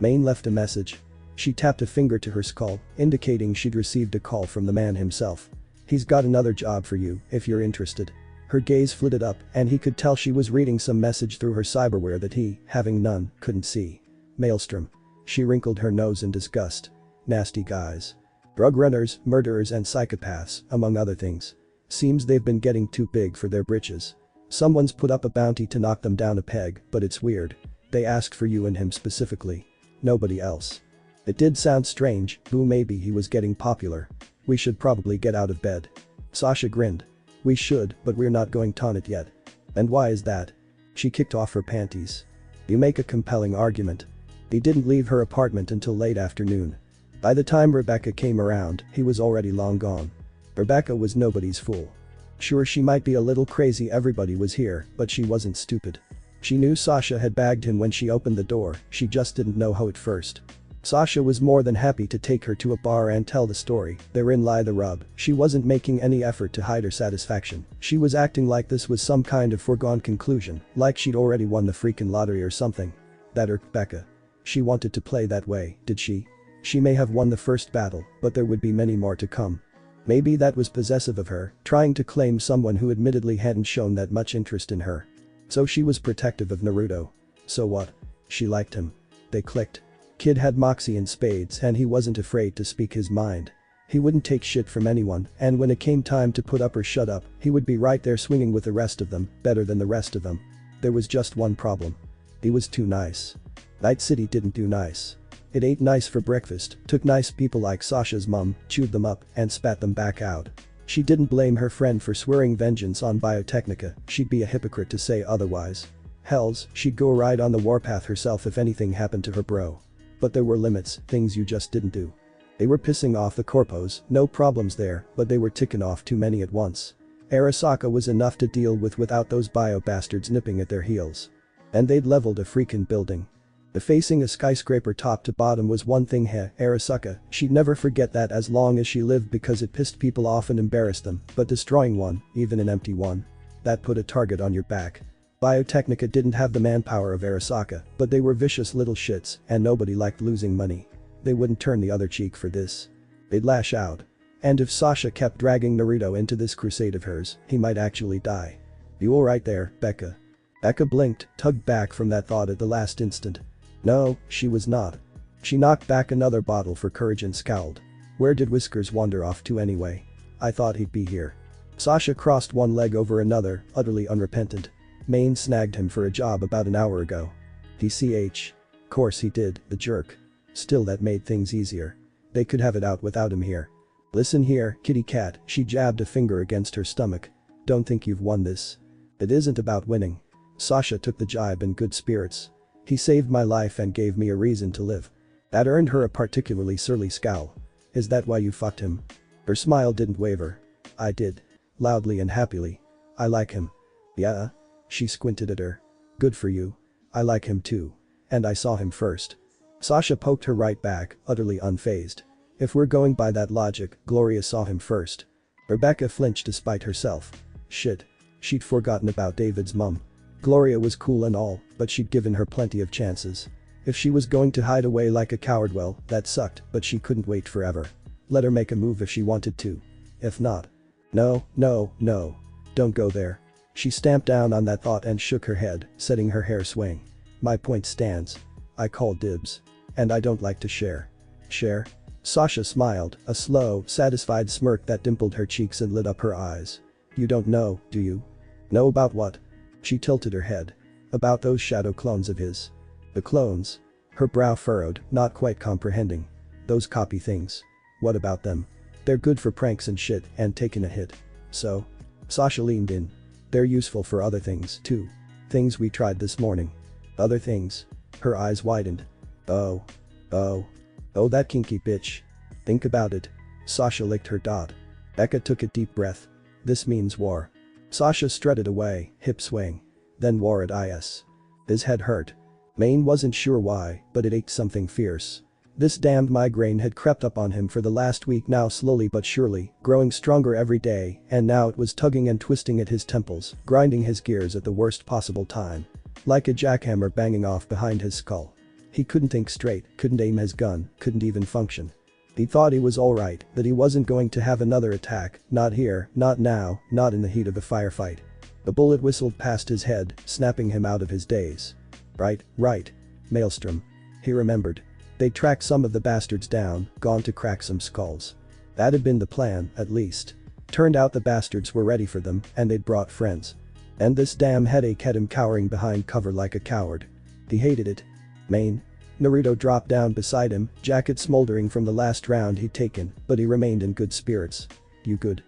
Maine left a message. She tapped a finger to her skull, indicating she'd received a call from the man himself. He's got another job for you, if you're interested. Her gaze flitted up and he could tell she was reading some message through her cyberware that he, having none, couldn't see. Maelstrom. She wrinkled her nose in disgust. Nasty guys. Drug runners, murderers and psychopaths, among other things. Seems they've been getting too big for their britches. Someone's put up a bounty to knock them down a peg, but it's weird. They asked for you and him specifically. Nobody else. It did sound strange, boo, maybe he was getting popular. We should probably get out of bed. Sasha grinned. We should, but we're not going on it yet. And why is that? She kicked off her panties. You make a compelling argument. He didn't leave her apartment until late afternoon. By the time Rebecca came around, he was already long gone. Rebecca was nobody's fool. Sure, she might be a little crazy, everybody was here, but she wasn't stupid. She knew Sasha had bagged him when she opened the door, she just didn't know how at first. Sasha was more than happy to take her to a bar and tell the story, therein lay the rub, she wasn't making any effort to hide her satisfaction, she was acting like this was some kind of foregone conclusion, like she'd already won the freaking lottery or something. That irked Becca. She wanted to play that way, did she? She may have won the first battle, but there would be many more to come. Maybe that was possessive of her, trying to claim someone who admittedly hadn't shown that much interest in her. So she was protective of Naruto. So what? She liked him. They clicked. Kid had moxie in spades and he wasn't afraid to speak his mind. He wouldn't take shit from anyone, and when it came time to put up or shut up, he would be right there swinging with the rest of them, better than the rest of them. There was just one problem. He was too nice. Night City didn't do nice. It ate nice for breakfast, took nice people like Sasha's mum, chewed them up, and spat them back out. She didn't blame her friend for swearing vengeance on Biotechnica, she'd be a hypocrite to say otherwise. Hells, she'd go right on the warpath herself if anything happened to her bro. But there were limits, things you just didn't do. They were pissing off the corpos, no problems there, but they were ticking off too many at once. Arasaka was enough to deal with without those bio bastards nipping at their heels. And they'd leveled a freaking building. Defacing a skyscraper top to bottom was one thing. Arasaka, she'd never forget that as long as she lived because it pissed people off and embarrassed them, but destroying one, even an empty one. That put a target on your back. Biotechnica didn't have the manpower of Arasaka, but they were vicious little shits and nobody liked losing money. They wouldn't turn the other cheek for this. They'd lash out. And if Sasha kept dragging Naruto into this crusade of hers, he might actually die. You alright there, Becca? Becca blinked, tugged back from that thought at the last instant. No, she was not. She knocked back another bottle for courage and scowled. Where did Whiskers wander off to anyway? I thought he'd be here. Sasha crossed one leg over another, utterly unrepentant. Maine snagged him for a job about an hour ago. DCH. Course he did, the jerk. Still, that made things easier. They could have it out without him here. Listen here, kitty cat, she jabbed a finger against her stomach. Don't think you've won this. It isn't about winning. Sasha took the jibe in good spirits. He saved my life and gave me a reason to live. That earned her a particularly surly scowl. Is that why you fucked him? Her smile didn't waver. I did. Loudly and happily. I like him. Yeah? She squinted at her. Good for you. I like him too. And I saw him first. Sasha poked her right back, utterly unfazed. If we're going by that logic, Gloria saw him first. Rebecca flinched despite herself. Shit. She'd forgotten about David's mum. Gloria was cool and all, but she'd given her plenty of chances. If she was going to hide away like a coward, well, that sucked, but she couldn't wait forever. Let her make a move if she wanted to. If not. No, no, no. Don't go there. She stamped down on that thought and shook her head, setting her hair swing. My point stands. I call dibs. And I don't like to share. Share? Sasha smiled, a slow, satisfied smirk that dimpled her cheeks and lit up her eyes. You don't know, do you? Know about what? She tilted her head. About those shadow clones of his. The clones? Her brow furrowed, not quite comprehending. Those copy things. What about them? They're good for pranks and shit and taking a hit. So? Sasha leaned in. They're useful for other things, too. Things we tried this morning. Other things? Her eyes widened. Oh. Oh. Oh, that kinky bitch. Think about it. Sasha licked her dot. Becca took a deep breath. This means war. Sasha strutted away, hip swing. Then war at IS. His head hurt. Maine wasn't sure why, but it ached something fierce. This damned migraine had crept up on him for the last week now, slowly but surely, growing stronger every day, and now it was tugging and twisting at his temples, grinding his gears at the worst possible time. Like a jackhammer banging off behind his skull. He couldn't think straight, couldn't aim his gun, couldn't even function. He thought he was alright, that he wasn't going to have another attack, not here, not now, not in the heat of the firefight. A bullet whistled past his head, snapping him out of his daze. Right. Maelstrom. He remembered. They'd tracked some of the bastards down, gone to crack some skulls. That had been the plan, at least. Turned out the bastards were ready for them, and they'd brought friends. And this damn headache had him cowering behind cover like a coward. He hated it. Maine. Naruto dropped down beside him, jacket smoldering from the last round he'd taken, but he remained in good spirits. You good?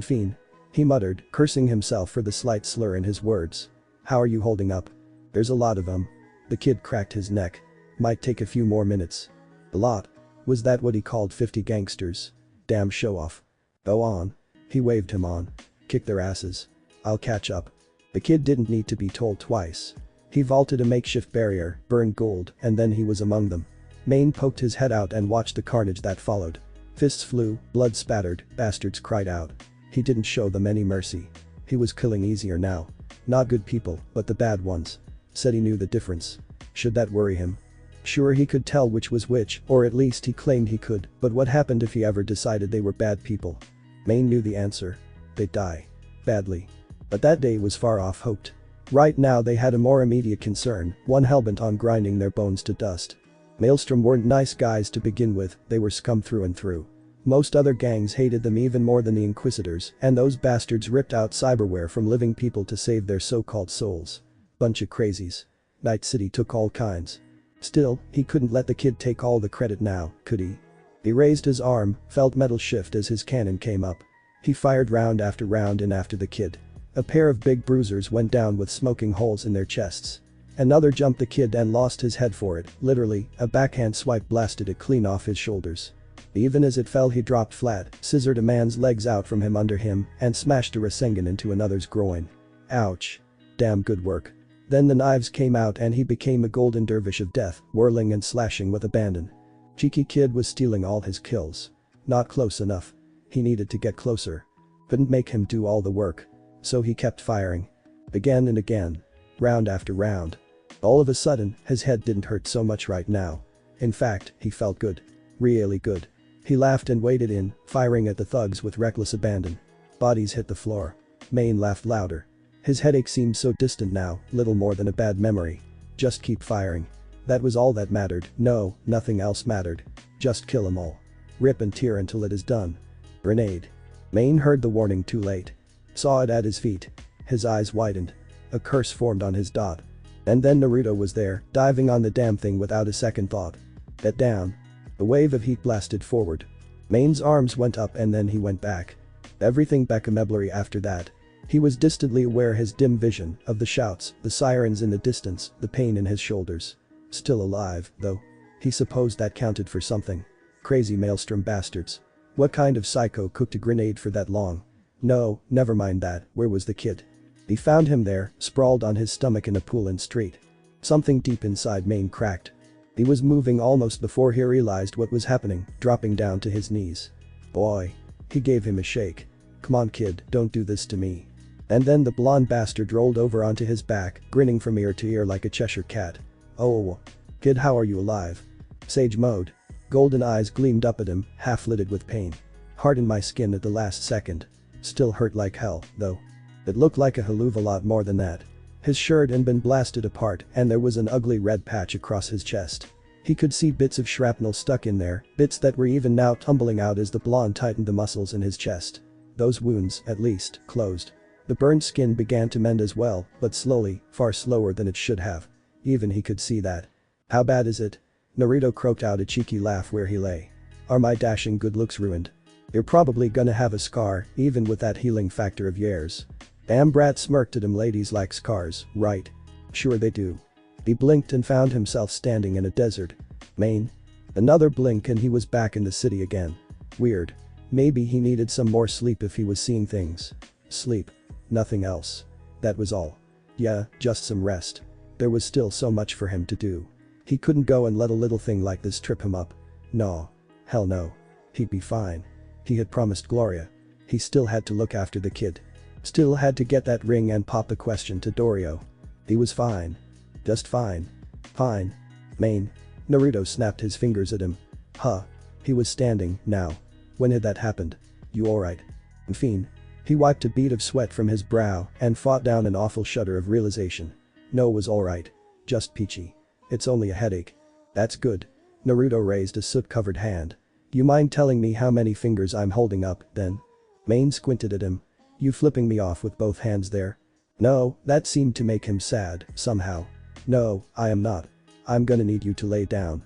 Fiend. He muttered, cursing himself for the slight slur in his words. How are you holding up? There's a lot of them. The kid cracked his neck. Might take a few more minutes. A lot? Was that what he called 50 gangsters? Damn show off. Go on. He waved him on. Kick their asses. I'll catch up. The kid didn't need to be told twice. He vaulted a makeshift barrier, burned gold, and then he was among them. Maine poked his head out and watched the carnage that followed. Fists flew, blood spattered, bastards cried out. He didn't show them any mercy. He was killing easier now. Not good people, but the bad ones. Said he knew the difference. Should that worry him? Sure, he could tell which was which, or at least he claimed he could, but what happened if he ever decided they were bad people? Maine knew the answer. They'd die. Badly. But that day was far off hoped. Right now they had a more immediate concern, one hellbent on grinding their bones to dust. Maelstrom weren't nice guys to begin with, they were scum through and through. Most other gangs hated them even more than the Inquisitors, and those bastards ripped out cyberware from living people to save their so-called souls. Bunch of crazies. Night City took all kinds. Still, he couldn't let the kid take all the credit now, could he? He raised his arm, felt metal shift as his cannon came up. He fired round after round in after the kid. A pair of big bruisers went down with smoking holes in their chests. Another jumped the kid and lost his head for it, literally, a backhand swipe blasted it clean off his shoulders. Even as it fell he dropped flat, scissored a man's legs out from him under him, and smashed a Rasengan into another's groin. Ouch. Damn good work. Then the knives came out and he became a golden dervish of death, whirling and slashing with abandon. Cheeky kid was stealing all his kills. Not close enough. He needed to get closer. Couldn't make him do all the work. So he kept firing. Again and again. Round after round. All of a sudden, his head didn't hurt so much right now. In fact, he felt good. Really good. He laughed and waded in, firing at the thugs with reckless abandon. Bodies hit the floor. Maine laughed louder. His headache seemed so distant now, little more than a bad memory. Just keep firing. That was all that mattered. No, nothing else mattered. Just kill them all. Rip and tear until it is done. Grenade. Maine heard the warning too late. Saw it at his feet. His eyes widened. A curse formed on his dot. And then Naruto was there, diving on the damn thing without a second thought. Get down. A wave of heat blasted forward. Maine's arms went up and then he went back. Everything became after that. He was distantly aware his dim vision of the shouts, the sirens in the distance, the pain in his shoulders. Still alive, though. He supposed that counted for something. Crazy Maelstrom bastards. What kind of psycho cooked a grenade for that long? No, never mind that, where was the kid? He found him there, sprawled on his stomach in a pool in street. Something deep inside Maine cracked. He was moving almost before he realized what was happening, dropping down to his knees. Boy. He gave him a shake. Come on kid, don't do this to me. And then the blonde bastard rolled over onto his back, grinning from ear to ear like a Cheshire cat. Oh. Kid, how are you alive? Sage mode. Golden eyes gleamed up at him, half-lidded with pain. Heart in my skin at the last second. Still hurt like hell, though. It looked like a haluva lot more than that. His shirt had been blasted apart and there was an ugly red patch across his chest. He could see bits of shrapnel stuck in there, bits that were even now tumbling out as the blonde tightened the muscles in his chest. Those wounds, at least, closed. The burned skin began to mend as well, but slowly, far slower than it should have. Even he could see that. How bad is it? Naruto croaked out a cheeky laugh where he lay. Are my dashing good looks ruined? You're probably gonna have a scar, even with that healing factor of yours. Damn brat smirked at him. Ladies like scars, right? Sure they do. He blinked and found himself standing in a desert. Maine? Another blink and he was back in the city again. Weird. Maybe he needed some more sleep if he was seeing things. Sleep. Nothing else. That was all. Yeah, just some rest. there was still so much for him to do. He couldn't go and let a little thing like this trip him up. No. Hell no. He'd be fine. He had promised Gloria. He still had to look after the kid. Still had to get that ring and pop the question to Dorio. He was fine. Just fine. Fine. Main. Naruto snapped his fingers at him. Huh. He was standing, now. When had that happened? You alright? Fiend. He wiped a bead of sweat from his brow and fought down an awful shudder of realization. No, was alright. Just peachy. It's only a headache. That's good. Naruto raised a soot-covered hand. You mind telling me how many fingers I'm holding up, then? Main squinted at him. You flipping me off with both hands there? No, that seemed to make him sad, somehow. No, I am not. I'm gonna need you to lay down.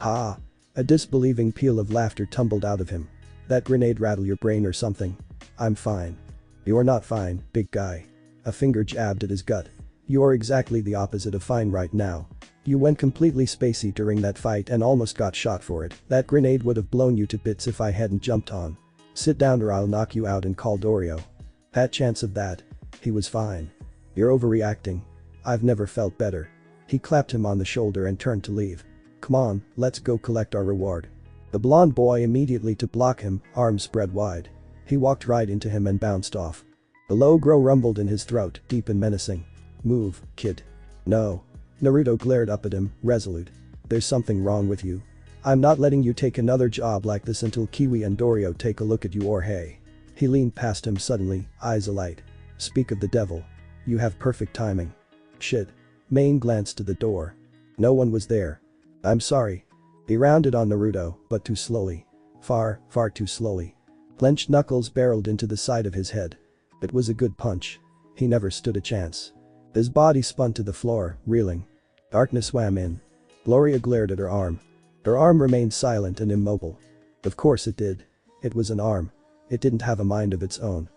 Ha! A disbelieving peal of laughter tumbled out of him. That grenade rattle your brain or something? I'm fine. You're not fine, big guy. A finger jabbed at his gut. You're exactly the opposite of fine right now. You went completely spacey during that fight and almost got shot for it. That grenade would have blown you to bits if I hadn't jumped on. Sit down or I'll knock you out and call Dorio. That chance of that. He was fine. You're overreacting. I've never felt better. He clapped him on the shoulder and turned to leave. Come on, let's go collect our reward. The blonde boy immediately to block him, arms spread wide. He walked right into him and bounced off. The low growl rumbled in his throat, deep and menacing. Move, kid. No. Naruto glared up at him, resolute. There's something wrong with you. I'm not letting you take another job like this until Kiwi and Dorio take a look at you or hey. He leaned past him suddenly, eyes alight. Speak of the devil. You have perfect timing. Shit. Main glanced to the door. No one was there. I'm sorry. He rounded on Naruto, but too slowly. Far, far too slowly. Clenched knuckles barreled into the side of his head. It was a good punch. He never stood a chance. His body spun to the floor, reeling. Darkness swam in. Gloria glared at her arm. Her arm remained silent and immobile. Of course it did. It was an arm. It didn't have a mind of its own.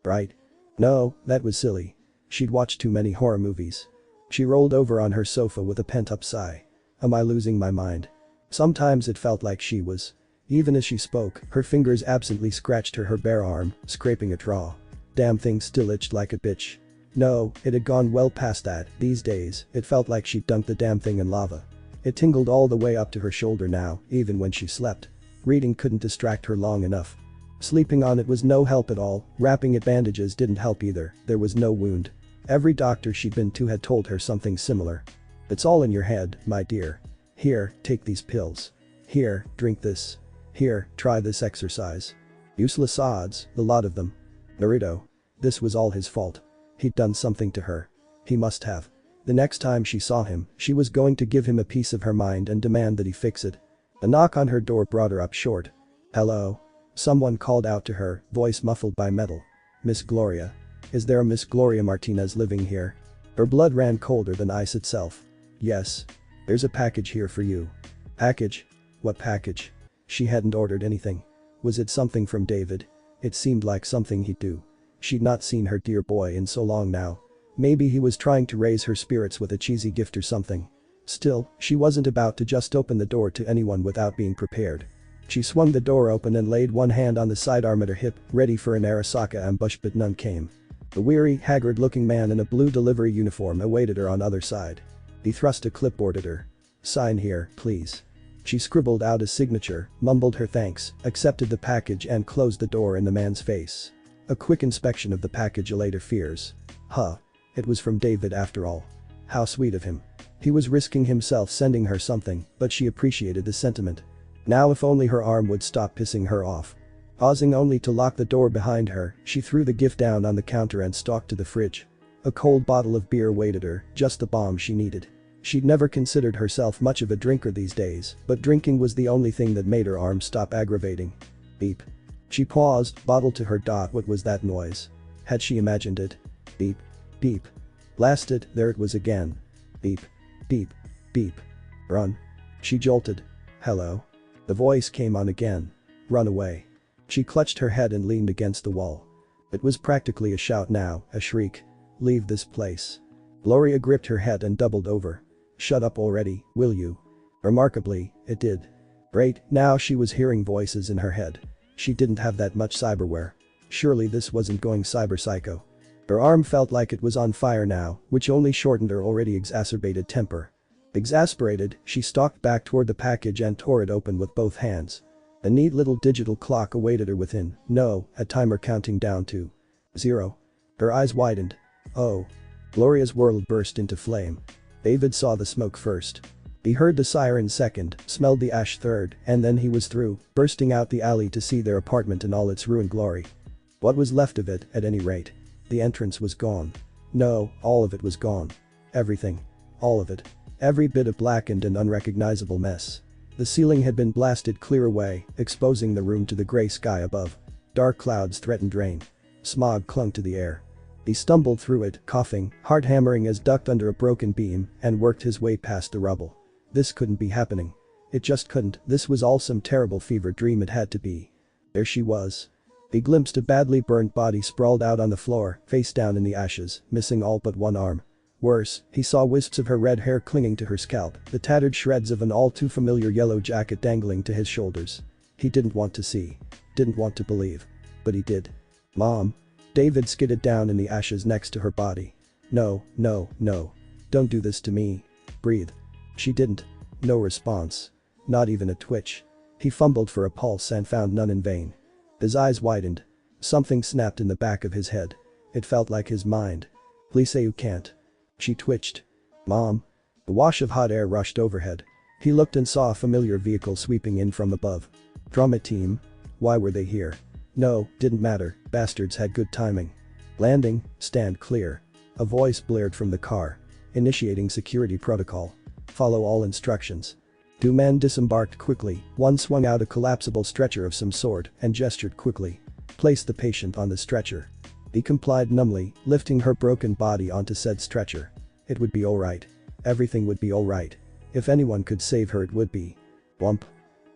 Right? No, that was silly. She'd watched too many horror movies. She rolled over on her sofa with a pent-up sigh. Am I losing my mind? Sometimes it felt like she was. Even as she spoke, her fingers absently scratched her bare arm, scraping it raw. Damn thing still itched like a bitch. No, it had gone well past that. These days, it felt like she'd dunked the damn thing in lava. It tingled all the way up to her shoulder now, even when she slept. Reading couldn't distract her long enough. Sleeping on it was no help at all, wrapping it bandages didn't help either, there was no wound. Every doctor she'd been to had told her something similar. It's all in your head, my dear. Here, take these pills. Here, drink this. Here, try this exercise. Useless odds, the lot of them. Naruto. This was all his fault. He'd done something to her. He must have. The next time she saw him, she was going to give him a piece of her mind and demand that he fix it. A knock on her door brought her up short. Hello? Someone called out to her, voice muffled by metal. Miss Gloria. Is there a Miss Gloria Martinez living here? Her blood ran colder than ice itself. Yes. There's a package here for you. Package? What package? She hadn't ordered anything. Was it something from David? It seemed like something he'd do. She'd not seen her dear boy in so long now. Maybe he was trying to raise her spirits with a cheesy gift or something. Still, she wasn't about to just open the door to anyone without being prepared. She swung the door open and laid one hand on the sidearm at her hip, ready for an Arasaka ambush, but none came. The weary, haggard-looking man in a blue delivery uniform awaited her on the other side. He thrust a clipboard at her. Sign here, please. She scribbled out a signature, mumbled her thanks, accepted the package and closed the door in the man's face. A quick inspection of the package allayed her fears. Huh. It was from David after all. How sweet of him. He was risking himself sending her something, but she appreciated the sentiment. Now if only her arm would stop pissing her off. Pausing only to lock the door behind her, she threw the gift down on the counter and stalked to the fridge. A cold bottle of beer waited her, just the bomb she needed. She'd never considered herself much of a drinker these days, but drinking was the only thing that made her arm stop aggravating. Beep. She paused, bottle to her dot. What was that noise? Had she imagined it? Beep. Beep. Blasted, there it was again. Beep. Beep. Beep. Run. She jolted. Hello? The voice came on again. Run away. She clutched her head and leaned against the wall. It was practically a shout now, a shriek. Leave this place. Gloria gripped her head and doubled over. Shut up already, will you? Remarkably, it did. Great, now she was hearing voices in her head. She didn't have that much cyberware. Surely this wasn't going cyber psycho. Her arm felt like it was on fire now, which only shortened her already exacerbated temper. Exasperated, she stalked back toward the package and tore it open with both hands. A neat little digital clock awaited her within, a timer counting down to 0. Her eyes widened. Oh. Gloria's world burst into flame. David saw the smoke first. He heard the siren second, smelled the ash third, and then he was through, bursting out the alley to see their apartment in all its ruined glory. What was left of it, at any rate? The entrance was gone. No, all of it was gone. Everything. All of it. Every bit of blackened and unrecognizable mess. The ceiling had been blasted clear away, exposing the room to the gray sky above. Dark clouds threatened rain. Smog clung to the air. He stumbled through it, coughing, heart hammering as ducked under a broken beam, and worked his way past the rubble. This couldn't be happening. It just couldn't, this was all some terrible fever dream it had to be. There she was. He glimpsed a badly burnt body sprawled out on the floor, face down in the ashes, missing all but one arm. Worse, he saw wisps of her red hair clinging to her scalp, the tattered shreds of an all too familiar yellow jacket dangling to his shoulders. He didn't want to see. Didn't want to believe. But he did. Mom. David skidded down in the ashes next to her body. No, no, no. Don't do this to me. Breathe. She didn't. No response. Not even a twitch. He fumbled for a pulse and found none in vain. His eyes widened. Something snapped in the back of his head. It felt like his mind. Please say you can't. She twitched. Mom. A wash of hot air rushed overhead. He looked and saw a familiar vehicle sweeping in from above. Drama team? Why were they here? No, didn't matter, bastards had good timing. Landing, stand clear. A voice blared from the car. Initiating security protocol. Follow all instructions. Two men disembarked quickly, one swung out a collapsible stretcher of some sort and gestured quickly. Place the patient on the stretcher. He complied numbly, lifting her broken body onto said stretcher. It would be alright. Everything would be alright. If anyone could save her it would be. Whump.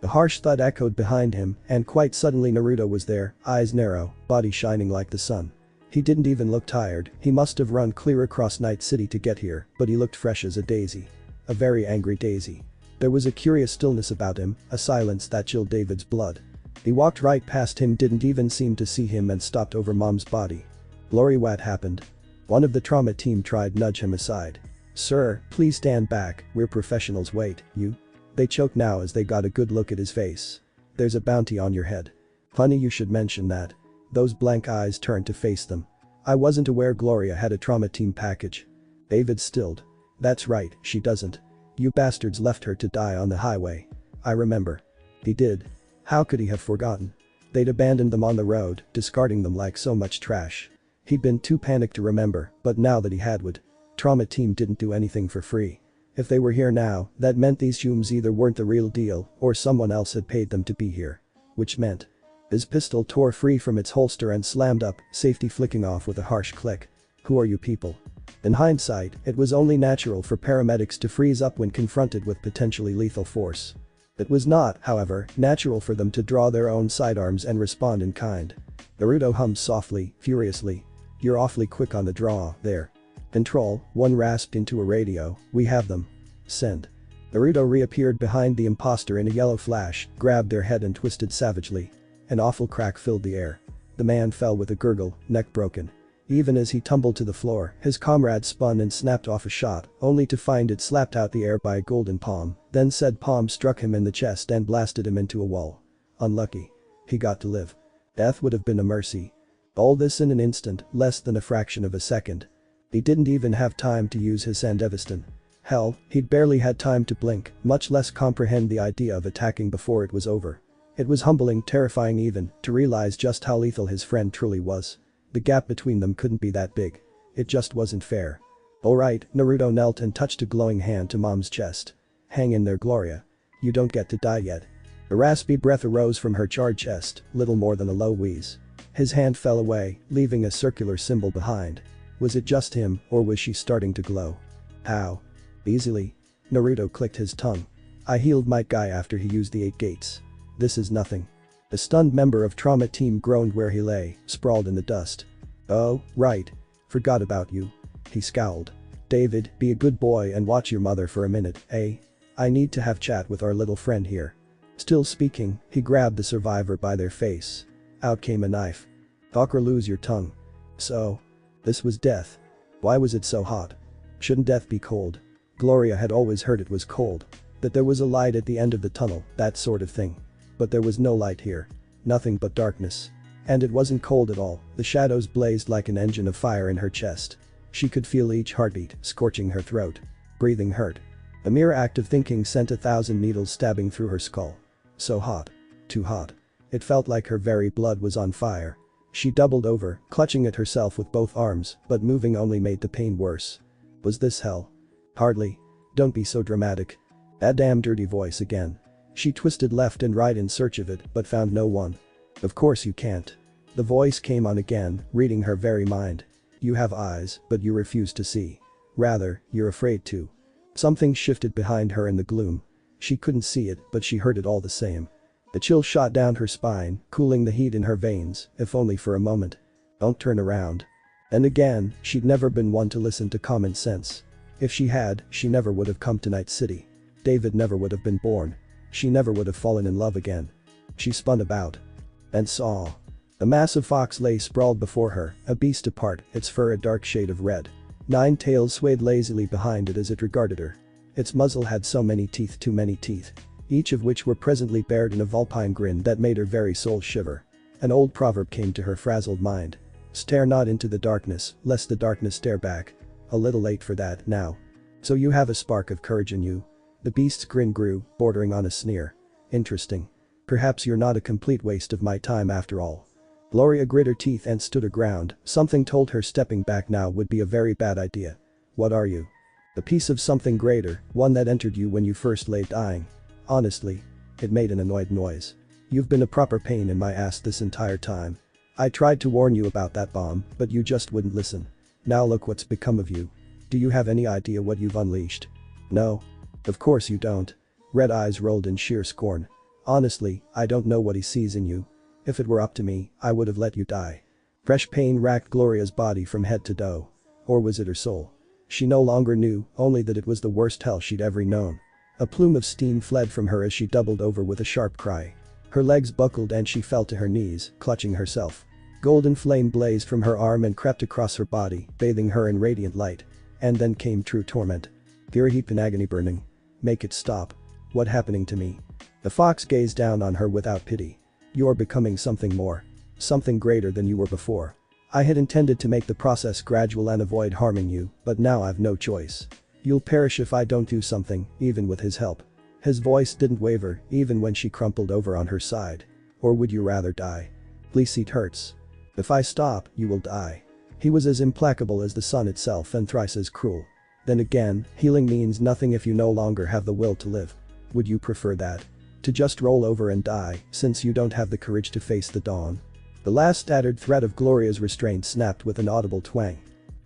A harsh thud echoed behind him, and quite suddenly Naruto was there, eyes narrow, body shining like the sun. He didn't even look tired, he must have run clear across Night City to get here, but he looked fresh as a daisy. A very angry daisy. There was a curious stillness about him, a silence that chilled David's blood. He walked right past him, didn't even seem to see him, and stopped over Mom's body. Gloria, what happened? One of the trauma team tried to nudge him aside. Sir, please stand back, we're professionals. Wait, you? They choked now as they got a good look at his face. There's a bounty on your head. Funny you should mention that. Those blank eyes turned to face them. I wasn't aware Gloria had a trauma team package. David stilled. That's right, she doesn't. You bastards left her to die on the highway. I remember. He did. How could he have forgotten? They'd abandoned them on the road, discarding them like so much trash. He'd been too panicked to remember, but now that he would. Trauma team didn't do anything for free. If they were here now, that meant these humans either weren't the real deal or someone else had paid them to be here. Which meant. His pistol tore free from its holster and slammed up, safety flicking off with a harsh click. Who are you people? In hindsight, it was only natural for paramedics to freeze up when confronted with potentially lethal force. It was not, however, natural for them to draw their own sidearms and respond in kind. Naruto hummed softly, furiously. You're awfully quick on the draw, there. Control, one rasped into a radio, we have them. Send. Naruto reappeared behind the imposter in a yellow flash, grabbed their head and twisted savagely. An awful crack filled the air. The man fell with a gurgle, neck broken. Even as he tumbled to the floor, his comrade spun and snapped off a shot, only to find it slapped out the air by a golden palm, then said palm struck him in the chest and blasted him into a wall. Unlucky. He got to live. Death would have been a mercy. All this in an instant, less than a fraction of a second. He didn't even have time to use his Sandevistan. Hell, he'd barely had time to blink, much less comprehend the idea of attacking before it was over. It was humbling, terrifying even, to realize just how lethal his friend truly was. The gap between them couldn't be that big. It just wasn't fair. Alright, Naruto knelt and touched a glowing hand to Mom's chest. Hang in there, Gloria. You don't get to die yet. A raspy breath arose from her charred chest, little more than a low wheeze. His hand fell away, leaving a circular symbol behind. Was it just him, or was she starting to glow? How? Easily. Naruto clicked his tongue. I healed my guy after he used the 8 gates. This is nothing. The stunned member of trauma team groaned where he lay, sprawled in the dust. Oh, right. Forgot about you. He scowled. David, be a good boy and watch your mother for a minute, eh? I need to have chat with our little friend here. Still speaking, he grabbed the survivor by their face. Out came a knife. Talk or lose your tongue. So. This was death. Why was it so hot? Shouldn't death be cold? Gloria had always heard it was cold. That there was a light at the end of the tunnel, that sort of thing. But there was no light here. Nothing but darkness. And it wasn't cold at all, the shadows blazed like an engine of fire in her chest. She could feel each heartbeat scorching her throat. Breathing hurt. The mere act of thinking sent 1,000 needles stabbing through her skull. So hot. Too hot. It felt like her very blood was on fire. She doubled over, clutching at herself with both arms, but moving only made the pain worse. Was this hell? Hardly. Don't be so dramatic. That damn dirty voice again. She twisted left and right in search of it, but found no one. Of course you can't. The voice came on again, reading her very mind. You have eyes, but you refuse to see. Rather, you're afraid to. Something shifted behind her in the gloom. She couldn't see it, but she heard it all the same. The chill shot down her spine, cooling the heat in her veins, if only for a moment. Don't turn around. And again, she'd never been one to listen to common sense. If she had, she never would have come to Night City. David never would have been born. She never would have fallen in love again. She spun about. And saw. A massive fox lay sprawled before her, a beast apart, its fur a dark shade of red. 9 tails swayed lazily behind it as it regarded her. Its muzzle had so many teeth, too many teeth. Each of which were presently bared in a vulpine grin that made her very soul shiver. An old proverb came to her frazzled mind. Stare not into the darkness, lest the darkness stare back. A little late for that, now. So you have a spark of courage in you. The beast's grin grew, bordering on a sneer. Interesting. Perhaps you're not a complete waste of my time after all. Gloria grit her teeth and stood her ground, something told her stepping back now would be a very bad idea. What are you? A piece of something greater, one that entered you when you first lay dying. Honestly. It made an annoyed noise. You've been a proper pain in my ass this entire time. I tried to warn you about that bomb, but you just wouldn't listen. Now look what's become of you. Do you have any idea what you've unleashed? No. Of course you don't. Red eyes rolled in sheer scorn. Honestly, I don't know what he sees in you. If it were up to me, I would have let you die. Fresh pain racked Gloria's body from head to toe. Or was it her soul? She no longer knew, only that it was the worst hell she'd ever known. A plume of steam fled from her as she doubled over with a sharp cry. Her legs buckled and she fell to her knees, clutching herself. Golden flame blazed from her arm and crept across her body, bathing her in radiant light. And then came true torment. Pure heap and agony burning. Make it stop. What happening to me? The fox gazed down on her without pity. You're becoming something more. Something greater than you were before. I had intended to make the process gradual and avoid harming you, but now I've no choice. You'll perish if I don't do something, even with his help. His voice didn't waver, even when she crumpled over on her side. Or would you rather die? Please, it hurts. If I stop, you will die. He was as implacable as the sun itself and thrice as cruel. Then again, healing means nothing if you no longer have the will to live. Would you prefer that? To just roll over and die, since you don't have the courage to face the dawn? The last scattered thread of Gloria's restraint snapped with an audible twang.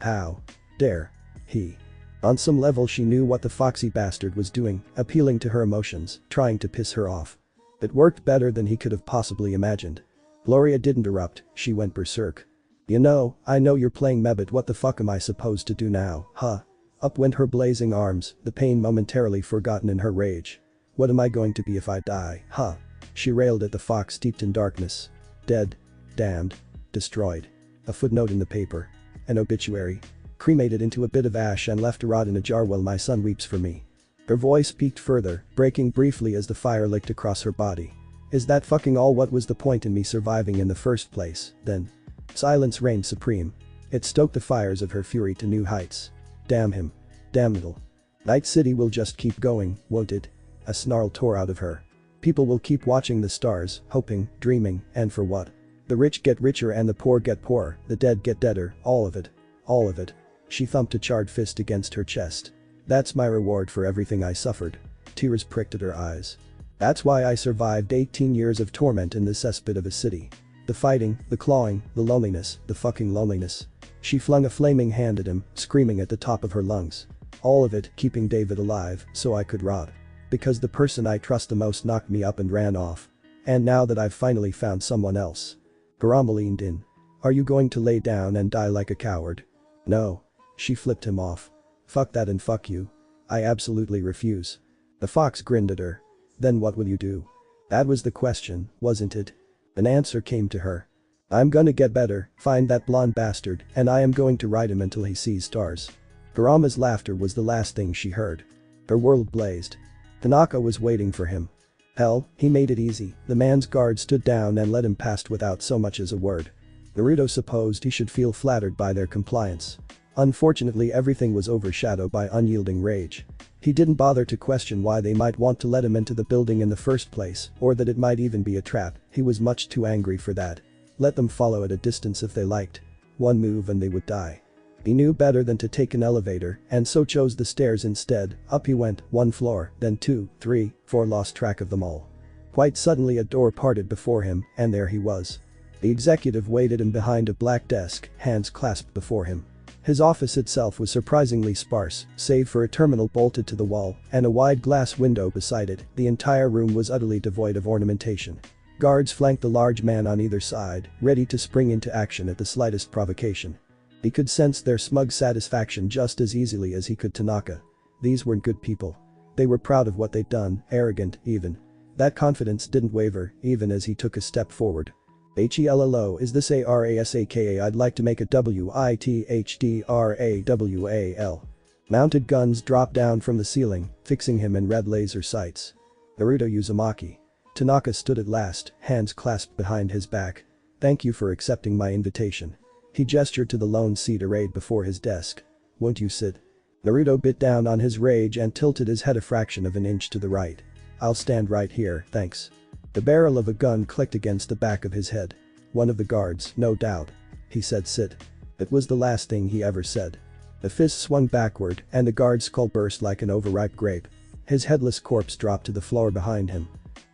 How dare he? On some level she knew what the foxy bastard was doing, appealing to her emotions, trying to piss her off. It worked better than he could have possibly imagined. Gloria didn't erupt, she went berserk. You know, I know you're playing me, but what the fuck am I supposed to do now, huh? Up went her blazing arms, the pain momentarily forgotten in her rage. What am I going to be if I die, huh? She railed at the fox steeped in darkness. Dead. Damned. Destroyed. A footnote in the paper. An obituary. Cremated into a bit of ash and left to rot in a jar while my son weeps for me. Her voice peaked further, breaking briefly as the fire licked across her body. Is that fucking all? What was the point in me surviving in the first place, then? Silence reigned supreme. It stoked the fires of her fury to new heights. Damn him. Damn it all. Night City will just keep going, won't it? A snarl tore out of her. People will keep watching the stars, hoping, dreaming, and for what? The rich get richer and the poor get poorer, the dead get deader, all of it. All of it. She thumped a charred fist against her chest. That's my reward for everything I suffered. Tears pricked at her eyes. That's why I survived 18 years of torment in this cesspit of a city. The fighting, the clawing, the loneliness, the fucking loneliness. She flung a flaming hand at him, screaming at the top of her lungs. All of it keeping David alive so I could rot. Because the person I trust the most knocked me up and ran off. And now that I've finally found someone else. Garama leaned in. Are you going to lay down and die like a coward? No. She flipped him off. Fuck that and fuck you. I absolutely refuse. The fox grinned at her. Then what will you do? That was the question, wasn't it? An answer came to her. I'm gonna get better, find that blonde bastard, and I am going to ride him until he sees stars. Kurama's laughter was the last thing she heard. Her world blazed. Tanaka was waiting for him. Hell, he made it easy, the man's guard stood down and let him past without so much as a word. Naruto supposed he should feel flattered by their compliance. Unfortunately, everything was overshadowed by unyielding rage. He didn't bother to question why they might want to let him into the building in the first place, or that it might even be a trap. He was much too angry for that. Let them follow at a distance if they liked. One move and they would die. He knew better than to take an elevator and so chose the stairs instead. Up he went, 1 floor, then 2, 3, 4, lost track of them all. Quite suddenly a door parted before him, and there he was. The executive waited him behind a black desk, hands clasped before him. His office itself was surprisingly sparse, save for a terminal bolted to the wall and a wide glass window beside it. The entire room was utterly devoid of ornamentation. Guards flanked the large man on either side, ready to spring into action at the slightest provocation. He could sense their smug satisfaction just as easily as he could Tanaka. These weren't good people. They were proud of what they'd done, arrogant, even. That confidence didn't waver, even as he took a step forward. HELLO, is this ARASAKA? I'd like to make a WITHDRAWAL. Mounted guns dropped down from the ceiling, fixing him in red laser sights. Naruto Uzumaki. Tanaka stood at last, hands clasped behind his back. Thank you for accepting my invitation. He gestured to the lone seat arrayed before his desk. Won't you sit? Naruto bit down on his rage and tilted his head a fraction of an inch to the right. I'll stand right here, thanks. The barrel of a gun clicked against the back of his head. One of the guards, no doubt. He said sit. It was the last thing he ever said. The fist swung backward and the guard's skull burst like an overripe grape. His headless corpse dropped to the floor behind him.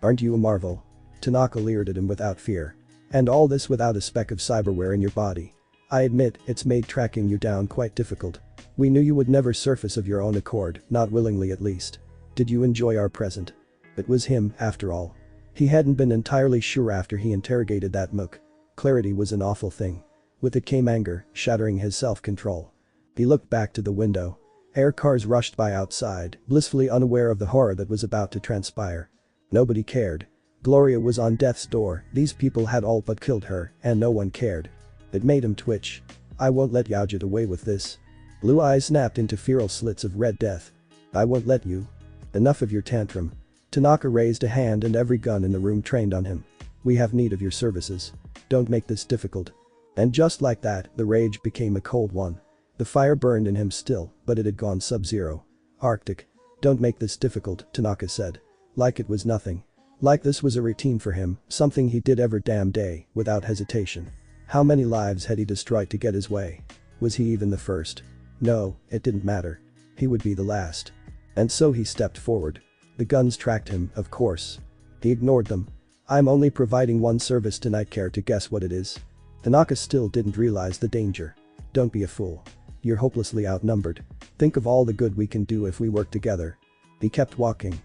Aren't you a marvel? Tanaka leered at him without fear. And all this without a speck of cyberware in your body. I admit, it's made tracking you down quite difficult. We knew you would never surface of your own accord, not willingly at least. Did you enjoy our present? It was him, after all. He hadn't been entirely sure after he interrogated that mook. Clarity was an awful thing. With it came anger, shattering his self-control. He looked back to the window. Air cars rushed by outside, blissfully unaware of the horror that was about to transpire. Nobody cared. Gloria was on death's door, these people had all but killed her, and no one cared. It made him twitch. I won't let you get away with this. Blue eyes snapped into feral slits of red death. I won't let you. Enough of your tantrum. Tanaka raised a hand and every gun in the room trained on him. We have need of your services. Don't make this difficult. And just like that, the rage became a cold one. The fire burned in him still, but it had gone sub-zero. Arctic. Don't make this difficult, Tanaka said. Like it was nothing. Like this was a routine for him, something he did every damn day, without hesitation. How many lives had he destroyed to get his way? Was he even the first? No, it didn't matter. He would be the last. And so he stepped forward. The guns tracked him, of course. He ignored them. I'm only providing one service tonight, care to guess what it is? Tanaka still didn't realize the danger. Don't be a fool. You're hopelessly outnumbered. Think of all the good we can do if we work together. He kept walking.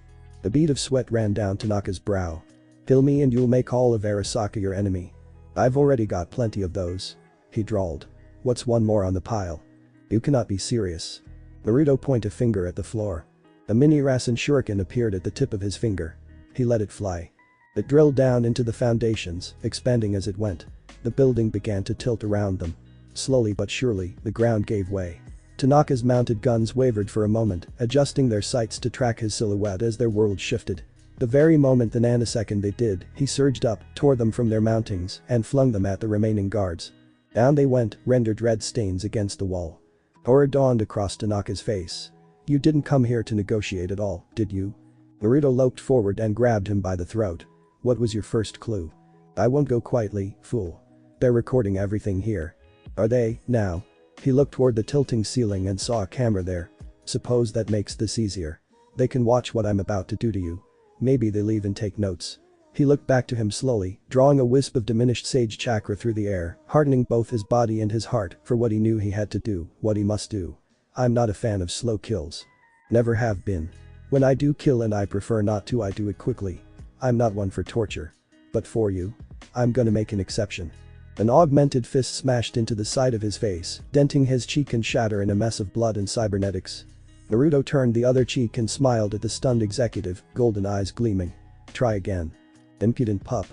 A bead of sweat ran down Tanaka's brow. Kill me and you'll make all of Arasaka your enemy. I've already got plenty of those. He drawled. What's one more on the pile? You cannot be serious. Naruto pointed a finger at the floor. A mini Rasen shuriken appeared at the tip of his finger. He let it fly. It drilled down into the foundations, expanding as it went. The building began to tilt around them. Slowly but surely, the ground gave way. Tanaka's mounted guns wavered for a moment, adjusting their sights to track his silhouette as their world shifted. The very moment the nanosecond they did, he surged up, tore them from their mountings, and flung them at the remaining guards. Down they went, rendered red stains against the wall. Horror dawned across Tanaka's face. You didn't come here to negotiate at all, did you? Naruto loped forward and grabbed him by the throat. What was your first clue? I won't go quietly, fool. They're recording everything here. Are they, now? He looked toward the tilting ceiling and saw a camera there. Suppose that makes this easier. They can watch what I'm about to do to you. Maybe they'll even take notes. He looked back to him slowly, drawing a wisp of diminished sage chakra through the air, hardening both his body and his heart for what he knew he had to do, what he must do. I'm not a fan of slow kills. Never have been. When I do kill and I prefer not to, I do it quickly. I'm not one for torture. But for you, I'm gonna make an exception. An augmented fist smashed into the side of his face, denting his cheek and shatter in a mess of blood and cybernetics. Naruto turned the other cheek and smiled at the stunned executive, golden eyes gleaming. Try again. Impudent pup.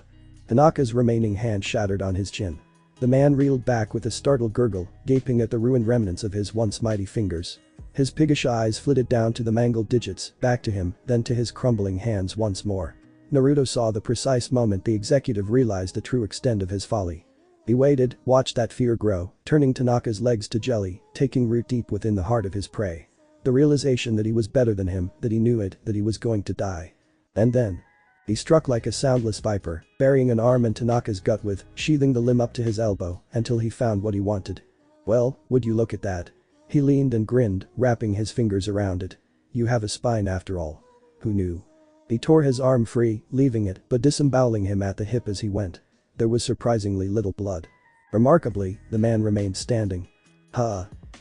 Tanaka's remaining hand shattered on his chin. The man reeled back with a startled gurgle, gaping at the ruined remnants of his once mighty fingers. His piggish eyes flitted down to the mangled digits, back to him, then to his crumbling hands once more. Naruto saw the precise moment the executive realized the true extent of his folly. He waited, watched that fear grow, turning Tanaka's legs to jelly, taking root deep within the heart of his prey. The realization that he was better than him, that he knew it, that he was going to die. And then. He struck like a soundless viper, burying an arm in Tanaka's gut with, sheathing the limb up to his elbow, until he found what he wanted. Well, would you look at that? He leaned and grinned, wrapping his fingers around it. You have a spine after all. Who knew? He tore his arm free, leaving it, but disemboweling him at the hip as he went. There was surprisingly little blood. Remarkably, the man remained standing.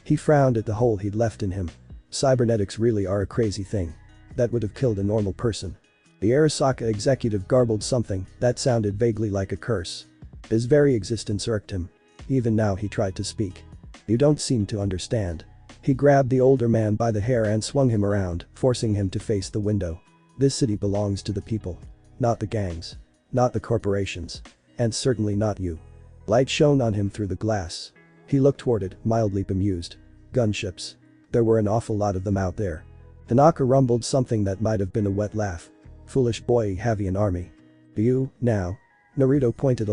He frowned at the hole he'd left in him. Cybernetics really are a crazy thing. That would have killed a normal person. The Arasaka executive garbled something that sounded vaguely like a curse. His very existence irked him. Even now he tried to speak. You don't seem to understand. He grabbed the older man by the hair and swung him around, forcing him to face the window. This city belongs to the people. Not the gangs. Not the corporations. And certainly not you. Light shone on him through the glass. He looked toward it, mildly bemused. Gunships. There were an awful lot of them out there. Tanaka rumbled something that might have been a wet laugh. Foolish boy, have an army. You, now? Naruto pointed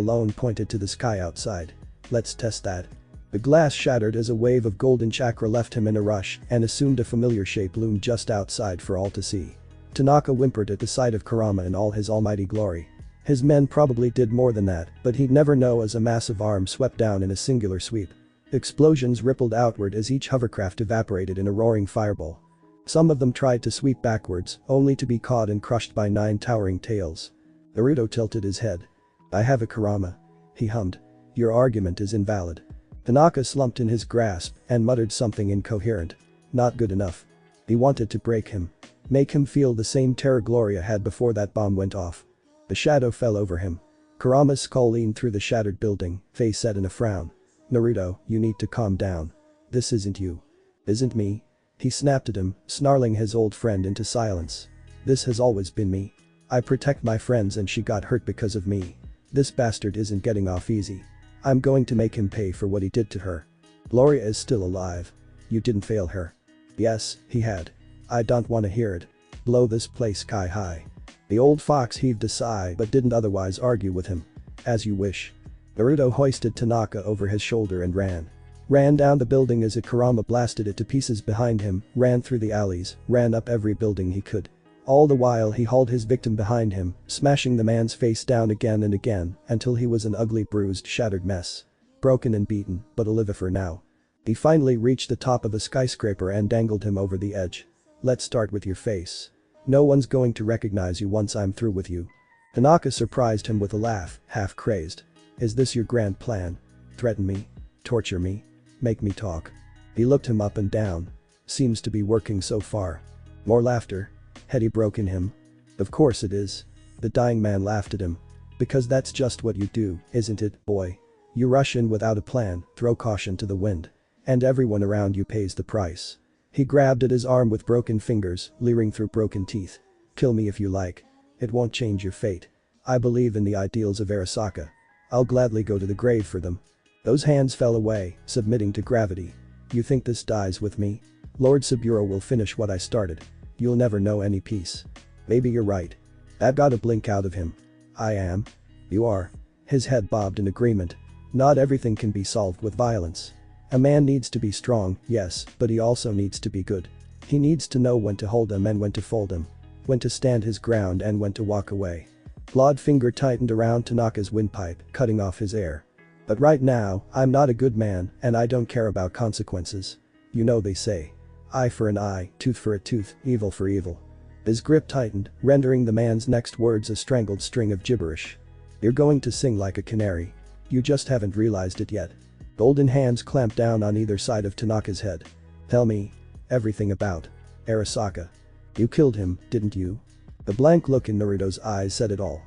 to the sky outside. Let's test that. The glass shattered as a wave of golden chakra left him in a rush and assumed a familiar shape loomed just outside for all to see. Tanaka whimpered at the sight of Kurama in all his almighty glory. His men probably did more than that, but he'd never know as a massive arm swept down in a singular sweep. Explosions rippled outward as each hovercraft evaporated in a roaring fireball. Some of them tried to sweep backwards, only to be caught and crushed by 9 towering tails. Naruto tilted his head. I have a Kurama. He hummed. Your argument is invalid. Tanaka slumped in his grasp and muttered something incoherent. Not good enough. He wanted to break him. Make him feel the same terror Gloria had before that bomb went off. The shadow fell over him. Kurama's skull leaned through the shattered building, face set in a frown. Naruto, you need to calm down. This isn't you. Isn't me? He snapped at him, snarling his old friend into silence. This has always been me. I protect my friends and she got hurt because of me. This bastard isn't getting off easy. I'm going to make him pay for what he did to her. Gloria is still alive. You didn't fail her. Yes, he had. I don't want to hear it. Blow this place sky high. The old fox heaved a sigh but didn't otherwise argue with him. As you wish. Naruto hoisted Tanaka over his shoulder and ran. Ran down the building as Kurama blasted it to pieces behind him, ran through the alleys, ran up every building he could. All the while he hauled his victim behind him, smashing the man's face down again and again until he was an ugly bruised shattered mess. Broken and beaten, but alive for now. He finally reached the top of a skyscraper and dangled him over the edge. Let's start with your face. No one's going to recognize you once I'm through with you. Tanaka surprised him with a laugh, half crazed. Is this your grand plan? Threaten me? Torture me? Make me talk. He looked him up and down. Seems to be working so far. More laughter. Had he broken him? Of course it is. The dying man laughed at him. Because that's just what you do, isn't it, boy? You rush in without a plan, throw caution to the wind. And everyone around you pays the price. He grabbed at his arm with broken fingers, leering through broken teeth. Kill me if you like. It won't change your fate. I believe in the ideals of Arasaka. I'll gladly go to the grave for them. Those hands fell away, submitting to gravity. You think this dies with me? Lord Saburo will finish what I started. You'll never know any peace. Maybe you're right. That got a blink out of him. I am. You are. His head bobbed in agreement. Not everything can be solved with violence. A man needs to be strong, yes, but he also needs to be good. He needs to know when to hold him and when to fold him. When to stand his ground and when to walk away. Clawed finger tightened around Tanaka's windpipe, cutting off his air. But right now, I'm not a good man and I don't care about consequences. You know they say. Eye for an eye, tooth for a tooth, evil for evil. His grip tightened, rendering the man's next words a strangled string of gibberish. You're going to sing like a canary. You just haven't realized it yet. Golden hands clamped down on either side of Tanaka's head. Tell me. Everything about Arasaka. You killed him, didn't you? The blank look in Naruto's eyes said it all.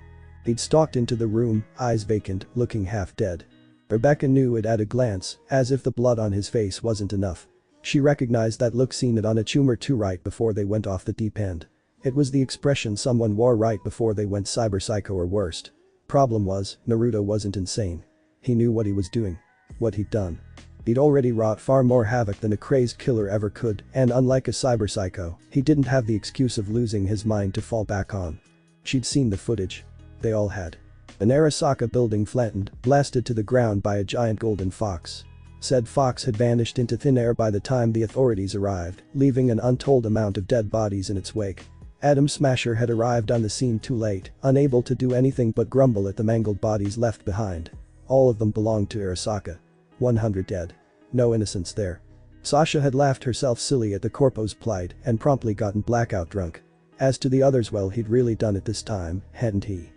He'd stalked into the room, eyes vacant, looking half dead. Rebecca knew it at a glance, as if the blood on his face wasn't enough. She recognized that look seen it on a tumor too right before they went off the deep end. It was the expression someone wore right before they went cyber psycho or worst. Problem was, Naruto wasn't insane. He knew what he was doing. What he'd done. He'd already wrought far more havoc than a crazed killer ever could, and unlike a cyber psycho, he didn't have the excuse of losing his mind to fall back on. She'd seen the footage. They all had. An Arasaka building flattened, blasted to the ground by a giant golden fox. Said fox had vanished into thin air by the time the authorities arrived, leaving an untold amount of dead bodies in its wake. Atom Smasher had arrived on the scene too late, unable to do anything but grumble at the mangled bodies left behind. All of them belonged to Arasaka. 100 dead. No innocence there. Sasha had laughed herself silly at the corpo's plight and promptly gotten blackout drunk. As to the others, well, he'd really done it this time, hadn't he?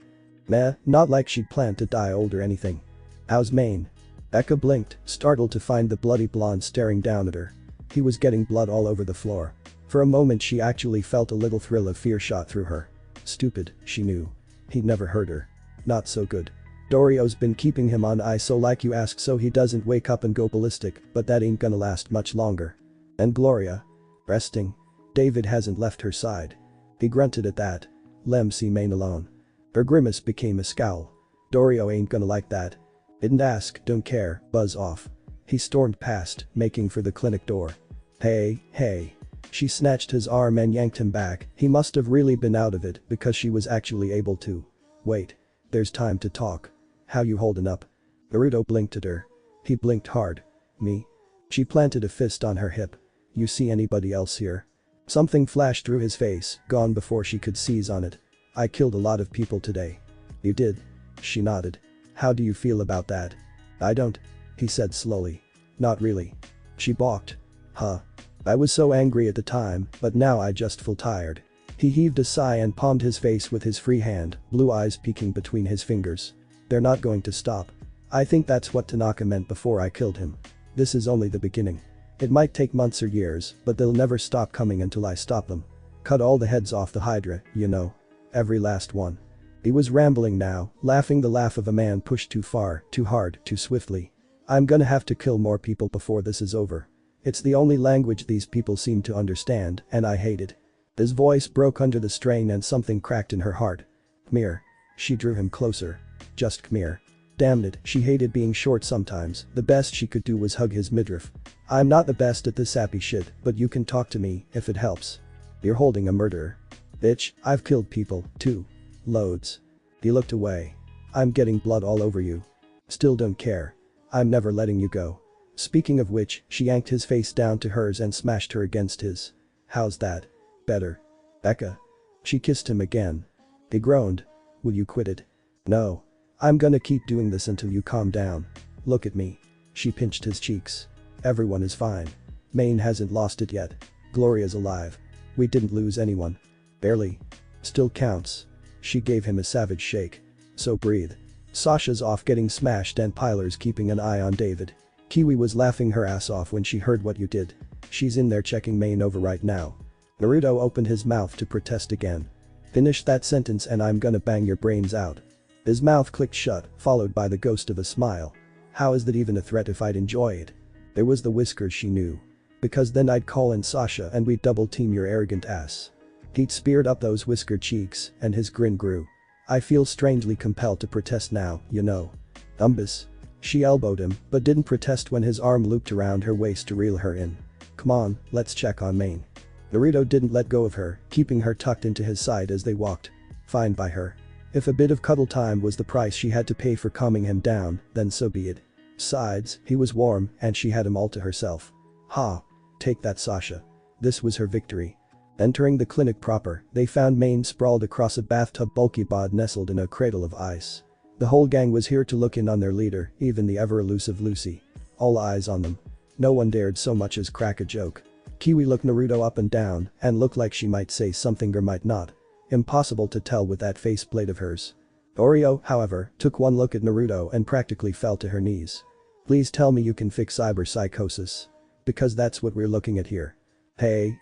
Meh, not like she'd planned to die old or anything. How's Maine? Becca blinked, startled to find the bloody blonde staring down at her. He was getting blood all over the floor. For a moment she actually felt a little thrill of fear shot through her. Stupid, she knew. He'd never hurt her. Not so good. Dorio's been keeping him on ice so like you ask so he doesn't wake up and go ballistic, but that ain't gonna last much longer. And Gloria? Resting. David hasn't left her side. He grunted at that. Lem see Maine alone. Her grimace became a scowl. Dorio ain't gonna like that. Didn't ask, don't care, buzz off. He stormed past, making for the clinic door. Hey. She snatched his arm and yanked him back. He must have really been out of it because she was actually able to. Wait. There's time to talk. How you holding up? Naruto blinked at her. He blinked hard. Me? She planted a fist on her hip. You see anybody else here? Something flashed through his face, gone before she could seize on it. I killed a lot of people today. You did? She nodded. How do you feel about that? I don't. He said slowly. Not really. She balked. Huh. I was so angry at the time, but now I just feel tired. He heaved a sigh and palmed his face with his free hand, blue eyes peeking between his fingers. They're not going to stop. I think that's what Tanaka meant before I killed him. This is only the beginning. It might take months or years, but they'll never stop coming until I stop them. Cut all the heads off the Hydra, you know. Every last one. He was rambling now, laughing the laugh of a man pushed too far, too hard, too swiftly. I'm gonna have to kill more people before this is over. It's the only language these people seem to understand, and I hate it. His voice broke under the strain and something cracked in her heart. Come here. She drew him closer. Just come here. Damn it, she hated being short sometimes. The best she could do was hug his midriff. I'm not the best at this sappy shit, but you can talk to me, if it helps. You're holding a murderer. Bitch, I've killed people, too. Loads. He looked away. I'm getting blood all over you. Still don't care. I'm never letting you go. Speaking of which, she yanked his face down to hers and smashed her against his. How's that? Better. Becca. She kissed him again. He groaned. Will you quit it? No. I'm gonna keep doing this until you calm down. Look at me. She pinched his cheeks. Everyone is fine. Maine hasn't lost it yet. Gloria's alive. We didn't lose anyone. Barely. Still counts. She gave him a savage shake. So breathe. Sasha's off getting smashed and Pilar's keeping an eye on David. Kiwi was laughing her ass off when she heard what you did. She's in there checking Maine over right now. Naruto opened his mouth to protest again. Finish that sentence and I'm gonna bang your brains out. His mouth clicked shut, followed by the ghost of a smile. How is that even a threat if I'd enjoy it? There was the whiskers she knew. Because then I'd call in Sasha and we'd double team your arrogant ass. He'd speared up those whiskered cheeks and his grin grew. I feel strangely compelled to protest now, you know. Umbus. She elbowed him, but didn't protest when his arm looped around her waist to reel her in. Come on, let's check on Maine. Naruto didn't let go of her, keeping her tucked into his side as they walked. Fine by her. If a bit of cuddle time was the price she had to pay for calming him down, then so be it. Besides, he was warm and she had him all to herself. Ha. Take that, Sasha. This was her victory. Entering the clinic proper, they found Maine sprawled across a bathtub, bulky bod nestled in a cradle of ice. The whole gang was here to look in on their leader, even the ever-elusive Lucy. All eyes on them. No one dared so much as crack a joke. Kiwi looked Naruto up and down and looked like she might say something or might not. Impossible to tell with that faceplate of hers. Oreo, however, took one look at Naruto and practically fell to her knees. Please tell me you can fix cyberpsychosis. Because that's what we're looking at here. Hey.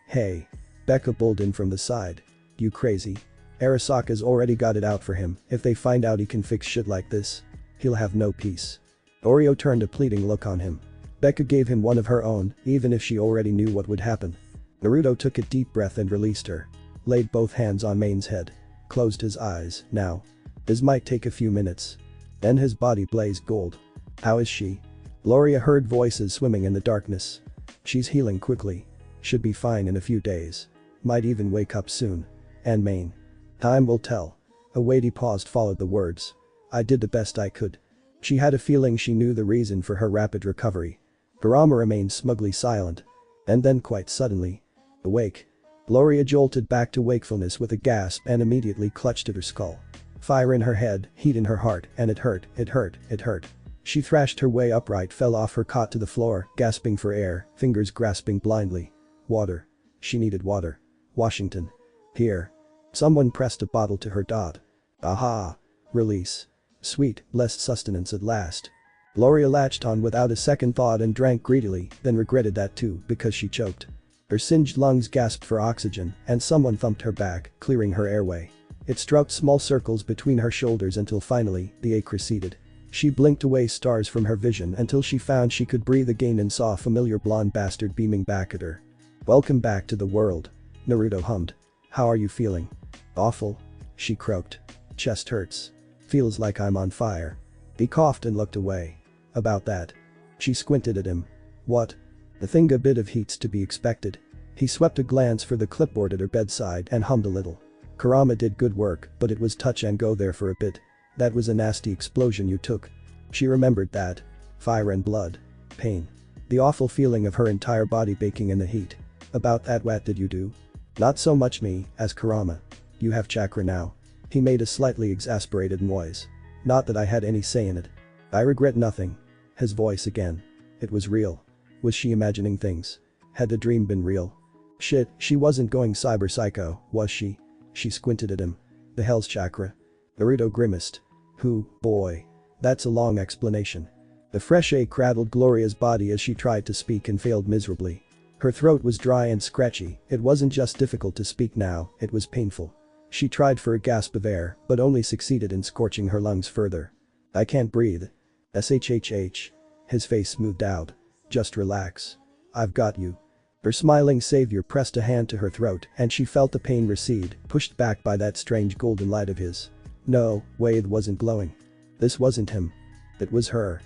Becca bulled in from the side. You crazy? Arasaka's already got it out for him. If they find out he can fix shit like this, he'll have no peace. Oreo turned a pleading look on him. Becca gave him one of her own, even if she already knew what would happen. Naruto took a deep breath and released her. Laid both hands on Maine's head. Closed his eyes, now. This might take a few minutes. Then his body blazed gold. How is she? Gloria heard voices swimming in the darkness. She's healing quickly. Should be fine in a few days. Might even wake up soon. And Maine. Time will tell. A weighty pause followed the words. I did the best I could. She had a feeling she knew the reason for her rapid recovery. Kurama remained smugly silent. And then quite suddenly. Awake. Gloria jolted back to wakefulness with a gasp and immediately clutched at her skull. Fire in her head, heat in her heart, and it hurt, it hurt, it hurt. She thrashed her way upright, fell off her cot to the floor, gasping for air, fingers grasping blindly. Water. She needed water. Washington. Here. Someone pressed a bottle to her dot. Aha. Release. Sweet, less sustenance at last. Gloria latched on without a second thought and drank greedily, then regretted that too because she choked. Her singed lungs gasped for oxygen and someone thumped her back, clearing her airway. It stroked small circles between her shoulders until finally, the ache receded. She blinked away stars from her vision until she found she could breathe again and saw a familiar blonde bastard beaming back at her. Welcome back to the world. Naruto hummed. How are you feeling? Awful. She croaked. Chest hurts. Feels like I'm on fire. He coughed and looked away. About that. She squinted at him. What? The thing, a bit of heat's to be expected. He swept a glance for the clipboard at her bedside and hummed a little. Kurama did good work, but it was touch and go there for a bit. That was a nasty explosion you took. She remembered that. Fire and blood. Pain. The awful feeling of her entire body baking in the heat. About that, what did you do? Not so much me, as Kurama. You have chakra now. He made a slightly exasperated noise. Not that I had any say in it. I regret nothing. His voice again. It was real. Was she imagining things? Had the dream been real? Shit, she wasn't going cyber psycho, was she? She squinted at him. The hell's chakra? Naruto grimaced. Who, boy. That's a long explanation. The fresh ache rattled Gloria's body as she tried to speak and failed miserably. Her throat was dry and scratchy. It wasn't just difficult to speak now, it was painful. She tried for a gasp of air, but only succeeded in scorching her lungs further. I can't breathe. SHHH. His face smoothed out. Just relax. I've got you. Her smiling savior pressed a hand to her throat and she felt the pain recede, pushed back by that strange golden light of his. No, Wade wasn't glowing. This wasn't him. It was her.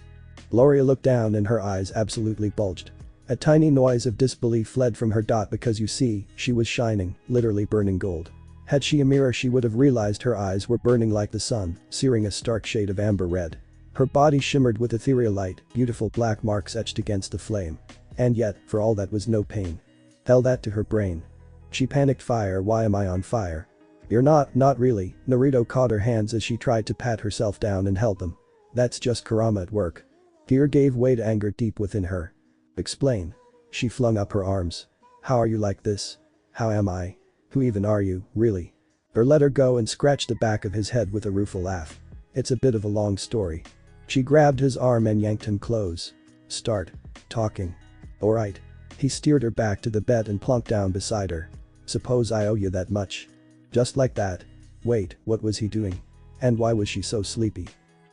Gloria looked down and her eyes absolutely bulged. A tiny noise of disbelief fled from her dot because you see, she was shining, literally burning gold. Had she a mirror she would have realized her eyes were burning like the sun, searing a stark shade of amber red. Her body shimmered with ethereal light, beautiful black marks etched against the flame. And yet, for all that was no pain. Tell that to her brain. She panicked. Fire, why am I on fire? You're not really. Naruto caught her hands as she tried to pat herself down and held them. That's just Kurama at work. Fear gave way to anger deep within her. Explain. She flung up her arms. How are you like this? How am I? Who even are you, really? Her let her go and scratched the back of his head with a rueful laugh. It's a bit of a long story. She grabbed his arm and yanked him close. Start talking. Alright. He steered her back to the bed and plunked down beside her. Suppose I owe you that much. Just like that. Wait, what was he doing? And why was she so sleepy?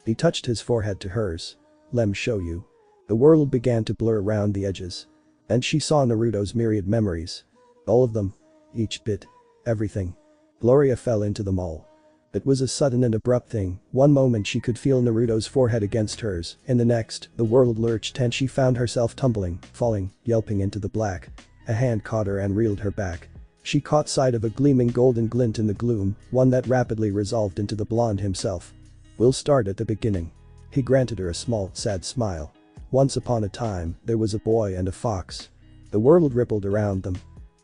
He touched his forehead to hers. Lem show you. The world began to blur around the edges. And she saw Naruto's myriad memories. All of them. Each bit. Everything. Gloria fell into them all. It was a sudden and abrupt thing. One moment she could feel Naruto's forehead against hers, in the next, the world lurched and she found herself tumbling, falling, yelping into the black. A hand caught her and reeled her back. She caught sight of a gleaming golden glint in the gloom, one that rapidly resolved into the blonde himself. We'll start at the beginning. He granted her a small, sad smile. Once upon a time, there was a boy and a fox. The world rippled around them.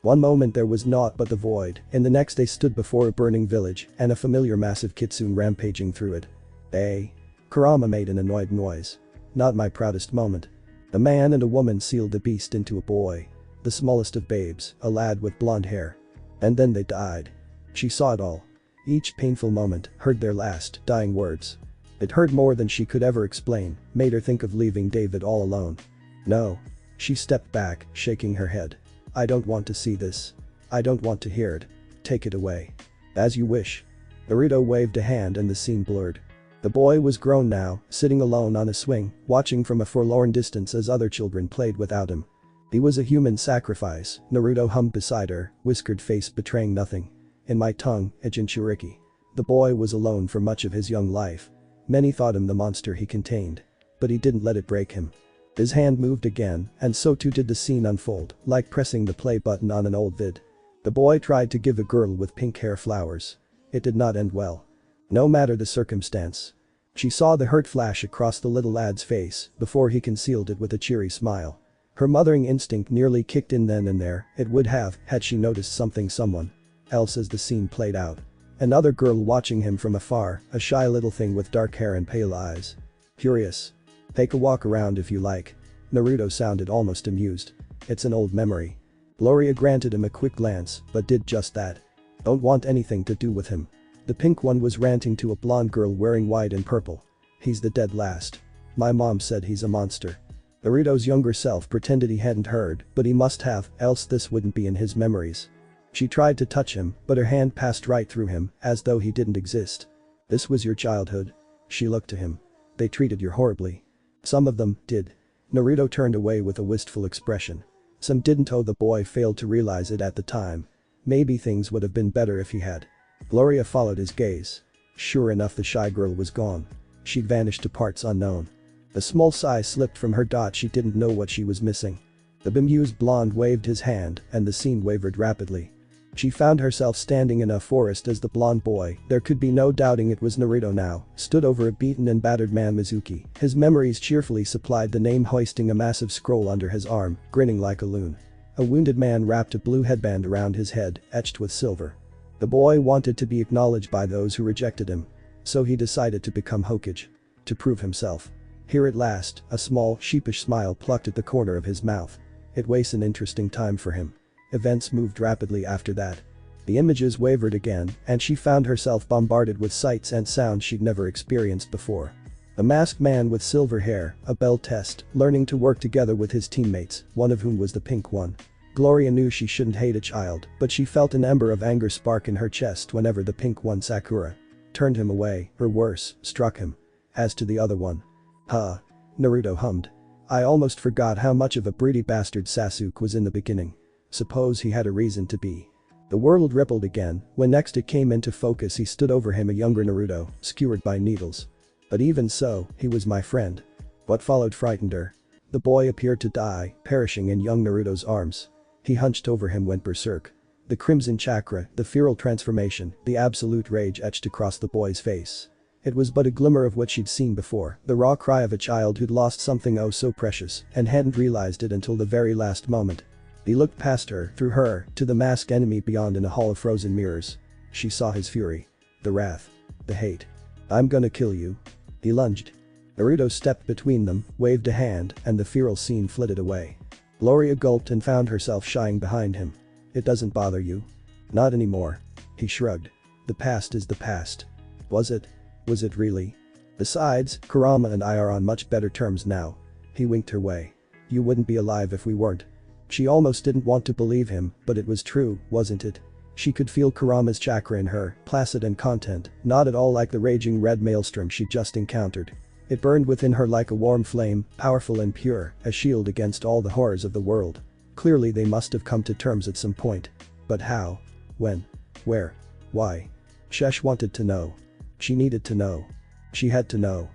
One moment there was naught but the void, in the next they stood before a burning village and a familiar massive kitsune rampaging through it. Hey. Kurama made an annoyed noise. Not my proudest moment. A man and a woman sealed the beast into a boy. The smallest of babes, a lad with blonde hair. And then they died. She saw it all. Each painful moment, heard their last, dying words. It hurt more than she could ever explain, made her think of leaving David all alone. No. She stepped back, shaking her head. I don't want to see this. I don't want to hear it. Take it away. As you wish. Naruto waved a hand and the scene blurred. The boy was grown now, sitting alone on a swing, watching from a forlorn distance as other children played without him. He was a human sacrifice, Naruto hummed beside her, whiskered face betraying nothing. In my tongue, a Jinchuriki. The boy was alone for much of his young life. Many thought him the monster he contained. but he didn't let it break him. His hand moved again, and so too did the scene unfold, like pressing the play button on an old vid. The boy tried to give the girl with pink hair flowers. It did not end well. No matter the circumstance. She saw the hurt flash across the little lad's face before he concealed it with a cheery smile. Her mothering instinct nearly kicked in then and there, it would have, had she noticed someone else as the scene played out. Another girl watching him from afar, a shy little thing with dark hair and pale eyes. Curious. Take a walk around if you like. Naruto sounded almost amused. It's an old memory. Gloria granted him a quick glance, but did just that. Don't want anything to do with him. The pink one was ranting to a blonde girl wearing white and purple. He's the dead last. My mom said he's a monster. Naruto's younger self pretended he hadn't heard, but he must have, else this wouldn't be in his memories. She tried to touch him, but her hand passed right through him, as though he didn't exist. This was your childhood. She looked to him. They treated you horribly. Some of them did. Naruto turned away with a wistful expression. Some didn't. The boy failed to realize it at the time. Maybe things would have been better if he had. Gloria followed his gaze. Sure enough, the shy girl was gone. She'd vanished to parts unknown. A small sigh slipped from her. She didn't know what she was missing. The bemused blonde waved his hand and the scene wavered rapidly. She found herself standing in a forest as the blonde boy, there could be no doubting it was Naruto now, stood over a beaten and battered man Mizuki. His memories cheerfully supplied the name, hoisting a massive scroll under his arm, grinning like a loon. A wounded man wrapped a blue headband around his head, etched with silver. The boy wanted to be acknowledged by those who rejected him. So he decided to become Hokage. To prove himself. Here at last, a small, sheepish smile plucked at the corner of his mouth. It was an interesting time for him. Events moved rapidly after that. The images wavered again, and she found herself bombarded with sights and sounds she'd never experienced before. A masked man with silver hair, a bell test, learning to work together with his teammates, one of whom was the pink one. Gloria knew she shouldn't hate a child, but she felt an ember of anger spark in her chest whenever the pink one, Sakura, turned him away, or worse, struck him. As to the other one. Huh. Naruto hummed. I almost forgot how much of a broody bastard Sasuke was in the beginning. Suppose he had a reason to be. The world rippled again. When next it came into focus, he stood over him, a younger Naruto, skewered by needles. But even so, he was my friend. What followed frightened her. The boy appeared to die, perishing in young Naruto's arms. He hunched over him, went berserk. The crimson chakra, the feral transformation, the absolute rage etched across the boy's face. It was but a glimmer of what she'd seen before, the raw cry of a child who'd lost something oh so precious and hadn't realized it until the very last moment. He looked past her, through her, to the masked enemy beyond in a hall of frozen mirrors. She saw his fury. The wrath. The hate. I'm gonna kill you. He lunged. Naruto stepped between them, waved a hand, and the feral scene flitted away. Gloria gulped and found herself shying behind him. It doesn't bother you? Not anymore. He shrugged. The past is the past. Was it? Was it really? Besides, Kurama and I are on much better terms now. He winked her way. You wouldn't be alive if we weren't. She almost didn't want to believe him, but it was true, wasn't it? She could feel Kurama's chakra in her, placid and content, not at all like the raging red maelstrom she'd just encountered. It burned within her like a warm flame, powerful and pure, a shield against all the horrors of the world. Clearly they must have come to terms at some point. But how? When? Where? Why? Shesh wanted to know. She needed to know. She had to know.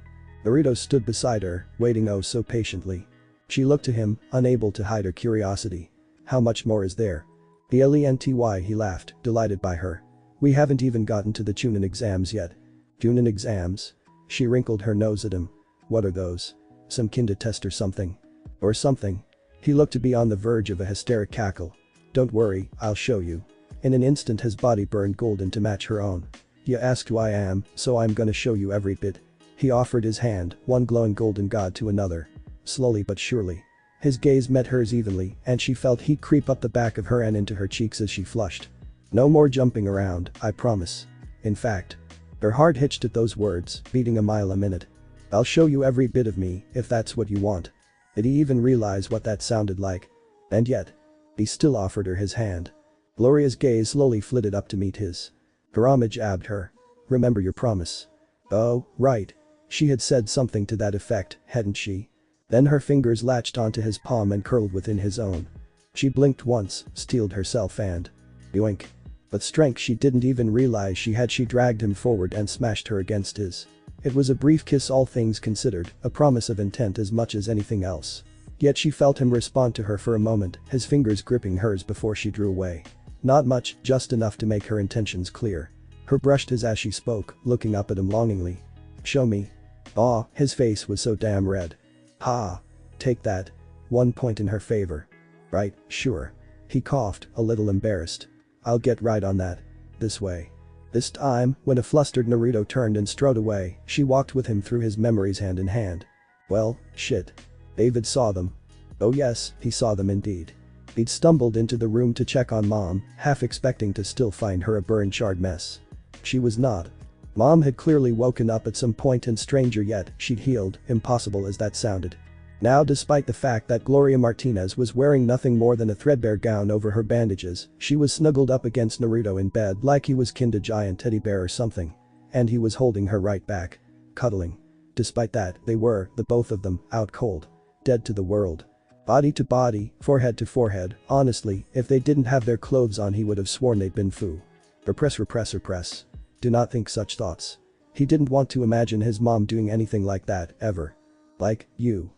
Naruto stood beside her, waiting oh so patiently. She looked to him, unable to hide her curiosity. How much more is there? Lenty, he laughed, delighted by her. We haven't even gotten to the Chunin exams yet. Chunin exams? She wrinkled her nose at him. What are those? Some kinda test or something? Or something? He looked to be on the verge of a hysteric cackle. Don't worry, I'll show you. In an instant his body burned golden to match her own. You asked who I am, so I'm gonna show you every bit. He offered his hand, one glowing golden god to another. Slowly but surely. His gaze met hers evenly, and she felt heat creep up the back of her and into her cheeks as she flushed. No more jumping around, I promise. In fact. Her heart hitched at those words, beating a mile a minute. I'll show you every bit of me, if that's what you want. Did he even realize what that sounded like? And yet. He still offered her his hand. Gloria's gaze slowly flitted up to meet his. Kurama jabbed her. Remember your promise. Oh, right. She had said something to that effect, hadn't she? Then her fingers latched onto his palm and curled within his own. She blinked once, steeled herself and. Yoink. With strength she didn't even realize she dragged him forward and smashed her against his. It was a brief kiss, all things considered, a promise of intent as much as anything else. Yet she felt him respond to her for a moment, his fingers gripping hers before she drew away. Not much, just enough to make her intentions clear. Her brushed his as she spoke, looking up at him longingly. "Show me." Aw, his face was so damn red. "Ha. Take that. 1 point in her favor." "Right, sure." He coughed, a little embarrassed. "I'll get right on that. This way." This time, when a flustered Naruto turned and strode away, she walked with him through his memories hand in hand. Well, shit. David saw them. Oh yes, he saw them indeed. He'd stumbled into the room to check on Mom, half expecting to still find her a burned charred mess. She was not. Mom had clearly woken up at some point, and stranger yet, she'd healed, impossible as that sounded. Now, despite the fact that Gloria Martinez was wearing nothing more than a threadbare gown over her bandages, she was snuggled up against Naruto in bed like he was kin to giant teddy bear or something. And he was holding her right back. Cuddling. Despite that, they were, the both of them, out cold. Dead to the world. Body to body, forehead to forehead. Honestly, if they didn't have their clothes on, he would have sworn they'd been foo. Repress. Do not think such thoughts. He didn't want to imagine his mom doing anything like that, ever. Like, you.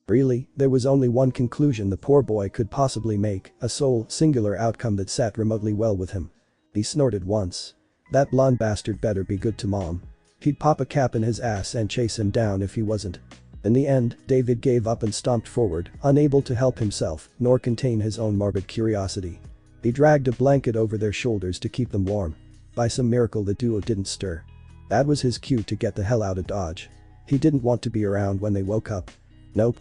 Really, there was only one conclusion the poor boy could possibly make, a sole, singular outcome that sat remotely well with him. He snorted once. That blonde bastard better be good to Mom. He'd pop a cap in his ass and chase him down if he wasn't. In the end, David gave up and stomped forward, unable to help himself, nor contain his own morbid curiosity. He dragged a blanket over their shoulders to keep them warm. By some miracle the duo didn't stir. That was his cue to get the hell out of Dodge. He didn't want to be around when they woke up. Nope.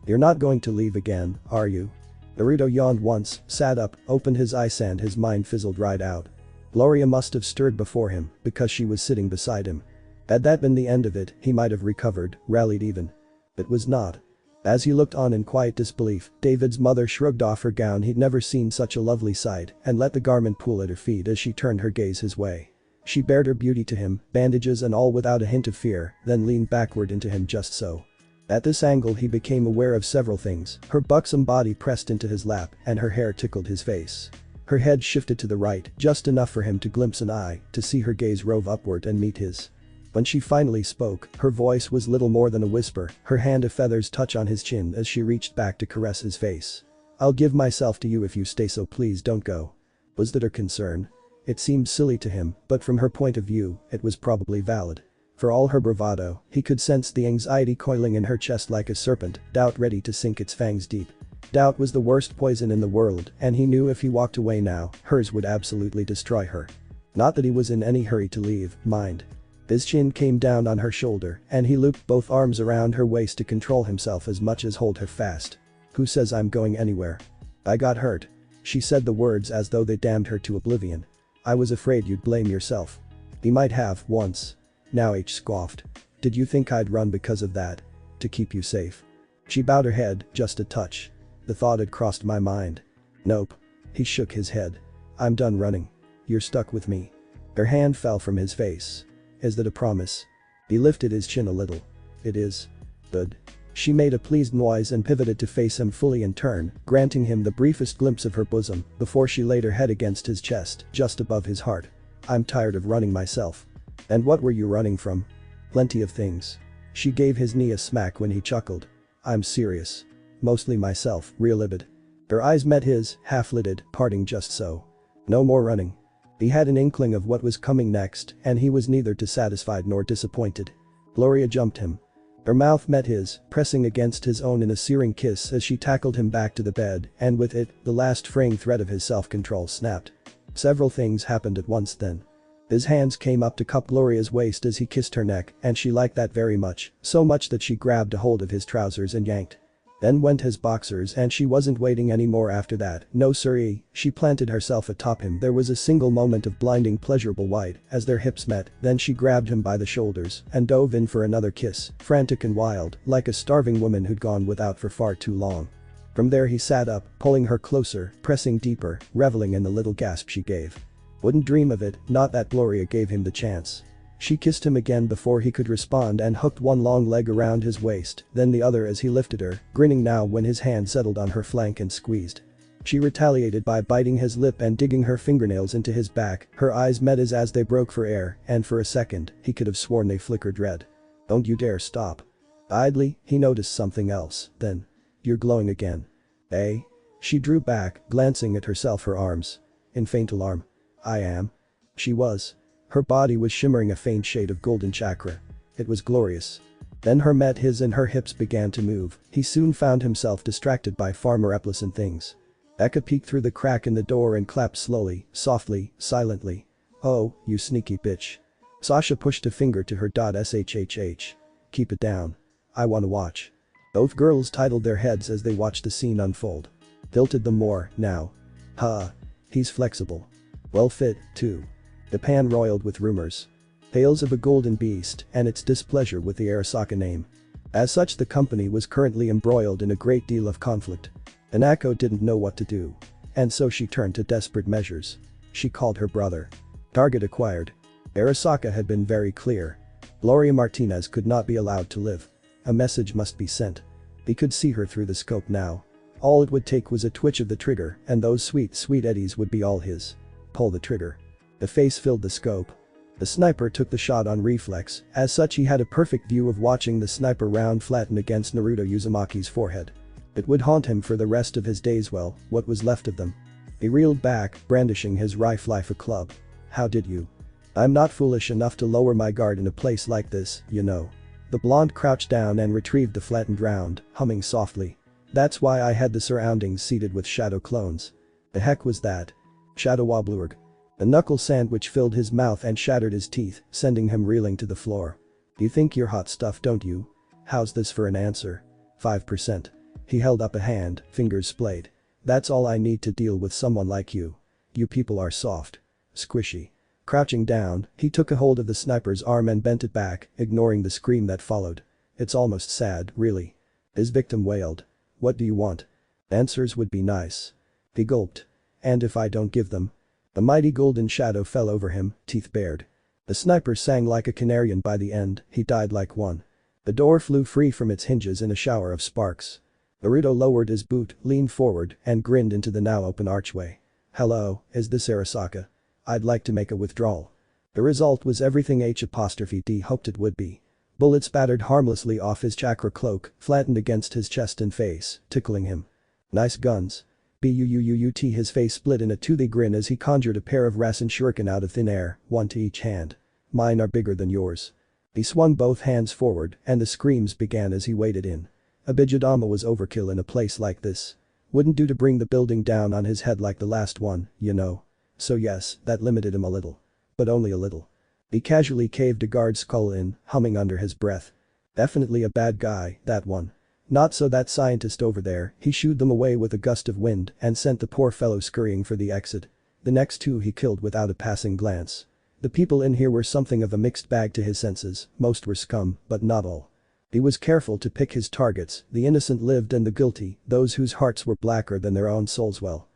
You're not going to leave again, are you? Naruto yawned once, sat up, opened his eyes, and his mind fizzled right out. Gloria must have stirred before him, because she was sitting beside him. Had that been the end of it, he might have recovered, rallied even. It was not. As he looked on in quiet disbelief, David's mother shrugged off her gown. He'd never seen such a lovely sight, and let the garment pool at her feet as she turned her gaze his way. She bared her beauty to him, bandages and all, without a hint of fear, then leaned backward into him just so. At this angle he became aware of several things. Her buxom body pressed into his lap, and her hair tickled his face. Her head shifted to the right, just enough for him to glimpse an eye, to see her gaze rove upward and meet his. When she finally spoke, her voice was little more than a whisper, her hand a feather's touch on his chin as she reached back to caress his face. "I'll give myself to you if you stay, so please don't go." Was that her concern? It seemed silly to him, but from her point of view, it was probably valid. For all her bravado, he could sense the anxiety coiling in her chest like a serpent, doubt ready to sink its fangs deep. Doubt was the worst poison in the world, and he knew if he walked away now, hers would absolutely destroy her. Not that he was in any hurry to leave, mind. His chin came down on her shoulder, and he looped both arms around her waist to control himself as much as hold her fast. "Who says I'm going anywhere? I got hurt." She said the words as though they damned her to oblivion. "I was afraid you'd blame yourself." "He might have, once." Now H scoffed. "Did you think I'd run because of that? To keep you safe?" She bowed her head, just a touch. "The thought had crossed my mind." "Nope." He shook his head. "I'm done running. You're stuck with me." Her hand fell from his face. "Is that a promise?" He lifted his chin a little. "It is." "Good." She made a pleased noise and pivoted to face him fully in turn, granting him the briefest glimpse of her bosom before she laid her head against his chest, just above his heart. "I'm tired of running myself." "And what were you running from?" "Plenty of things." She gave his knee a smack when he chuckled. "I'm serious. Mostly myself, real livid." Her eyes met his, half-lidded, parting just so. "No more running." He had an inkling of what was coming next, and he was neither dissatisfied nor disappointed. Gloria jumped him. Her mouth met his, pressing against his own in a searing kiss as she tackled him back to the bed, and with it, the last fraying thread of his self-control snapped. Several things happened at once then. His hands came up to cup Gloria's waist as he kissed her neck, and she liked that very much, so much that she grabbed a hold of his trousers and yanked. Then went his boxers, and she wasn't waiting anymore after that. No siree, she planted herself atop him. There was a single moment of blinding pleasurable white as their hips met, then she grabbed him by the shoulders and dove in for another kiss, frantic and wild, like a starving woman who'd gone without for far too long. From there he sat up, pulling her closer, pressing deeper, reveling in the little gasp she gave. Wouldn't dream of it, not that Gloria gave him the chance. She kissed him again before he could respond and hooked one long leg around his waist, then the other as he lifted her, grinning now when his hand settled on her flank and squeezed. She retaliated by biting his lip and digging her fingernails into his back. Her eyes met his as they broke for air, and for a second, he could have sworn they flickered red. "Don't you dare stop." Idly, he noticed something else, then. "You're glowing again." "Eh?" She drew back, glancing at herself, her arms. In faint alarm. "I am." She was. Her body was shimmering a faint shade of golden chakra. It was glorious. Then her met his and her hips began to move. He soon found himself distracted by far more repellent things. Eka peeked through the crack in the door and clapped slowly, softly, silently. "Oh, you sneaky bitch." Sasha pushed a finger to her. Shhh. "Keep it down. I wanna watch." Both girls titled their heads as they watched the scene unfold. Tilted them more, now. Huh. He's flexible. Well fit, too. Japan roiled with rumors. Tales of a golden beast and its displeasure with the Arasaka name. As such, the company was currently embroiled in a great deal of conflict. Anako didn't know what to do. And so she turned to desperate measures. She called her brother. Target acquired. Arasaka had been very clear. Gloria Martinez could not be allowed to live. A message must be sent. He could see her through the scope now. All it would take was a twitch of the trigger and those sweet, sweet eddies would be all his. Pull the trigger. The face filled the scope. The sniper took the shot on reflex. As such, he had a perfect view of watching the sniper round flatten against Naruto Uzumaki's forehead. It would haunt him for the rest of his days, well, what was left of them. He reeled back, brandishing his rifle like a club. "How did you?" "I'm not foolish enough to lower my guard in a place like this, you know." The blonde crouched down and retrieved the flattened round, humming softly. "That's why I had the surroundings seeded with shadow clones." The heck was that? Shadow Wobblerg. The knuckle sandwich filled his mouth and shattered his teeth, sending him reeling to the floor. "You think you're hot stuff, don't you? How's this for an answer? 5%. He held up a hand, fingers splayed. "That's all I need to deal with someone like you. You people are soft. Squishy." Crouching down, he took a hold of the sniper's arm and bent it back, ignoring the scream that followed. "It's almost sad, really." His victim wailed. "What do you want?" "Answers would be nice." He gulped. "And if I don't give them?" The mighty golden shadow fell over him, teeth bared. The sniper sang like a canary and by the end, he died like one. The door flew free from its hinges in a shower of sparks. Naruto lowered his boot, leaned forward, and grinned into the now open archway. "Hello, is this Arasaka? I'd like to make a withdrawal." The result was everything H''D hoped it would be. Bullets battered harmlessly off his chakra cloak, flattened against his chest and face, tickling him. "Nice guns." Buuut. His face split in a toothy grin as he conjured a pair of Rasen shuriken out of thin air, one to each hand. "Mine are bigger than yours." He swung both hands forward and the screams began as he waded in. A Bijidama was overkill in a place like this. Wouldn't do to bring the building down on his head like the last one, you know. So yes, that limited him a little. But only a little. He casually caved a guard's skull in, humming under his breath. "Definitely a bad guy, that one. Not so that scientist over there." He shooed them away with a gust of wind and sent the poor fellow scurrying for the exit. The next two he killed without a passing glance. The people in here were something of a mixed bag to his senses, most were scum, but not all. He was careful to pick his targets, the innocent lived and the guilty, those whose hearts were blacker than their own souls. Well.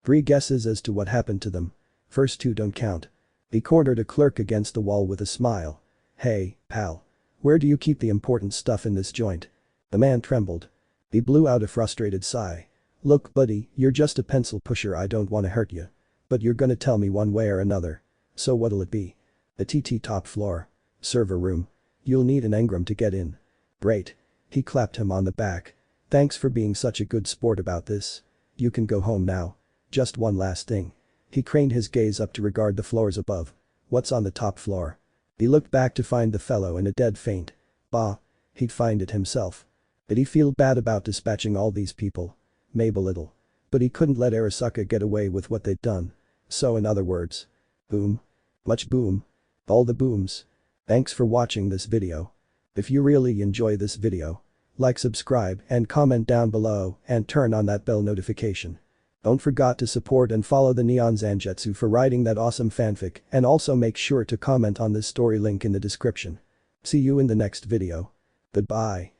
3 guesses as to what happened to them. First 2 don't count. He cornered a clerk against the wall with a smile. "Hey, pal. Where do you keep the important stuff in this joint?" The man trembled. He blew out a frustrated sigh. "Look, buddy, you're just a pencil pusher, I don't wanna hurt you. But you're gonna tell me one way or another. So what'll it be?" "The TT top floor. Server room. You'll need an engram to get in." "Great." He clapped him on the back. "Thanks for being such a good sport about this. You can go home now. Just one last thing." He craned his gaze up to regard the floors above. "What's on the top floor?" He looked back to find the fellow in a dead faint. Bah. He'd find it himself. Did he feel bad about dispatching all these people? Maybe a little. But he couldn't let Arasaka get away with what they'd done. So in other words. Boom. Much boom. All the booms. Thanks for watching this video. If you really enjoy this video, like, subscribe and comment down below and turn on that bell notification. Don't forget to support and follow the NeonZangetsu for writing that awesome fanfic and also make sure to comment on this story link in the description. See you in the next video. Goodbye.